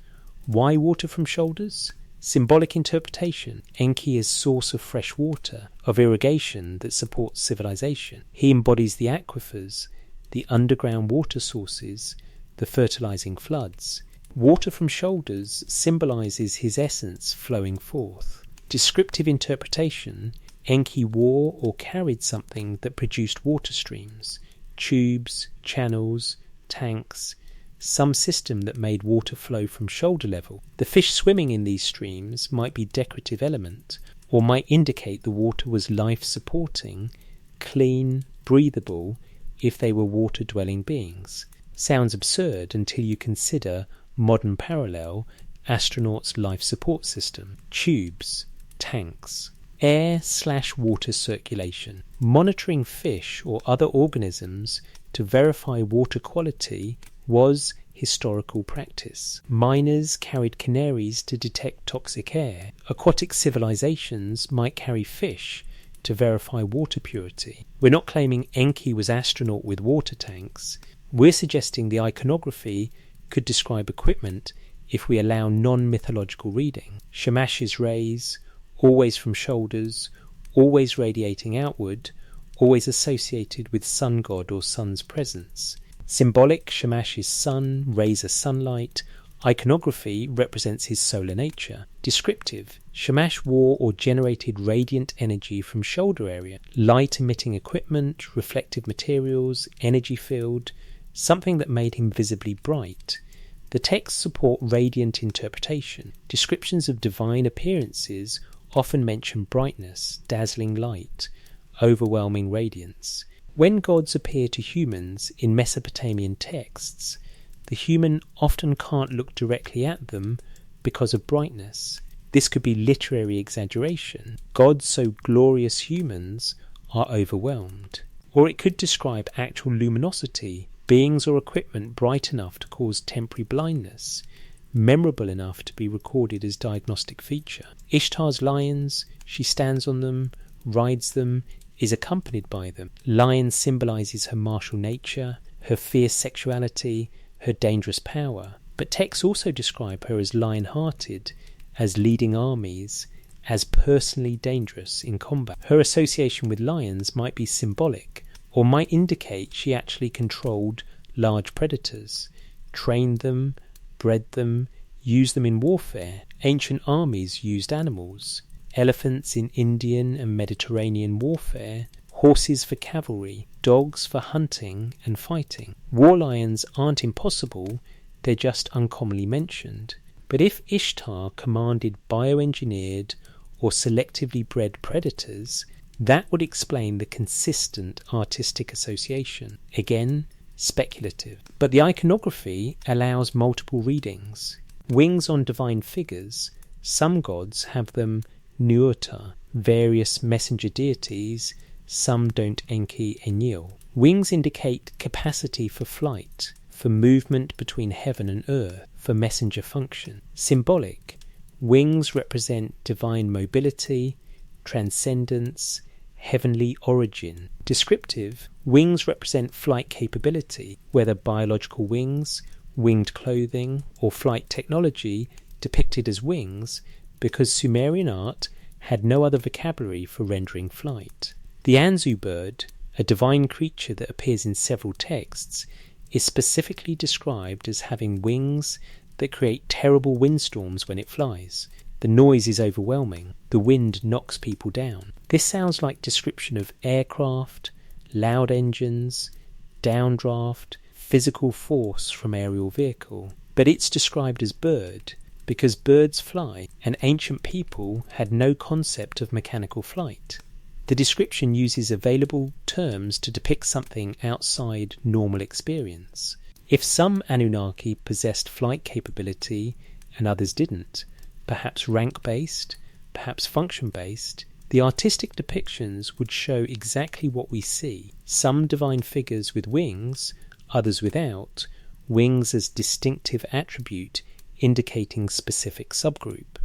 Why water from shoulders? Symbolic interpretation. Enki is source of fresh water, of irrigation that supports civilization. He embodies the aquifers, the underground water sources, the fertilizing floods. Water from shoulders symbolizes his essence flowing forth. Descriptive interpretation. Enki wore or carried something that produced water streams, tubes, channels, tanks, some system that made water flow from shoulder level. The fish swimming in these streams might be decorative element, or might indicate the water was life-supporting, clean, breathable, if they were water-dwelling beings. Sounds absurd until you consider modern parallel, astronauts' life support system, tubes, tanks, air/water circulation. Monitoring fish or other organisms to verify water quality was historical practice. Miners carried canaries to detect toxic air. Aquatic civilizations might carry fish to verify water purity. We're not claiming Enki was astronaut with water tanks. We're suggesting the iconography could describe equipment if we allow non-mythological reading. Shamash's rays, always from shoulders, always radiating outward, always associated with sun god or sun's presence. Symbolic, Shamash is sun, rays are sunlight. Iconography represents his solar nature. Descriptive, Shamash wore or generated radiant energy from shoulder area. Light-emitting equipment, reflective materials, energy field, something that made him visibly bright. The texts support radiant interpretation. Descriptions of divine appearances often mention brightness, dazzling light, overwhelming radiance. When gods appear to humans in Mesopotamian texts, the human often can't look directly at them because of brightness. This could be literary exaggeration. Gods so glorious humans are overwhelmed. Or it could describe actual luminosity, beings or equipment bright enough to cause temporary blindness, memorable enough to be recorded as diagnostic feature. Ishtar's lions, she stands on them, rides them, is accompanied by them. Lion symbolizes her martial nature, her fierce sexuality, her dangerous power. But texts also describe her as lion-hearted, as leading armies, as personally dangerous in combat. Her association with lions might be symbolic, or might indicate she actually controlled large predators, trained them, bred them, used them in warfare. Ancient armies used animals. Elephants in Indian and Mediterranean warfare, horses for cavalry, dogs for hunting and fighting. War lions aren't impossible, they're just uncommonly mentioned. But if Ishtar commanded bioengineered or selectively bred predators, that would explain the consistent artistic association. Again, speculative. But the iconography allows multiple readings. Wings on divine figures, some gods have them Nuota, various messenger deities, some don't. Enki, Enlil. Wings indicate capacity for flight, for movement between heaven and earth, for messenger function. Symbolic, wings represent divine mobility, transcendence, heavenly origin. Descriptive, wings represent flight capability, whether biological wings, winged clothing, or flight technology depicted as wings, because Sumerian art had no other vocabulary for rendering flight. The Anzu bird, a divine creature that appears in several texts, is specifically described as having wings that create terrible windstorms when it flies. The noise is overwhelming. The wind knocks people down. This sounds like description of aircraft, loud engines, downdraft, physical force from aerial vehicle. But it's described as bird because birds fly, and ancient people had no concept of mechanical flight. The description uses available terms to depict something outside normal experience. If some Anunnaki possessed flight capability and others didn't, perhaps rank-based, perhaps function-based, the artistic depictions would show exactly what we see. Some divine figures with wings, others without, wings as distinctive attribute indicating specific subgroup.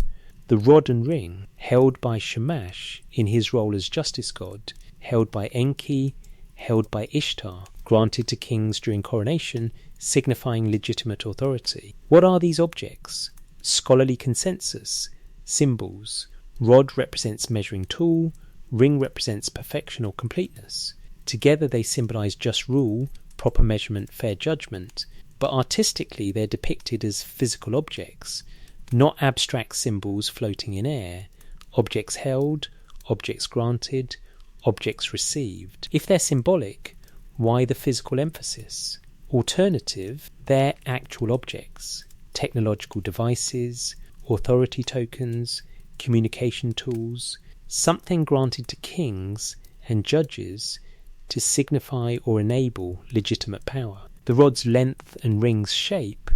The rod and ring, held by Shamash in his role as justice god, held by Enki, held by Ishtar, granted to kings during coronation, signifying legitimate authority. What are these objects? Scholarly consensus, symbols. Rod represents measuring tool, ring represents perfection or completeness. Together they symbolize just rule, proper measurement, fair judgment, but artistically they're depicted as physical objects, not abstract symbols floating in air, objects held, objects granted, objects received. If they're symbolic, why the physical emphasis? Alternative, they're actual objects, technological devices, authority tokens, communication tools, something granted to kings and judges to signify or enable legitimate power. The rod's length and ring's shape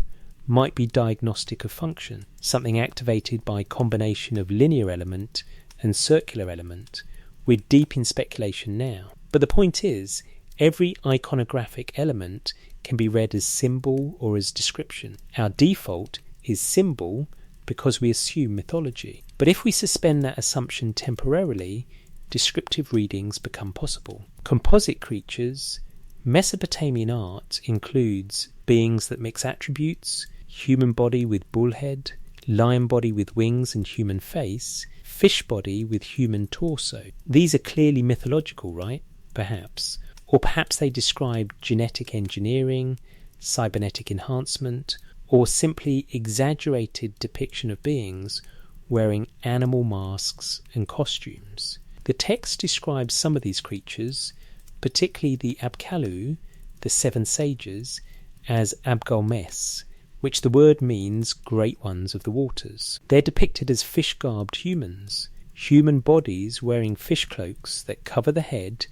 might be diagnostic of function, something activated by combination of linear element and circular element. We're deep in speculation now. But the point is, every iconographic element can be read as symbol or as description. Our default is symbol because we assume mythology. But if we suspend that assumption temporarily, descriptive readings become possible. Composite creatures. Mesopotamian art includes beings that mix attributes, human body with bull head, lion body with wings and human face, fish body with human torso. These are clearly mythological, right? Perhaps. Or perhaps they describe genetic engineering, cybernetic enhancement, or simply exaggerated depiction of beings wearing animal masks and costumes. The text describes some of these creatures, particularly the Abkalu, the seven sages, as Abgalmes, which the word means great ones of the waters. They're depicted as fish-garbed humans, human bodies wearing fish cloaks that cover the head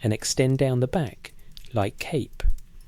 and extend down the back, like cape.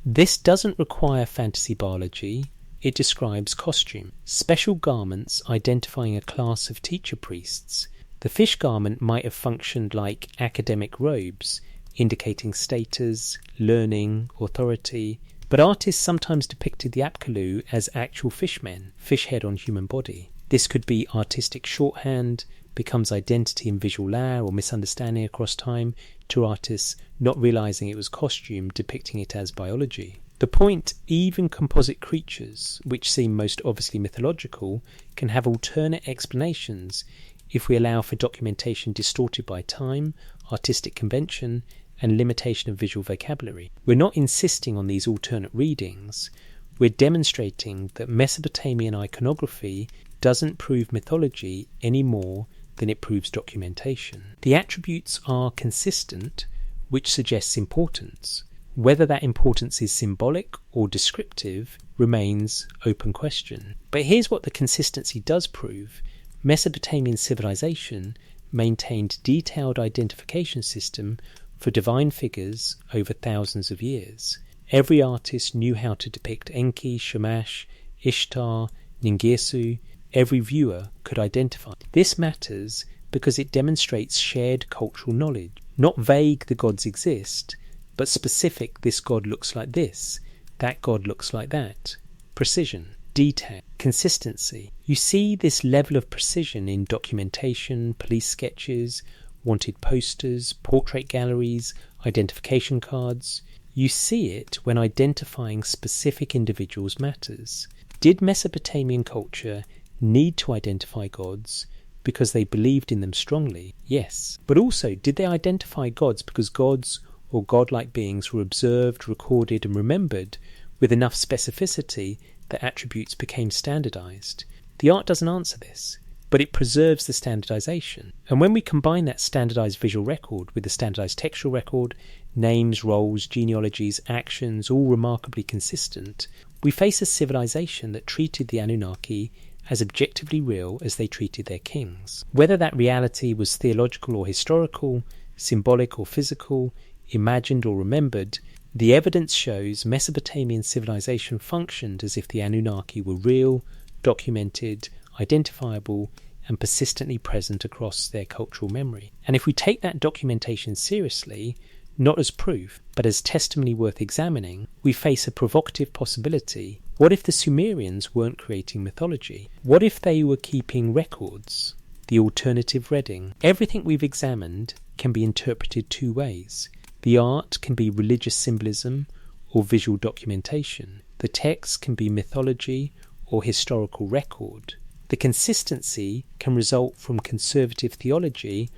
This doesn't require fantasy biology, it describes costume. Special garments identifying a class of teacher priests. The fish garment might have functioned like academic robes, indicating status, learning, authority, but artists sometimes depicted the Apkallu as actual fishmen, fish head on human body. This could be artistic shorthand, becomes identity in visual layer or misunderstanding across time to artists not realizing it was costume, depicting it as biology. The point, even composite creatures, which seem most obviously mythological, can have alternate explanations if we allow for documentation distorted by time, artistic convention, and limitation of visual vocabulary. We're not insisting on these alternate readings. We're demonstrating that Mesopotamian iconography doesn't prove mythology any more than it proves documentation. The attributes are consistent, which suggests importance. Whether that importance is symbolic or descriptive remains open question. But here's what the consistency does prove. Mesopotamian civilization maintained detailed identification system for divine figures over thousands of years. Every artist knew how to depict Enki, Shamash, Ishtar, Ningirsu. Every viewer could identify. This matters because it demonstrates shared cultural knowledge. Not vague the gods exist, but specific this god looks like this, that god looks like that. Precision, detail. Consistency. You see this level of precision in documentation, police sketches, wanted posters, portrait galleries, identification cards. You see it when identifying specific individuals matters. Did Mesopotamian culture need to identify gods because they believed in them strongly? Yes. But also, did they identify gods because gods or godlike beings were observed, recorded and remembered with enough specificity that attributes became standardized? The art doesn't answer this, but it preserves the standardization. And when we combine that standardized visual record with the standardized textual record, names, roles, genealogies, actions, all remarkably consistent, we face a civilization that treated the Anunnaki as objectively real as they treated their kings. Whether that reality was theological or historical, symbolic or physical, imagined or remembered, the evidence shows Mesopotamian civilization functioned as if the Anunnaki were real, documented, identifiable, and persistently present across their cultural memory. And if we take that documentation seriously, not as proof, but as testimony worth examining, we face a provocative possibility. What if the Sumerians weren't creating mythology? What if they were keeping records? The alternative reading. Everything we've examined can be interpreted two ways. The art can be religious symbolism or visual documentation. The text can be mythology or historical record. The consistency can result from conservative theology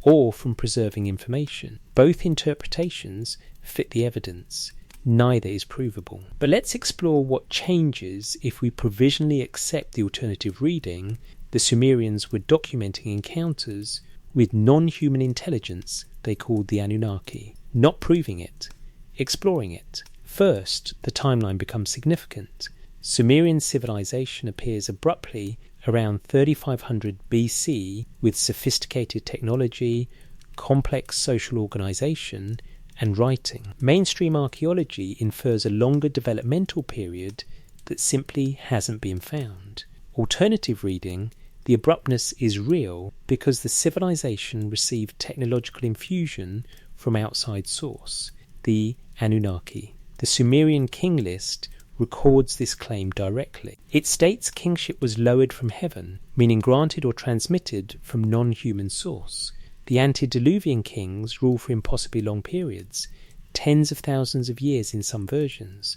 or from preserving information. Both interpretations fit the evidence. Neither is provable. But let's explore what changes if we provisionally accept the alternative reading. The Sumerians were documenting encounters with non-human intelligence they called the Anunnaki. Not proving it, exploring it. First, the timeline becomes significant. Sumerian civilization appears abruptly around 3500 BC with sophisticated technology, complex social organization, and writing. Mainstream archaeology infers a longer developmental period that simply hasn't been found. Alternative reading, the abruptness is real because the civilization received technological infusion from outside source, the Anunnaki. The Sumerian king list records this claim directly. It states kingship was lowered from heaven, meaning granted or transmitted from non-human source. The antediluvian kings rule for impossibly long periods, tens of thousands of years in some versions.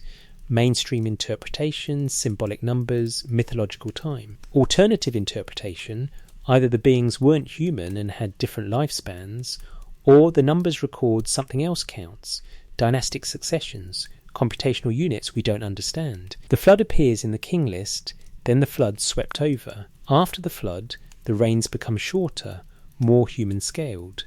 Mainstream interpretation, symbolic numbers, mythological time. Alternative interpretation, either the beings weren't human and had different lifespans, or the numbers record something else counts, dynastic successions, computational units we don't understand. The flood appears in the king list, then the flood swept over. After the flood, the reigns become shorter, more human-scaled.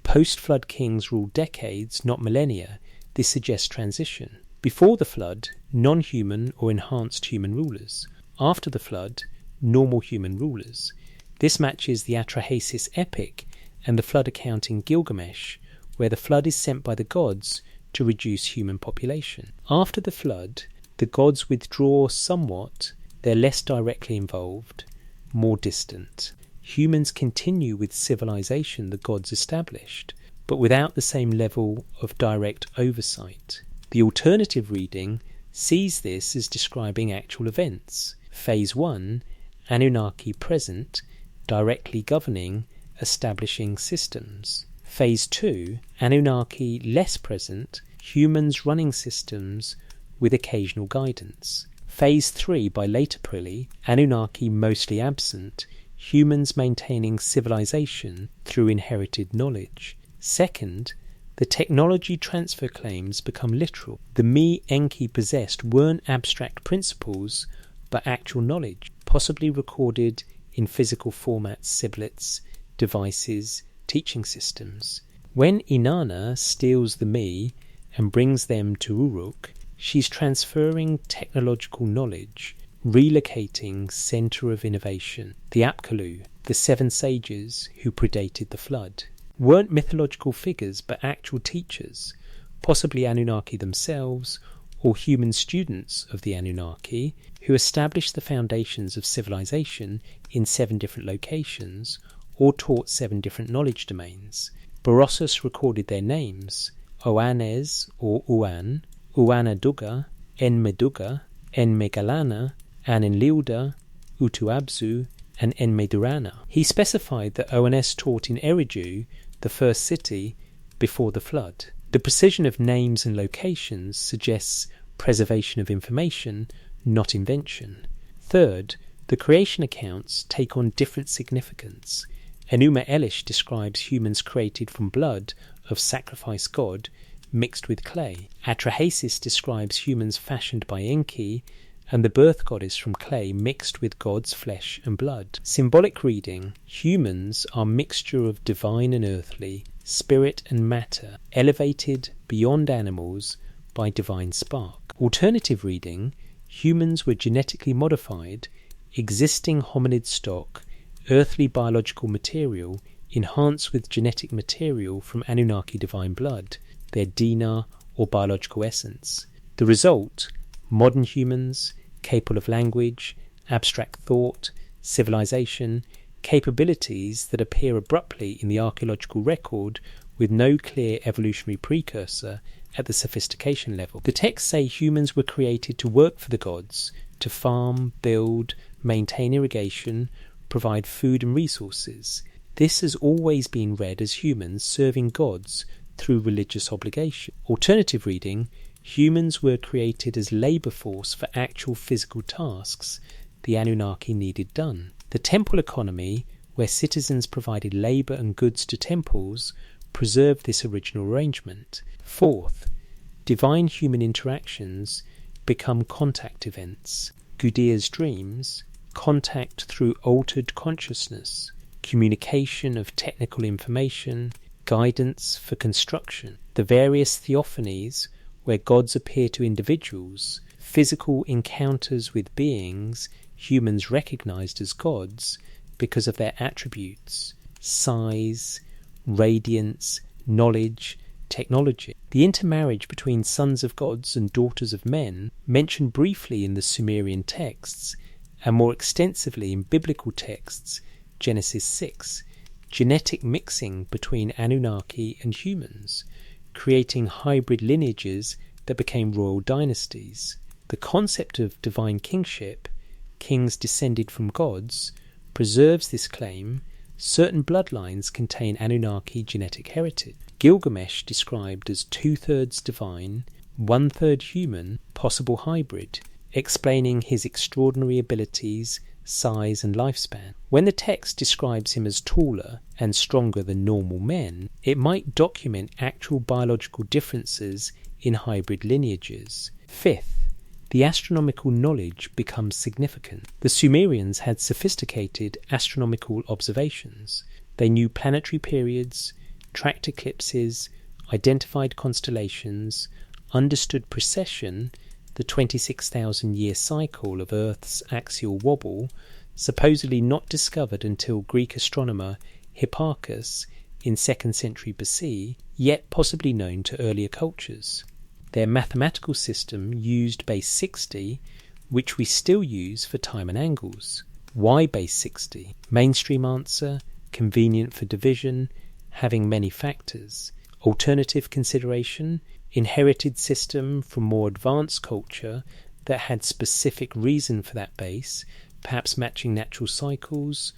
Post-flood kings ruled decades, not millennia. This suggests transition. Before the flood, non-human or enhanced human rulers. After the flood, normal human rulers. This matches the Atrahasis epic and the flood account in Gilgamesh, where the flood is sent by the gods to reduce human population. After the flood, the gods withdraw somewhat. They're less directly involved, more distant. Humans continue with civilization the gods established, but without the same level of direct oversight. The alternative reading sees this as describing actual events. Phase 1, Anunnaki present, directly governing, establishing systems. Phase 2, Anunnaki less present, humans running systems with occasional guidance. Phase 3, by later Prilly, Anunnaki mostly absent, humans maintaining civilization through inherited knowledge. Second, the technology transfer claims become literal. The Me Enki possessed weren't abstract principles, but actual knowledge, possibly recorded in physical formats, siblets, devices, teaching systems. When Inanna steals the Me and brings them to Uruk, she's transferring technological knowledge, relocating centre of innovation. The Apkallu, the 7 sages who predated the flood, weren't mythological figures but actual teachers, possibly Anunnaki themselves or human students of the Anunnaki who established the foundations of civilization in 7 different locations or taught 7 different knowledge domains. Berossus recorded their names: Oannes or Uan, Uanaduga, Enmeduga, Enmegalana, Enlilda, Utuabzu, and Enmedurana. He specified that ONS taught in Eridu, the first city, before the flood. The precision of names and locations suggests preservation of information, not invention. Third, the creation accounts take on different significance. Enuma Elish describes humans created from blood of sacrifice god mixed with clay. Atrahasis describes humans fashioned by Enki, and the birth goddess from clay mixed with God's flesh and blood. Symbolic reading, humans are mixture of divine and earthly, spirit and matter, elevated beyond animals by divine spark. Alternative reading, humans were genetically modified, existing hominid stock, earthly biological material, enhanced with genetic material from Anunnaki divine blood, their DNA or biological essence. The result, modern humans, capable of language, abstract thought, civilization, capabilities that appear abruptly in the archaeological record with no clear evolutionary precursor at the sophistication level. The texts say humans were created to work for the gods, to farm, build, maintain irrigation, provide food and resources. This has always been read as humans serving gods through religious obligation. Alternative reading, humans were created as labour force for actual physical tasks the Anunnaki needed done. The temple economy, where citizens provided labour and goods to temples, preserved this original arrangement. Fourth, divine human interactions become contact events. Gudia's dreams, contact through altered consciousness, communication of technical information, guidance for construction. The various theophanies, where gods appear to individuals, physical encounters with beings humans recognized as gods because of their attributes, size, radiance, knowledge, technology. The intermarriage between sons of gods and daughters of men, mentioned briefly in the Sumerian texts and more extensively in biblical texts, Genesis 6, genetic mixing between Anunnaki and humans, creating hybrid lineages that became royal dynasties. The concept of divine kingship, kings descended from gods, preserves this claim. Certain bloodlines contain Anunnaki genetic heritage. Gilgamesh described as 2/3 divine, 1/3 human, possible hybrid, explaining his extraordinary abilities, size and lifespan. When the text describes him as taller and stronger than normal men, it might document actual biological differences in hybrid lineages. Fifth, the astronomical knowledge becomes significant. The Sumerians had sophisticated astronomical observations. They knew planetary periods, tracked eclipses, identified constellations, understood precession, the 26,000-year cycle of Earth's axial wobble, supposedly not discovered until Greek astronomer Hipparchus in 2nd century BC, yet possibly known to earlier cultures. Their mathematical system used base 60, which we still use for time and angles. Why base 60? Mainstream answer, convenient for division, having many factors. Alternative consideration, inherited system from more advanced culture that had specific reason for that base, perhaps matching natural cycles,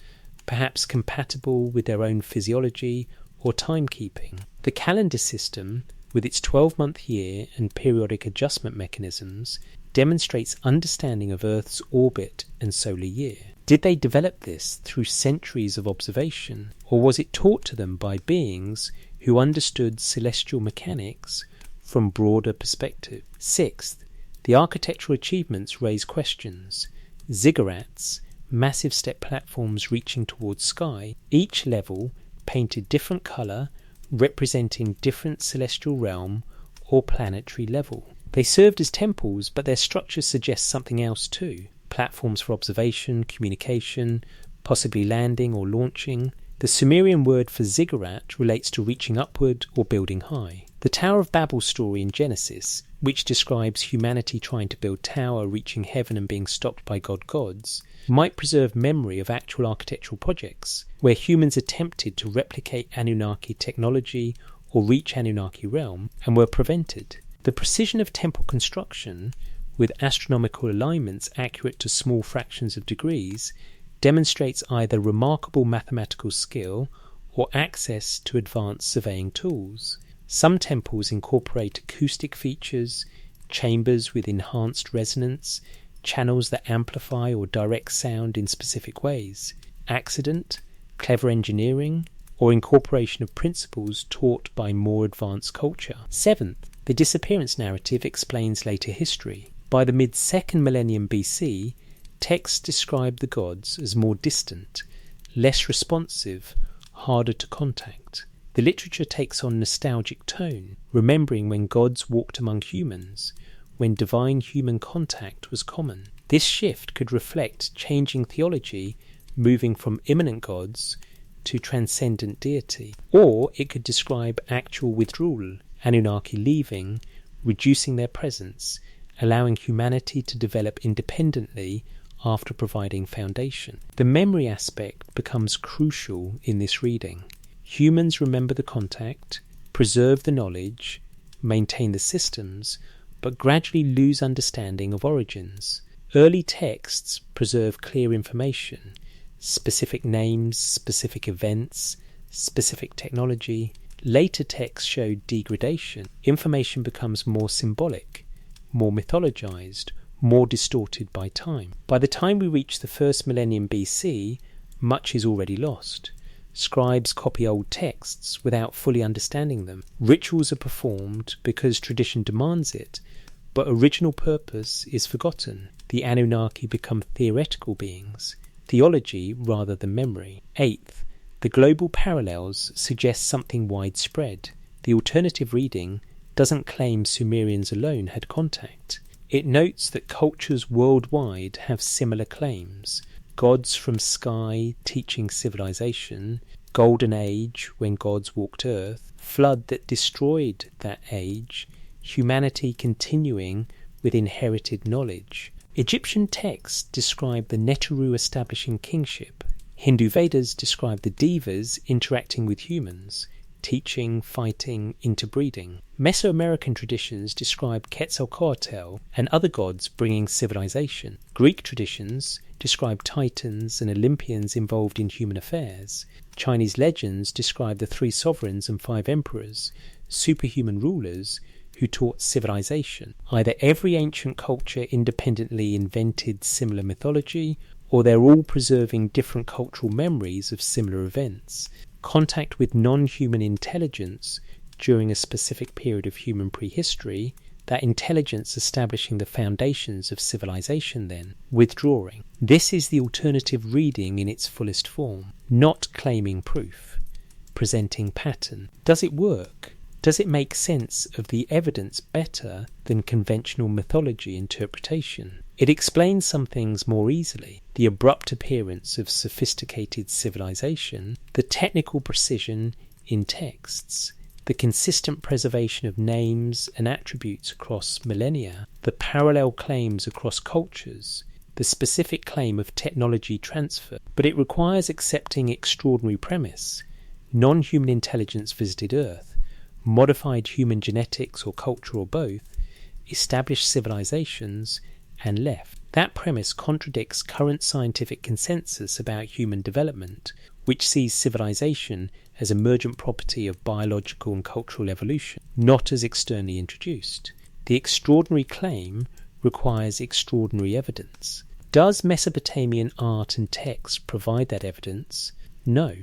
perhaps compatible with their own physiology or timekeeping. The calendar system, with its 12-month year and periodic adjustment mechanisms, demonstrates understanding of Earth's orbit and solar year. Did they develop this through centuries of observation, or was it taught to them by beings who understood celestial mechanics from broader perspective? Sixth, the architectural achievements raise questions. Ziggurats, massive step platforms reaching towards sky, each level painted different colour, representing different celestial realm or planetary level. They served as temples, but their structure suggests something else too. Platforms for observation, communication, possibly landing or launching. The Sumerian word for ziggurat relates to reaching upward or building high. The Tower of Babel story in Genesis, which describes humanity trying to build tower, reaching heaven and being stopped by gods, might preserve memory of actual architectural projects, where humans attempted to replicate Anunnaki technology or reach Anunnaki realm and were prevented. The precision of temple construction, with astronomical alignments accurate to small fractions of degrees, demonstrates either remarkable mathematical skill or access to advanced surveying tools. Some temples incorporate acoustic features, chambers with enhanced resonance, channels that amplify or direct sound in specific ways. Accident, clever engineering, or incorporation of principles taught by more advanced culture. Seventh, the disappearance narrative explains later history. By the mid-2nd millennium BC, texts describe the gods as more distant, less responsive, harder to contact. The literature takes on nostalgic tone, remembering when gods walked among humans, when divine human contact was common. This shift could reflect changing theology, moving from immanent gods to transcendent deity. Or it could describe actual withdrawal, Anunnaki leaving, reducing their presence, allowing humanity to develop independently after providing foundation. The memory aspect becomes crucial in this reading. Humans remember the contact, preserve the knowledge, maintain the systems, but gradually lose understanding of origins. Early texts preserve clear information, specific names, specific events, specific technology. Later texts show degradation. Information becomes more symbolic, more mythologized, more distorted by time. By the time we reach the 1st millennium BC, much is already lost. Scribes copy old texts without fully understanding them. Rituals are performed because tradition demands it, but original purpose is forgotten. The Anunnaki become theoretical beings, theology rather than memory. Eighth, the global parallels suggest something widespread. The alternative reading doesn't claim Sumerians alone had contact. It notes that cultures worldwide have similar claims. Gods from sky teaching civilization, golden age when gods walked earth, flood that destroyed that age, humanity continuing with inherited knowledge. Egyptian texts describe the Neteru establishing kingship. Hindu Vedas describe the Devas interacting with humans, teaching, fighting, interbreeding. Mesoamerican traditions describe Quetzalcoatl and other gods bringing civilization. Greek traditions describe titans and Olympians involved in human affairs. Chinese legends describe the 3 sovereigns and 5 emperors, superhuman rulers who taught civilization. Either every ancient culture independently invented similar mythology, or they're all preserving different cultural memories of similar events. Contact with non-human intelligence during a specific period of human prehistory, that intelligence establishing the foundations of civilization then, withdrawing. This is the alternative reading in its fullest form, not claiming proof, presenting pattern. Does it work? Does it make sense of the evidence better than conventional mythology interpretation? It explains some things more easily. The abrupt appearance of sophisticated civilization, the technical precision in texts, the consistent preservation of names and attributes across millennia, the parallel claims across cultures, the specific claim of technology transfer. But it requires accepting extraordinary premise. Non-human intelligence visited Earth, modified human genetics or culture or both, established civilizations, and left. That premise contradicts current scientific consensus about human development, which sees civilization as emergent property of biological and cultural evolution, not as externally introduced. The extraordinary claim requires extraordinary evidence. Does Mesopotamian art and text provide that evidence? No.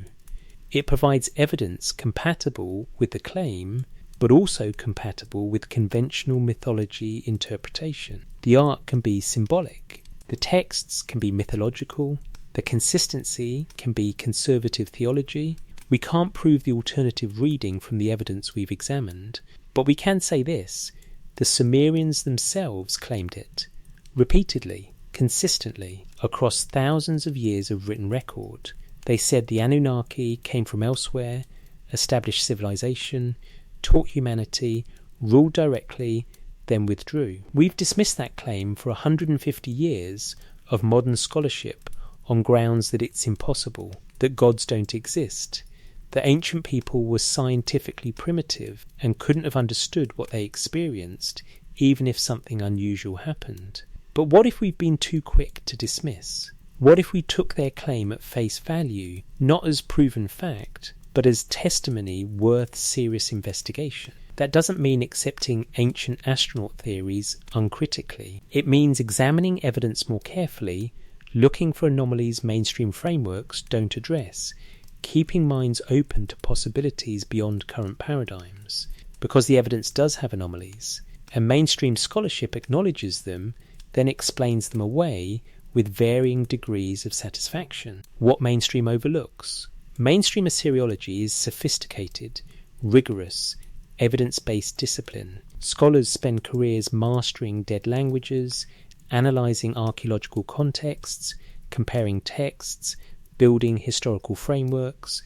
It provides evidence compatible with the claim, but also compatible with conventional mythology interpretation. The art can be symbolic, the texts can be mythological, the consistency can be conservative theology. We can't prove the alternative reading from the evidence we've examined, but we can say this: the Sumerians themselves claimed it, repeatedly, consistently, across thousands of years of written record. They said the Anunnaki came from elsewhere, established civilization, taught humanity, ruled directly, then withdrew. We've dismissed that claim for 150 years of modern scholarship on grounds that it's impossible, that gods don't exist, that ancient people were scientifically primitive and couldn't have understood what they experienced even if something unusual happened. But what if we've been too quick to dismiss? What if we took their claim at face value, not as proven fact, but as testimony worth serious investigation? That doesn't mean accepting ancient astronaut theories uncritically. It means examining evidence more carefully, looking for anomalies mainstream frameworks don't address, keeping minds open to possibilities beyond current paradigms. Because the evidence does have anomalies, and mainstream scholarship acknowledges them, then explains them away with varying degrees of satisfaction. What mainstream overlooks? Mainstream Assyriology is sophisticated, rigorous, evidence-based discipline. Scholars spend careers mastering dead languages, analysing archaeological contexts, comparing texts, building historical frameworks.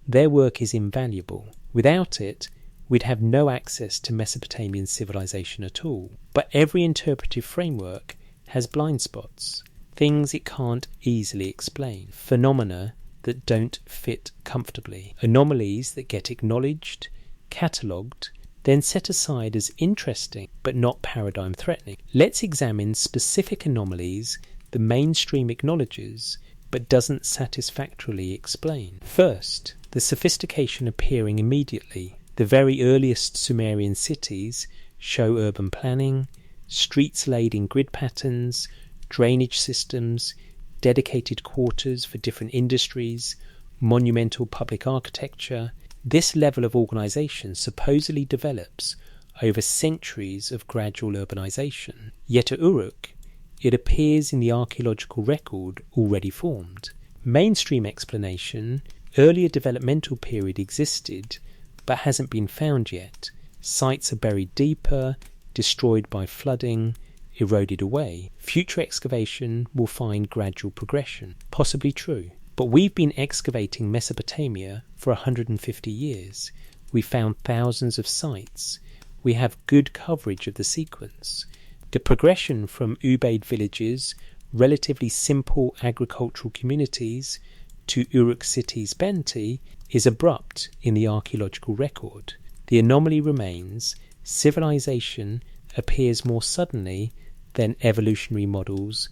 Their work is invaluable. Without it, we'd have no access to Mesopotamian civilization at all. But every interpretive framework has blind spots, things it can't easily explain, phenomena that don't fit comfortably, anomalies that get acknowledged, catalogued, then set aside as interesting but not paradigm threatening. Let's examine specific anomalies the mainstream acknowledges but doesn't satisfactorily explain. First, the sophistication appearing immediately. The very earliest Sumerian cities show urban planning, streets laid in grid patterns, drainage systems, dedicated quarters for different industries, monumental public architecture. This level of organisation supposedly develops over centuries of gradual urbanisation. Yet at Uruk, it appears in the archaeological record already formed. Mainstream explanation, earlier developmental period existed, but hasn't been found yet. Sites are buried deeper, destroyed by flooding, eroded away. Future excavation will find gradual progression. Possibly true. But we've been excavating Mesopotamia for 150 years. We found thousands of sites. We have good coverage of the sequence. The progression from Ubaid villages, relatively simple agricultural communities, to Uruk city's Benti is abrupt in the archaeological record. The anomaly remains. Civilization appears more suddenly than evolutionary models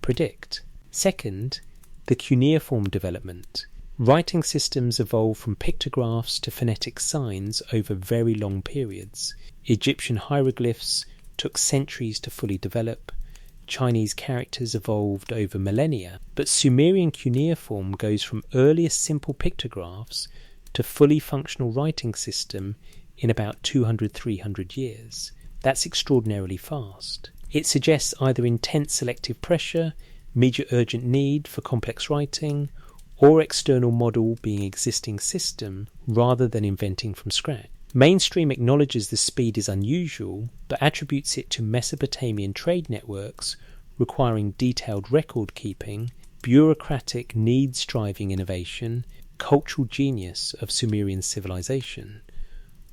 predict. Second, the cuneiform development. Writing systems evolved from pictographs to phonetic signs over very long periods. Egyptian hieroglyphs took centuries to fully develop. Chinese characters evolved over millennia. But Sumerian cuneiform goes from earliest simple pictographs to fully functional writing system in about 200-300 years. That's extraordinarily fast. It suggests either intense selective pressure, immediate urgent need for complex writing, or external model being existing system rather than inventing from scratch. Mainstream acknowledges the speed is unusual, but attributes it to Mesopotamian trade networks requiring detailed record keeping, bureaucratic needs-driving innovation, cultural genius of Sumerian civilization.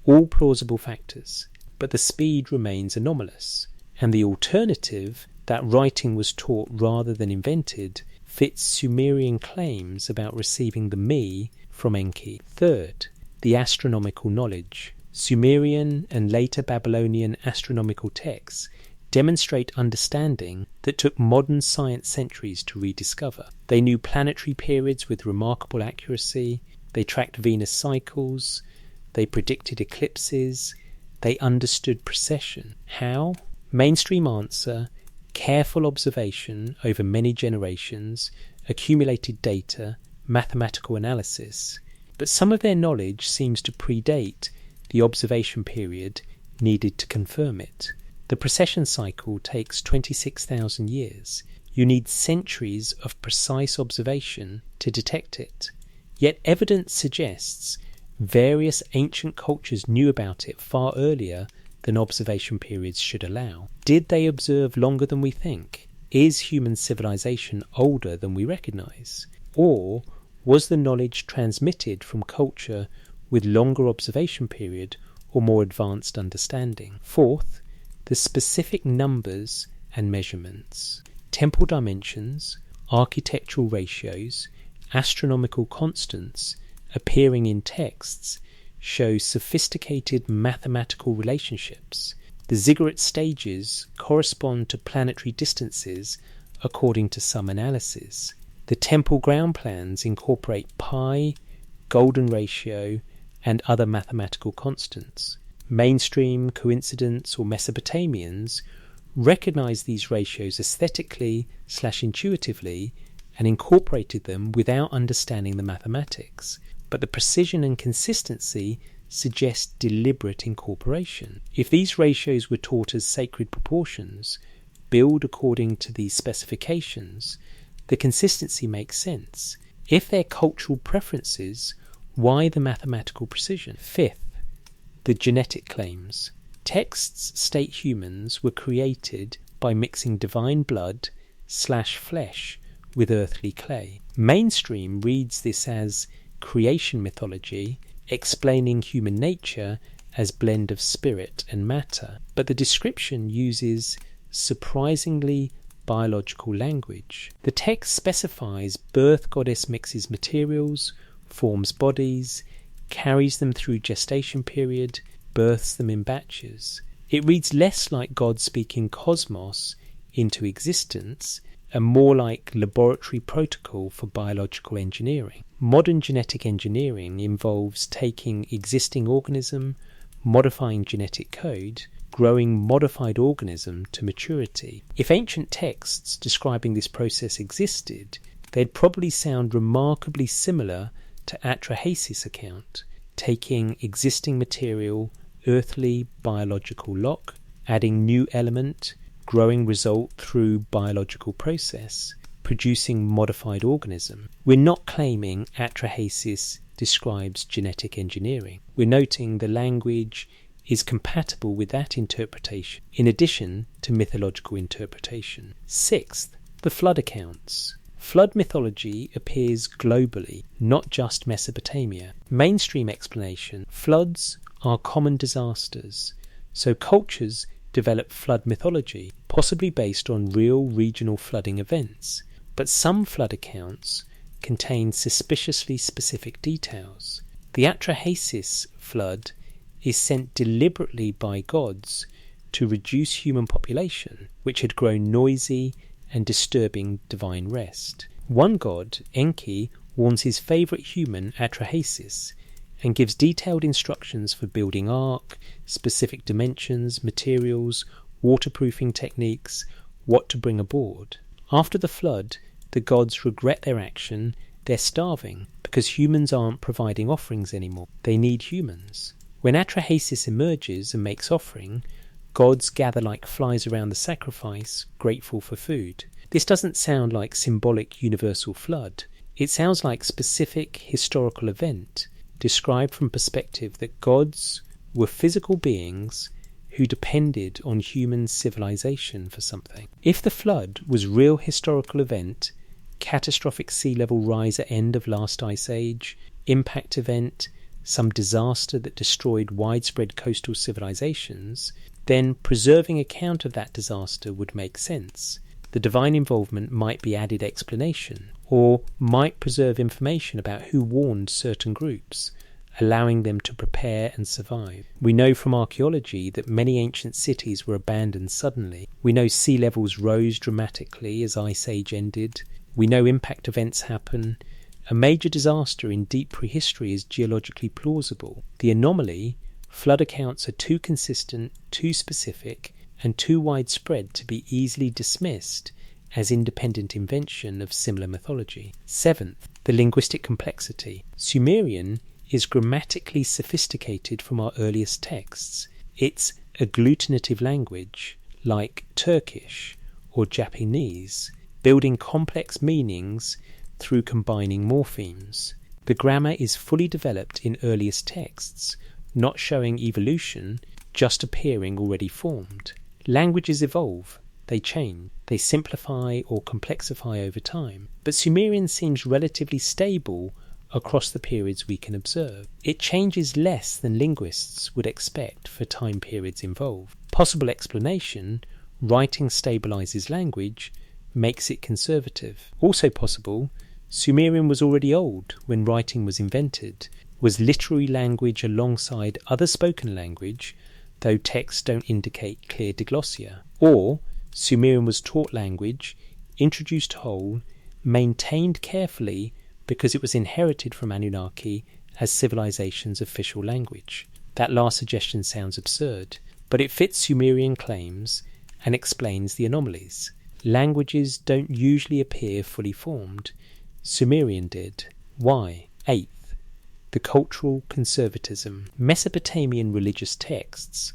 All plausible factors, but the speed remains anomalous, and the alternative, that writing was taught rather than invented, fits Sumerian claims about receiving the me from Enki. Third, the astronomical knowledge. Sumerian and later Babylonian astronomical texts demonstrate understanding that took modern science centuries to rediscover. They knew planetary periods with remarkable accuracy, they tracked Venus cycles, they predicted eclipses, they understood precession. How? Mainstream answer: careful observation over many generations, accumulated data, mathematical analysis. But some of their knowledge seems to predate the observation period needed to confirm it. The precession cycle takes 26,000 years. You need centuries of precise observation to detect it. Yet evidence suggests various ancient cultures knew about it far earlier than observation periods should allow. Did they observe longer than we think? Is human civilization older than we recognize? Or was the knowledge transmitted from culture with longer observation period or more advanced understanding? Fourth, the specific numbers and measurements. Temple dimensions, architectural ratios, astronomical constants appearing in texts show sophisticated mathematical relationships. The ziggurat stages correspond to planetary distances according to some analysis. The temple ground plans incorporate pi, golden ratio, and other mathematical constants. Mainstream, coincidence, or Mesopotamians recognized these ratios aesthetically/intuitively and incorporated them without understanding the mathematics, but the precision and consistency suggest deliberate incorporation. If these ratios were taught as sacred proportions, build according to these specifications, the consistency makes sense. If they're cultural preferences, why the mathematical precision? Fifth, the genetic claims. Texts state humans were created by mixing divine blood/flesh with earthly clay. Mainstream reads this as creation mythology, explaining human nature as blend of spirit and matter, but the description uses surprisingly biological language. The text specifies birth goddess mixes materials, forms bodies, carries them through gestation period, births them in batches. It reads less like God speaking cosmos into existence and more like laboratory protocol for biological engineering. Modern genetic engineering involves taking existing organism, modifying genetic code, growing modified organism to maturity. If ancient texts describing this process existed, they'd probably sound remarkably similar to Atrahasis' account, taking existing material, earthly biological lock, adding new element, growing result through biological process, producing modified organism. We're not claiming Atrahasis describes genetic engineering. We're noting the language is compatible with that interpretation, in addition to mythological interpretation. Sixth, the flood accounts. Flood mythology appears globally, not just Mesopotamia. Mainstream explanation: floods are common disasters, so cultures develop flood mythology, possibly based on real regional flooding events. But some flood accounts contain suspiciously specific details. The Atrahasis flood is sent deliberately by gods to reduce human population, which had grown noisy and disturbing divine rest. One god, Enki, warns his favourite human, Atrahasis, and gives detailed instructions for building ark, specific dimensions, materials, waterproofing techniques, what to bring aboard. After the flood, the gods regret their action. They're starving because humans aren't providing offerings anymore. They need humans. When Atrahasis emerges and makes offering, gods gather like flies around the sacrifice, grateful for food. This doesn't sound like symbolic universal flood. It sounds like specific historical event described from perspective that gods were physical beings who depended on human civilization for something. If the flood was real historical event, catastrophic sea level rise at end of last ice age, impact event, some disaster that destroyed widespread coastal civilizations, then preserving account of that disaster would make sense. The divine involvement might be added explanation, or might preserve information about who warned certain groups, allowing them to prepare and survive. We know from archaeology that many ancient cities were abandoned suddenly. We know sea levels rose dramatically as Ice Age ended. We know impact events happen. A major disaster in deep prehistory is geologically plausible. The anomaly, flood accounts are too consistent, too specific, and too widespread to be easily dismissed as independent invention of similar mythology. Seventh, the linguistic complexity. Sumerian is grammatically sophisticated from our earliest texts. It's agglutinative language, like Turkish or Japanese, building complex meanings through combining morphemes. The grammar is fully developed in earliest texts, not showing evolution, just appearing already formed. Languages evolve, they change, they simplify or complexify over time, but Sumerian seems relatively stable across the periods we can observe. It changes less than linguists would expect for time periods involved. Possible explanation: writing stabilizes language, makes it conservative. Also possible, Sumerian was already old when writing was invented, was literary language alongside other spoken language, though texts don't indicate clear diglossia. Or Sumerian was taught language, introduced whole, maintained carefully because it was inherited from Anunnaki as civilization's official language. That last suggestion sounds absurd, but it fits Sumerian claims and explains the anomalies. Languages don't usually appear fully formed. Sumerian did. Why? Eighth, the cultural conservatism. Mesopotamian religious texts,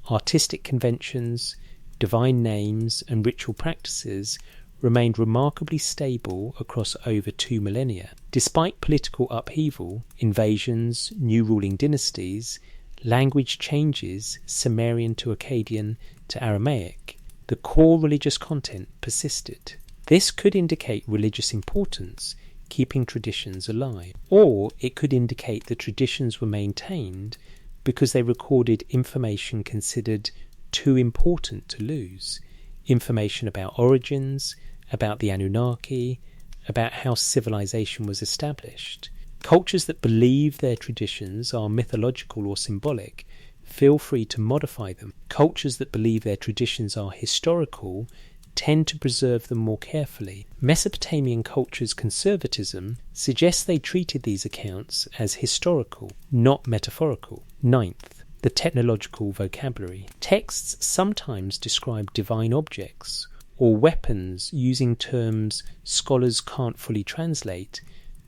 artistic conventions, divine names and ritual practices remained remarkably stable across over 2 millennia. Despite political upheaval, invasions, new ruling dynasties, language changes, Sumerian to Akkadian to Aramaic, the core religious content persisted. This could indicate religious importance, keeping traditions alive, or it could indicate that traditions were maintained because they recorded information considered too important to lose. Information about origins, about the Anunnaki, about how civilization was established. Cultures that believe their traditions are mythological or symbolic feel free to modify them. Cultures that believe their traditions are historical tend to preserve them more carefully. Mesopotamian culture's conservatism suggests they treated these accounts as historical, not metaphorical. Ninth, the technological vocabulary. Texts sometimes describe divine objects or weapons using terms scholars can't fully translate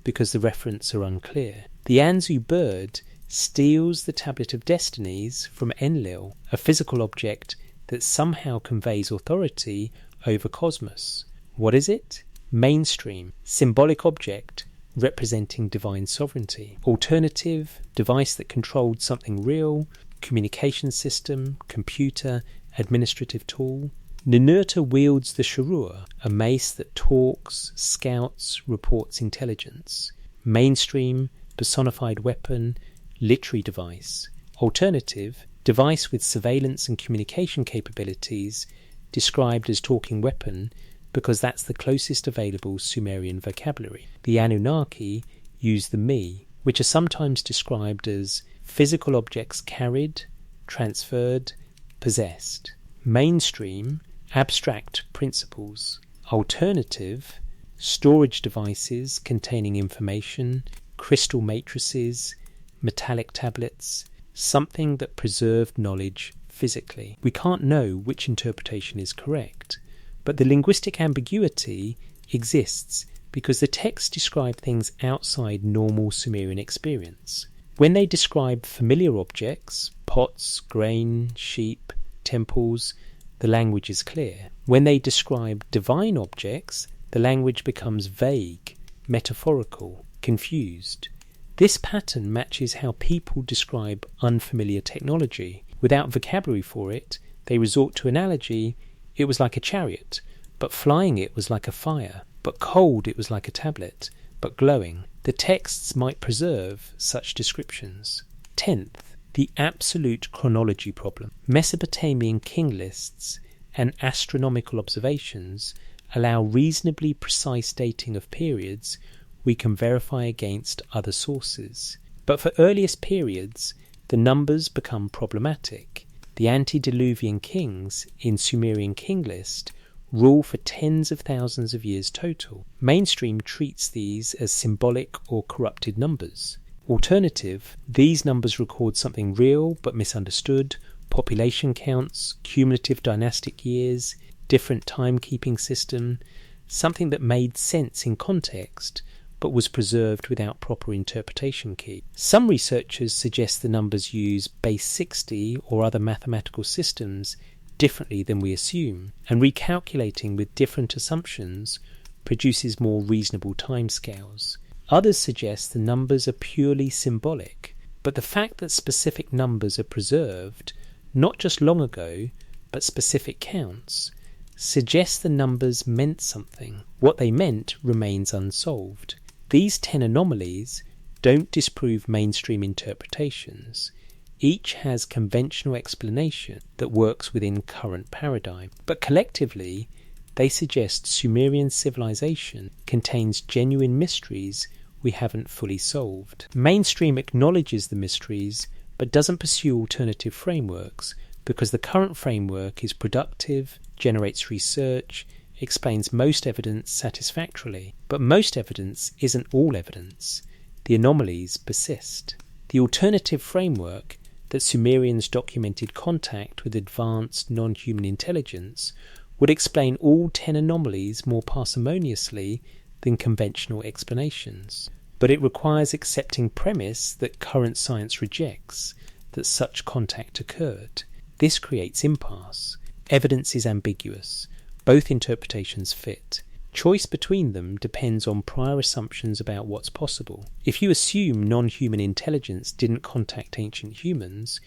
because the references are unclear. The Anzu bird steals the Tablet of Destinies from Enlil, a physical object that somehow conveys authority over cosmos. What is it? Mainstream, symbolic object representing divine sovereignty. Alternative, device that controlled something real, communication system, computer, administrative tool. Ninurta wields the Sharur, a mace that talks, scouts, reports intelligence. Mainstream, personified weapon, literary device. Alternative, device with surveillance and communication capabilities, described as talking weapon because that's the closest available Sumerian vocabulary. The Anunnaki use the me, which are sometimes described as physical objects carried, transferred, possessed. Mainstream, abstract principles. Alternative, storage devices containing information, crystal matrices, metallic tablets, something that preserved knowledge physically. We can't know which interpretation is correct, but the linguistic ambiguity exists because the texts describe things outside normal Sumerian experience. When they describe familiar objects, pots, grain, sheep, temples, the language is clear. When they describe divine objects, the language becomes vague, metaphorical, confused. This pattern matches how people describe unfamiliar technology. Without vocabulary for it, they resort to analogy. It was like a chariot, but flying it was like a fire, but cold it was like a tablet, but glowing. The texts might preserve such descriptions. 10th, the absolute chronology problem. Mesopotamian king lists and astronomical observations allow reasonably precise dating of periods we can verify against other sources. But for earliest periods, the numbers become problematic. The antediluvian kings in Sumerian king list rule for tens of thousands of years total. Mainstream treats these as symbolic or corrupted numbers. Alternative, these numbers record something real but misunderstood, population counts, cumulative dynastic years, different timekeeping system, something that made sense in context but was preserved without proper interpretation key. Some researchers suggest the numbers use base 60 or other mathematical systems differently than we assume, and recalculating with different assumptions produces more reasonable timescales. Others suggest the numbers are purely symbolic, but the fact that specific numbers are preserved, not just long ago, but specific counts, suggests the numbers meant something. What they meant remains unsolved. These 10 anomalies don't disprove mainstream interpretations. Each has conventional explanation that works within current paradigm, but collectively they suggest Sumerian civilization contains genuine mysteries we haven't fully solved. Mainstream acknowledges the mysteries but doesn't pursue alternative frameworks because the current framework is productive, generates research, explains most evidence satisfactorily. But most evidence isn't all evidence. The anomalies persist. The alternative framework that Sumerians documented contact with advanced non-human intelligence would explain all 10 anomalies more parsimoniously than conventional explanations. But it requires accepting premise that current science rejects, that such contact occurred. This creates impasse. Evidence is ambiguous. Both interpretations fit. Choice between them depends on prior assumptions about what's possible. If you assume non-human intelligence didn't contact ancient humans,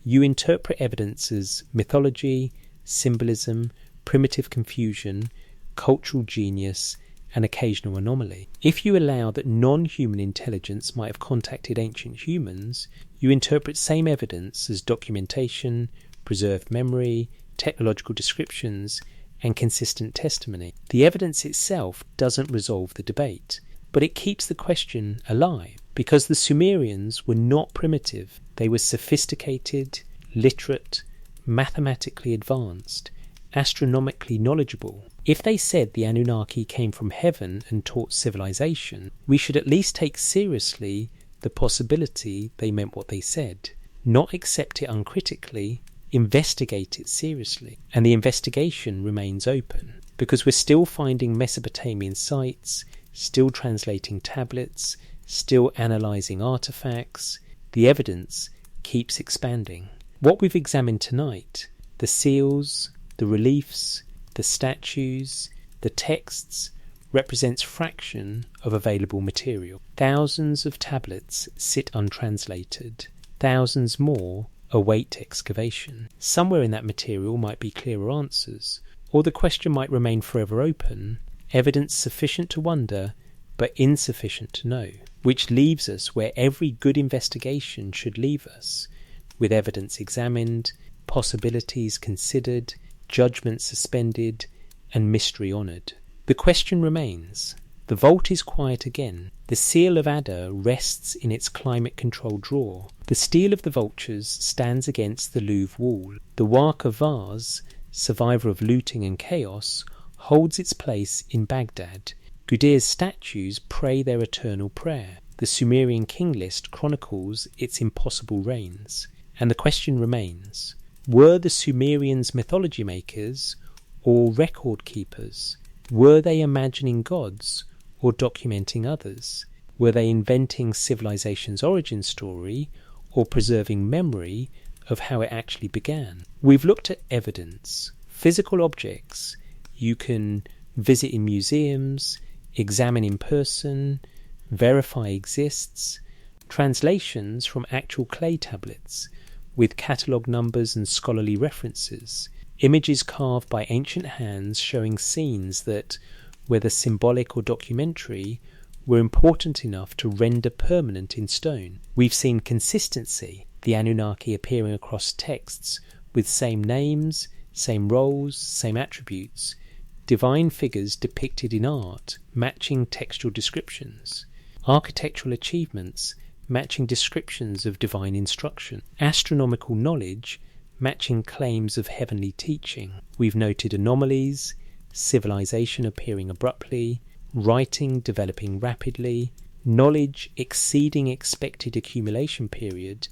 you interpret evidence as mythology, symbolism, primitive confusion, cultural genius, and occasional anomaly. If you allow that non-human intelligence might have contacted ancient humans, you interpret same evidence as documentation, preserved memory, technological descriptions, and consistent testimony. The evidence itself doesn't resolve the debate, but it keeps the question alive, because the Sumerians were not primitive. They were sophisticated, literate, mathematically advanced, astronomically knowledgeable. If they said the Anunnaki came from heaven and taught civilization, we should at least take seriously the possibility they meant what they said, not accept it uncritically, investigate it seriously. And the investigation remains open, because we're still finding Mesopotamian sites, still translating tablets, still analysing artefacts. The evidence keeps expanding. What we've examined tonight, the seals, the reliefs, the statues, the texts, represents fraction of available material. Thousands of tablets sit untranslated. Thousands more await excavation. Somewhere in that material might be clearer answers, or the question might remain forever open, evidence sufficient to wonder, but insufficient to know, which leaves us where every good investigation should leave us, with evidence examined, possibilities considered, judgment suspended, and mystery honoured. The question remains. The vault is quiet again. The seal of Ada rests in its climate-controlled drawer. The steel of the vultures stands against the Louvre wall. The Waka vase, survivor of looting and chaos, holds its place in Baghdad. Gudur's statues pray their eternal prayer. The Sumerian king list chronicles its impossible reigns. And the question remains, were the Sumerians mythology makers or record keepers? Were they imagining gods or documenting others? Were they inventing civilization's origin story or preserving memory of how it actually began? We've looked at evidence, physical objects you can visit in museums, examine in person, verify exists, translations from actual clay tablets with catalogue numbers and scholarly references, images carved by ancient hands showing scenes that, whether symbolic or documentary, were important enough to render permanent in stone. We've seen consistency, the Anunnaki appearing across texts with same names, same roles, same attributes, divine figures depicted in art matching textual descriptions, architectural achievements matching descriptions of divine instruction, astronomical knowledge matching claims of heavenly teaching. We've noted anomalies, civilization appearing abruptly, writing developing rapidly, knowledge exceeding expected accumulation period,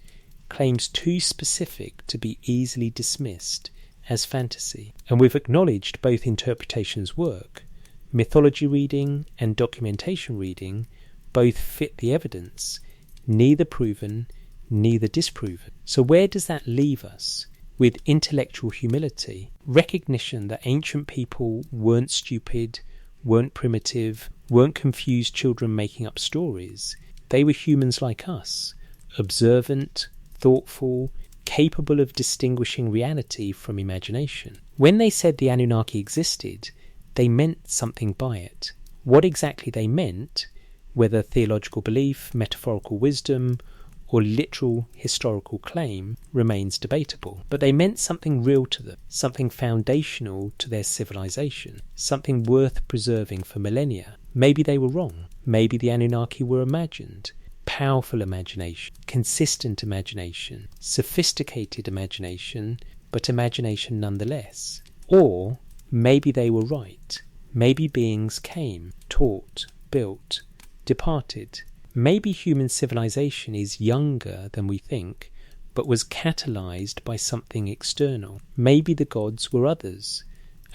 claims too specific to be easily dismissed as fantasy. And we've acknowledged both interpretations work. Mythology reading and documentation reading both fit the evidence, neither proven, neither disproven. So where does that leave us? With intellectual humility, recognition that ancient people weren't stupid, weren't primitive, weren't confused children making up stories. They were humans like us, observant, thoughtful, capable of distinguishing reality from imagination. When they said the Anunnaki existed, they meant something by it. What exactly they meant, whether theological belief, metaphorical wisdom, or literal historical claim, remains debatable. But they meant something real to them, something foundational to their civilization, something worth preserving for millennia. Maybe they were wrong. Maybe the Anunnaki were imagined. Powerful imagination, consistent imagination, sophisticated imagination, but imagination nonetheless. Or maybe they were right. Maybe beings came, taught, built, departed. Maybe human civilization is younger than we think, but was catalyzed by something external. Maybe the gods were others,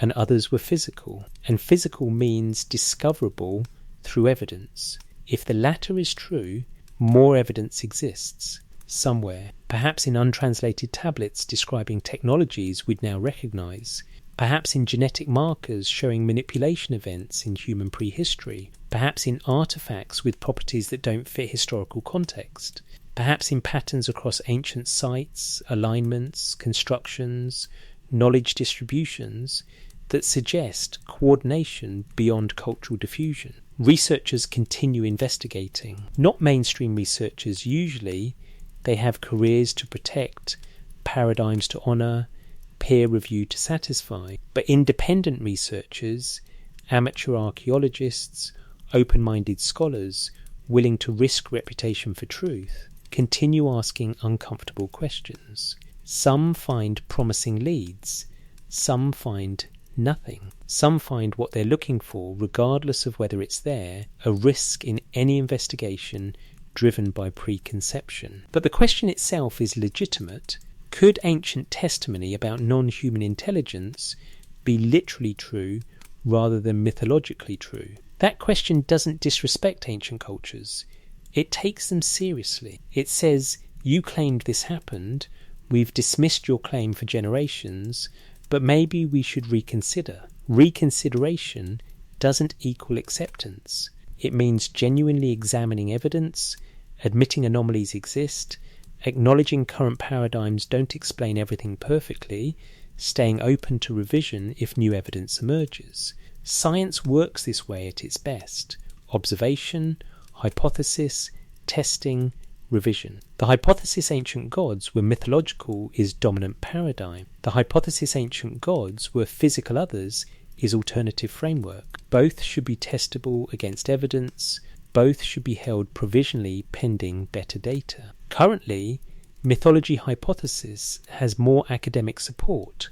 and others were physical, and physical means discoverable through evidence. If the latter is true, more evidence exists, somewhere, perhaps in untranslated tablets describing technologies we'd now recognize, perhaps in genetic markers showing manipulation events in human prehistory, perhaps in artifacts with properties that don't fit historical context, perhaps in patterns across ancient sites, alignments, constructions, knowledge distributions that suggest coordination beyond cultural diffusion. Researchers continue investigating. Not mainstream researchers usually. They have careers to protect, paradigms to honour, peer review to satisfy. But independent researchers, amateur archaeologists, open-minded scholars willing to risk reputation for truth, continue asking uncomfortable questions. Some find promising leads, some find nothing. Some find what they're looking for, regardless of whether it's there, a risk in any investigation driven by preconception. But the question itself is legitimate. Could ancient testimony about non-human intelligence be literally true rather than mythologically true? That question doesn't disrespect ancient cultures. It takes them seriously. It says, you claimed this happened, we've dismissed your claim for generations, but maybe we should reconsider. Reconsideration doesn't equal acceptance. It means genuinely examining evidence, admitting anomalies exist, acknowledging current paradigms don't explain everything perfectly, staying open to revision if new evidence emerges. Science works this way at its best. Observation, hypothesis, testing, revision. The hypothesis ancient gods were mythological is dominant paradigm. The hypothesis ancient gods were physical others is alternative framework. Both should be testable against evidence. Both should be held provisionally pending better data. Currently, mythology hypothesis has more academic support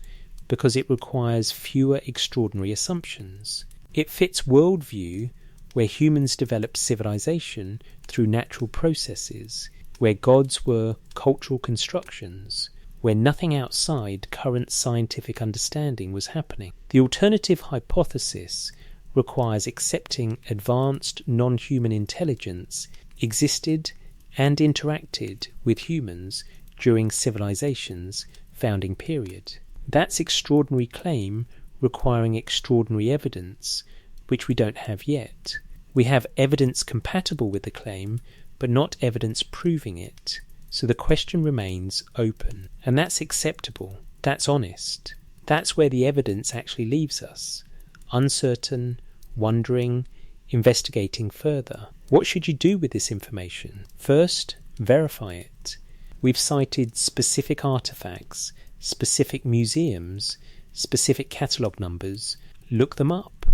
because it requires fewer extraordinary assumptions. It fits worldview where humans developed civilization through natural processes, where gods were cultural constructions, where nothing outside current scientific understanding was happening. The alternative hypothesis requires accepting advanced non-human intelligence existed and interacted with humans during civilization's founding period. That's extraordinary claim requiring extraordinary evidence, which we don't have yet. We have evidence compatible with the claim, but not evidence proving it. So the question remains open. And that's acceptable. That's honest. That's where the evidence actually leaves us. Uncertain, wondering, investigating further. What should you do with this information? First, verify it. We've cited specific artifacts, specific museums, specific catalogue numbers. Look them up.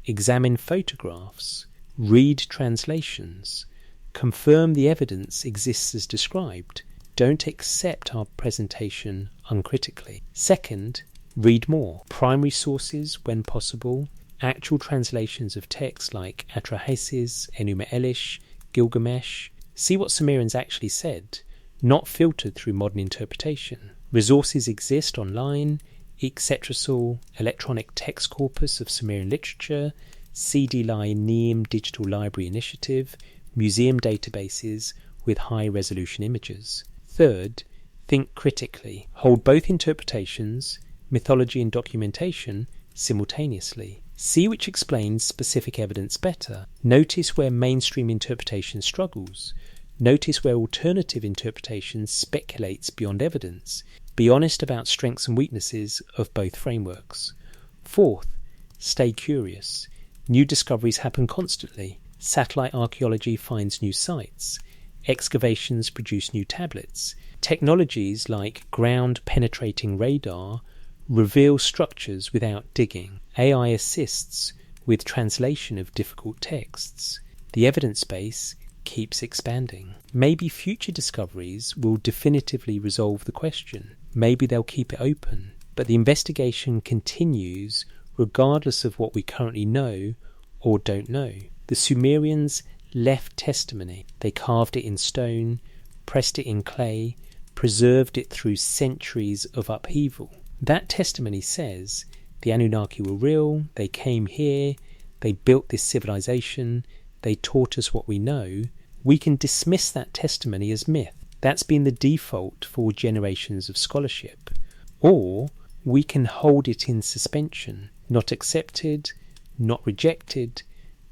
Examine photographs. Read translations. Confirm the evidence exists as described. Don't accept our presentation uncritically. Second, read more. Primary sources when possible. Actual translations of texts like Atrahasis, Enuma Elish, Gilgamesh. See what Sumerians actually said, not filtered through modern interpretation. Resources exist online. Exaggeration, electronic text corpus of Sumerian literature, CD-Li Neem Digital Library Initiative, museum databases with high-resolution images. Third, think critically. Hold both interpretations, mythology and documentation, simultaneously. See which explains specific evidence better. Notice where mainstream interpretation struggles. Notice where alternative interpretation speculates beyond evidence. Be honest about strengths and weaknesses of both frameworks. Fourth, stay curious. New discoveries happen constantly. Satellite archaeology finds new sites. Excavations produce new tablets. Technologies like ground-penetrating radar reveal structures without digging. AI assists with translation of difficult texts. The evidence base keeps expanding. Maybe future discoveries will definitively resolve the question. maybe they'll keep it open. But the investigation continues regardless of what we currently know or don't know. The Sumerians left testimony. They carved it in stone, pressed it in clay, preserved it through centuries of upheaval. That testimony says the Anunnaki were real, they came here, they built this civilization, they taught us what we know. We can dismiss that testimony as myth. That's been the default for generations of scholarship. Or we can hold it in suspension, not accepted, not rejected,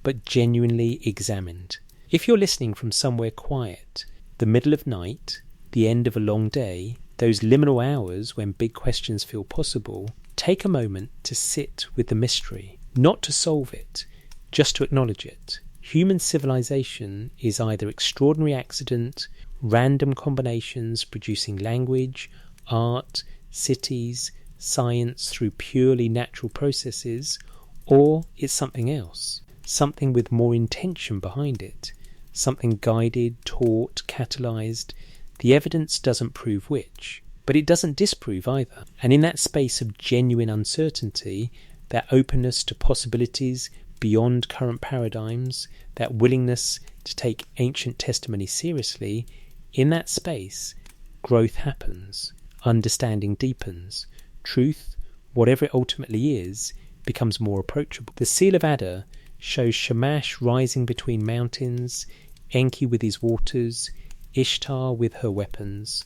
but genuinely examined. If you're listening from somewhere quiet, the middle of night, the end of a long day, those liminal hours when big questions feel possible, take a moment to sit with the mystery, not to solve it, just to acknowledge it. Human civilization is either extraordinary accident, random combinations producing language, art, cities, science through purely natural processes, or it's something else, something with more intention behind it, something guided, taught, catalyzed. The evidence doesn't prove which, but it doesn't disprove either. And in that space of genuine uncertainty, that openness to possibilities beyond current paradigms, that willingness to take ancient testimony seriously, in that space, growth happens, understanding deepens, truth, whatever it ultimately is, becomes more approachable. The Seal of Adda shows Shamash rising between mountains, Enki with his waters, Ishtar with her weapons.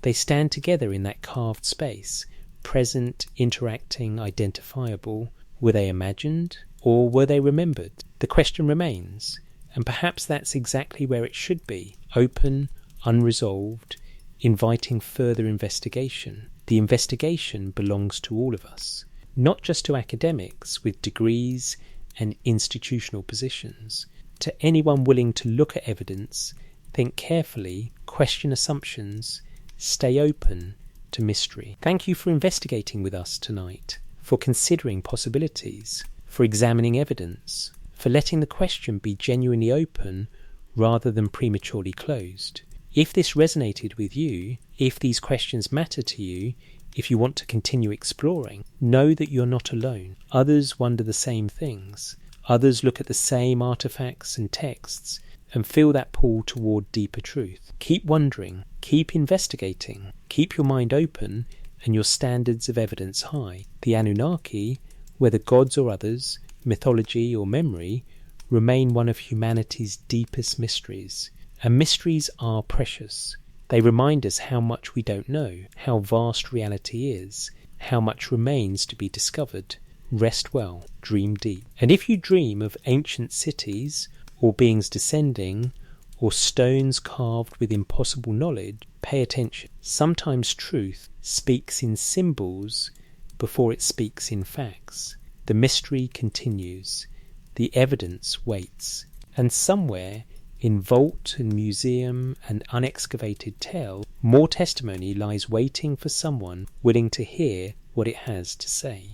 They stand together in that carved space, present, interacting, identifiable. Were they imagined, or were they remembered? The question remains, and perhaps that's exactly where it should be, open, unresolved, inviting further investigation. The investigation belongs to all of us, not just to academics with degrees and institutional positions. To anyone willing to look at evidence, think carefully, question assumptions, stay open to mystery. Thank you for investigating with us tonight, for considering possibilities, for examining evidence, for letting the question be genuinely open rather than prematurely closed. If this resonated with you, if these questions matter to you, if you want to continue exploring, know that you're not alone. Others wonder the same things. Others look at the same artifacts and texts and feel that pull toward deeper truth. Keep wondering, keep investigating, keep your mind open and your standards of evidence high. The Anunnaki, whether gods or others, mythology or memory, remain one of humanity's deepest mysteries. And mysteries are precious. They remind us how much we don't know, how vast reality is, how much remains to be discovered. Rest well, dream deep. And if you dream of ancient cities, or beings descending, or stones carved with impossible knowledge, pay attention. Sometimes truth speaks in symbols before it speaks in facts. The mystery continues. The evidence waits. And somewhere, in vault and museum and unexcavated tell, more testimony lies waiting for someone willing to hear what it has to say.